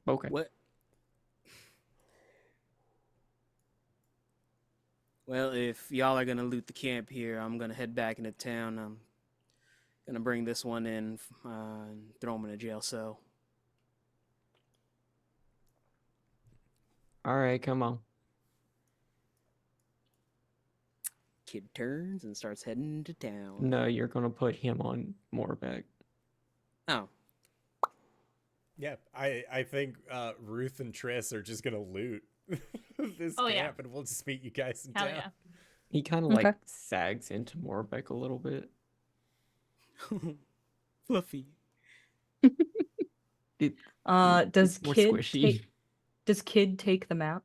Okay. What? Well, if y'all are gonna loot the camp here, I'm gonna head back into town. I'm gonna bring this one in and throw him in a jail cell. All right, come on. Kid turns and starts heading to town. No, you're gonna put him on Morbeck. Oh, Yeah, I think Ruth and Triss are just gonna loot this Oh, yeah. camp, and we'll just meet you guys in Hell town. yeah. He kind of Okay. like sags into Morbeck a little bit. fluffy. It, Does more Kid squishy. take the map?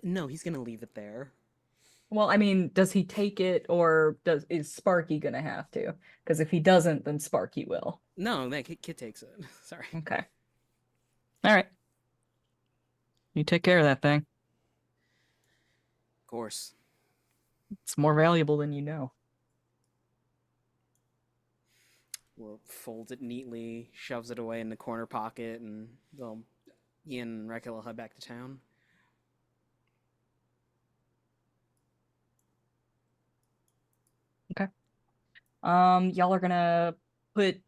No, he's gonna leave it there. Well, I mean, does he take it, or is Sparky gonna have to? Because if he doesn't, then Sparky will. No, that kid takes it. Sorry. Okay. All right. You take care of that thing. Of course. It's more valuable than you know. Will folds it neatly, shoves it away in the corner pocket, and Ian and Rakel will head back to town. Y'all are gonna put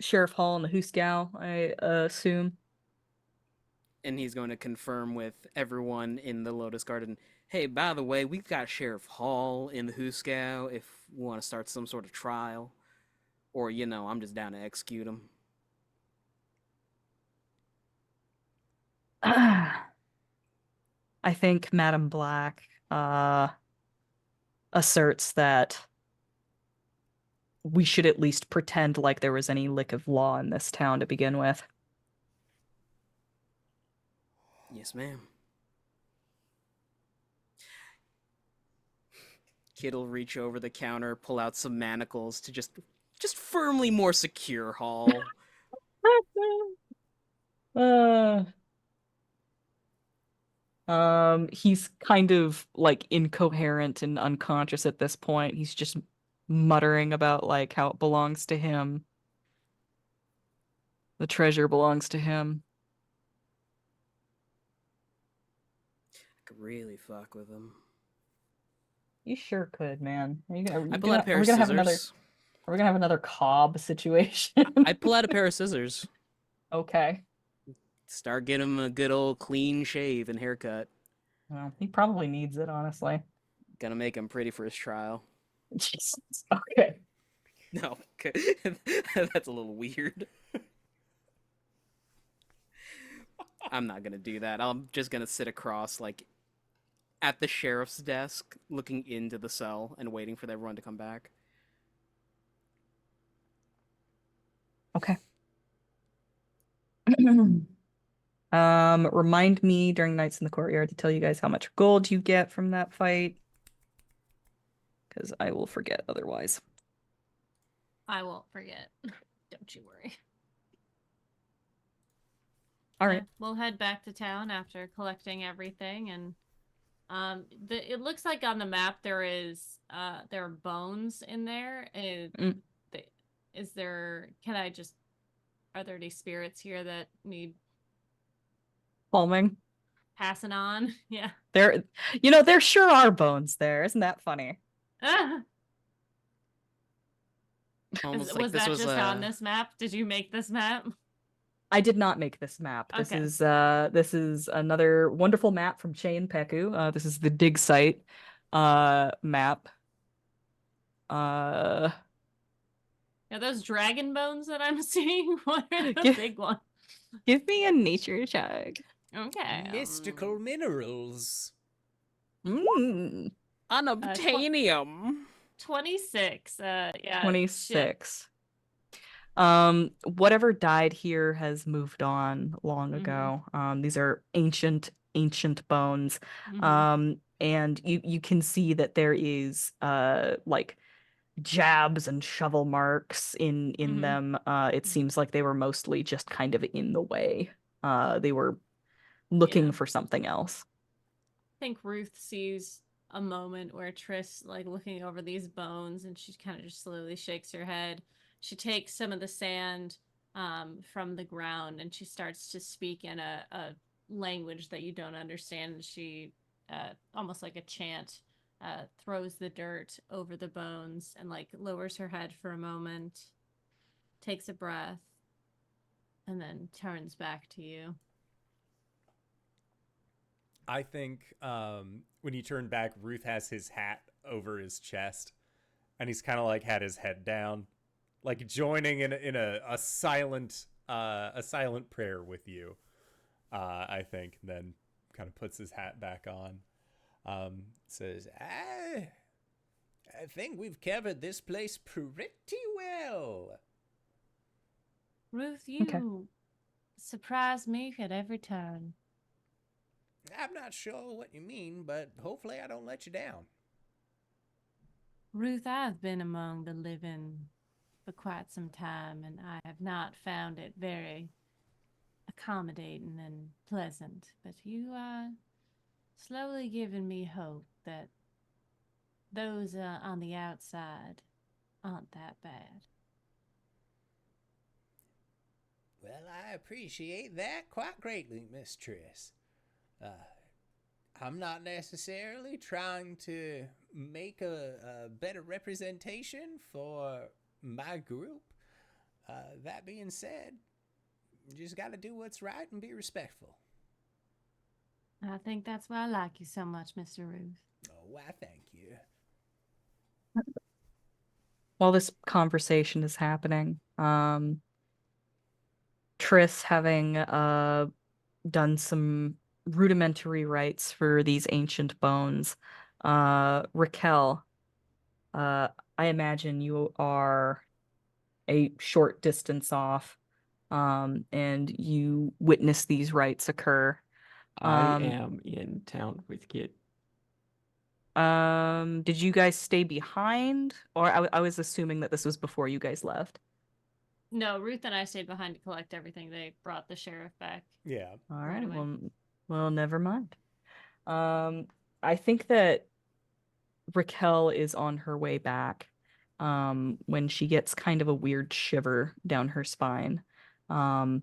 Sheriff Hall in the Hooskow, I assume. And he's going to confirm with everyone in the Lotus Garden, hey, by the way, we've got Sheriff Hall in the Hooskow if we want to start some sort of trial. Or, I'm just down to execute him. I think Madam Black asserts that we should at least pretend like there was any lick of law in this town to begin with. Yes, ma'am. Kid'll reach over the counter, pull out some manacles to just firmly more secure Hall. He's kind of like incoherent and unconscious at this point. He's just muttering about like how it belongs to him. The treasure belongs to him. I could really fuck with him. You sure could, man. I pull out a pair of scissors. Are we gonna have another Cobb situation? I pull out a pair of scissors. Okay. Start getting him a good old clean shave and haircut. Well, he probably needs it, honestly. Gonna make him pretty for his trial. Jesus. Okay. No, that's a little weird. I'm not gonna do that. I'm just gonna sit across, like, at the sheriff's desk, looking into the cell and waiting for everyone to come back. Okay. Remind me during Nights in the Courtyard to tell you guys how much gold you get from that fight. Because I will forget otherwise. I won't forget. Don't you worry. All right. We'll head back to town after collecting everything, and it looks like on the map there are bones in there. Are there any spirits here that need Palming. passing on? Yeah. There sure are bones there. Isn't that funny? Almost Was that just on this map? Did you make this map? I did not make this map. Okay. This is another wonderful map from Chain Peku. This is the dig site map. Yeah, those dragon bones that I'm seeing, what are the Give- big ones? Give me a nature check. Okay. Mystical minerals. Unobtainium. 26. Yeah. 26. Whatever died here has moved on long ago. These are ancient bones. Mhm. And you can see that there is like jabs and shovel marks in them. It seems like they were mostly just kind of in the way. They were looking for something else. I think Ruth sees a moment where Triss, like, looking over these bones, and she kind of just slowly shakes her head. She takes some of the sand from the ground, and she starts to speak in a language that you don't understand. And she almost like a chant, throws the dirt over the bones and like lowers her head for a moment, takes a breath, and then turns back to you. I think when he turned back, Ruth has his hat over his chest, and he's kind of like had his head down, like joining in a silent prayer with you. I think, and then kind of puts his hat back on. Says, I think we've covered this place pretty well. Ruth, you surprise me at every turn. I'm not sure what you mean, but hopefully I don't let you down. Ruth, I've been among the living for quite some time, and I have not found it very accommodating and pleasant. But you are slowly giving me hope that those on the outside aren't that bad. Well, I appreciate that quite greatly, Miss Triss. I'm not necessarily trying to make a better representation for my group. That being said, you just got to do what's right and be respectful. I think that's why I like you so much, Mr. Ruth. Oh, why, thank you. While this conversation is happening, Triss, having done some rudimentary rites for these ancient bones, Rakel, I imagine you are a short distance off, and you witness these rites occur. I am in town with Kid. Did you guys stay behind? Or I was assuming that this was before you guys left. No, Ruth and I stayed behind to collect everything. They brought the sheriff back. Yeah. All Right right, away. well, never mind. I think that Rakel is on her way back, when she gets kind of a weird shiver down her spine, and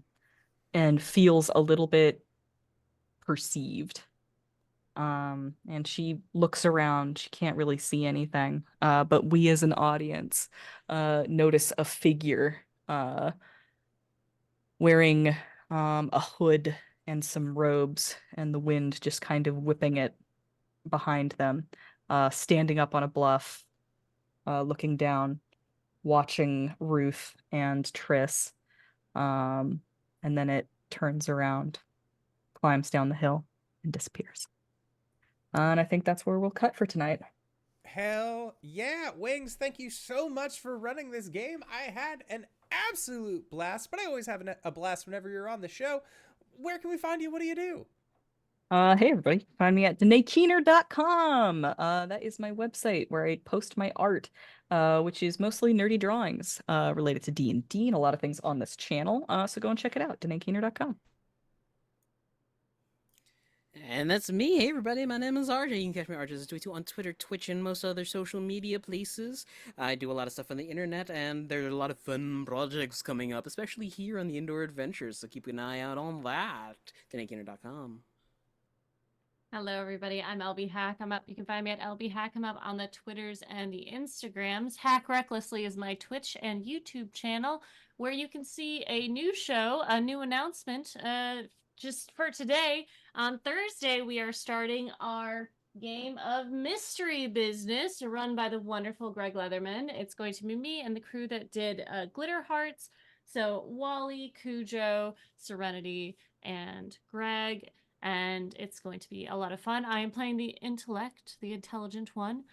feels a little bit perceived. And she looks around. She can't really see anything. But we as an audience notice a figure wearing a hood and some robes, and the wind just kind of whipping it behind them, standing up on a bluff, looking down, watching Ruth and Triss. And then it turns around, climbs down the hill, and disappears. And I think that's where we'll cut for tonight. Hell yeah, Wings, thank you so much for running this game. I had an absolute blast, but I always have a blast whenever you're on the show. Where can we find you? What do you do? Hey everybody, find me at DanaeKeener.com. That is my website where I post my art, which is mostly nerdy drawings related to D&D and a lot of things on this channel. So go and check it out, DanaeKeener.com. And that's me. Hey, everybody. My name is RJ. You can catch me at RJustice on Twitter, Twitch, and most other social media places. I do a lot of stuff on the internet, and there are a lot of fun projects coming up, especially here on the Indoor Adventures, so keep an eye out on that. DanaeKeener.com. Hello, everybody. I'm LBHackEmUp. You can find me at LBHackEmUp on the Twitters and the Instagrams. Hack Recklessly is my Twitch and YouTube channel, where you can see a new show, a new announcement, just for today. On Thursday, we are starting our game of Mystery Business, run by the wonderful Greg Leatherman. It's going to be me and the crew that did Glitter Hearts. So Wally, Cujo, Serenity, and Greg. And it's going to be a lot of fun. I am playing the intellect, the intelligent one.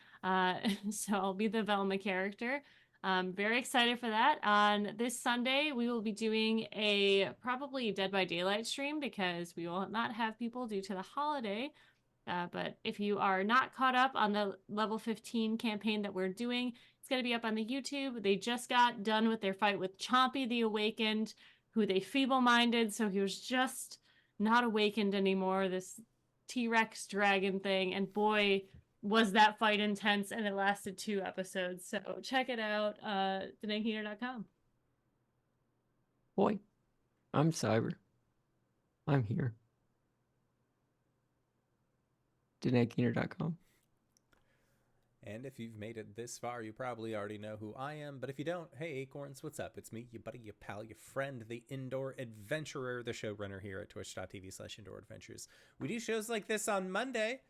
So I'll be the Velma character. Very excited for that. On this Sunday, we will be doing a probably Dead by Daylight stream because we will not have people due to the holiday. But if you are not caught up on the level 15 campaign that we're doing, it's going to be up on the YouTube. They just got done with their fight with Chompy the Awakened, who they feeble-minded, so he was just not awakened anymore, this T-Rex dragon thing, and boy, was that fight intense, and it lasted 2 episodes. So check it out, DanaeKeener.com. Boy, I'm Cyber. I'm here. DnDkeener.com. And if you've made it this far, you probably already know who I am. But if you don't, hey, Acorns, what's up? It's me, your buddy, your pal, your friend, the Indoor Adventurer, the showrunner here at twitch.tv/Indoor Adventures. We do shows like this on Monday,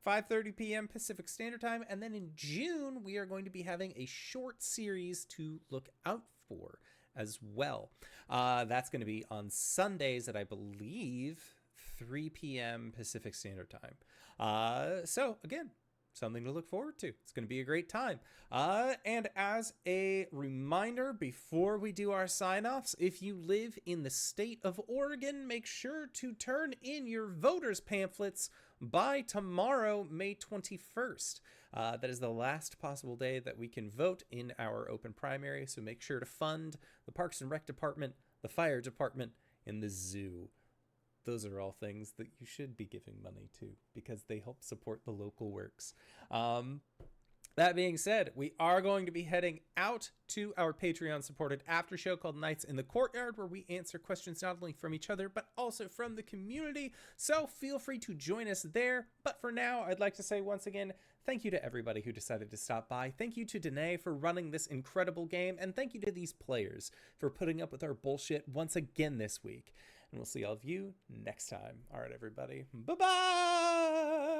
5:30 p.m. Pacific Standard Time. And then in June, we are going to be having a short series to look out for as well. That's going to be on Sundays at, I believe, 3 p.m. Pacific Standard Time. So, again, something to look forward to. It's going to be a great time. And as a reminder, before we do our sign-offs, if you live in the state of Oregon, make sure to turn in your voters' pamphlets by tomorrow, May 21st. That is the last possible day that we can vote in our open primary, so make sure to fund the Parks and Rec Department, the Fire Department, and the zoo. Those are all things that you should be giving money to because they help support the local works. That being said, we are going to be heading out to our Patreon-supported after show called Nights in the Courtyard, where we answer questions not only from each other, but also from the community. So feel free to join us there. But for now, I'd like to say once again, thank you to everybody who decided to stop by. Thank you to Danae for running this incredible game. And thank you to these players for putting up with our bullshit once again this week. And we'll see all of you next time. All right, everybody. Bye-bye!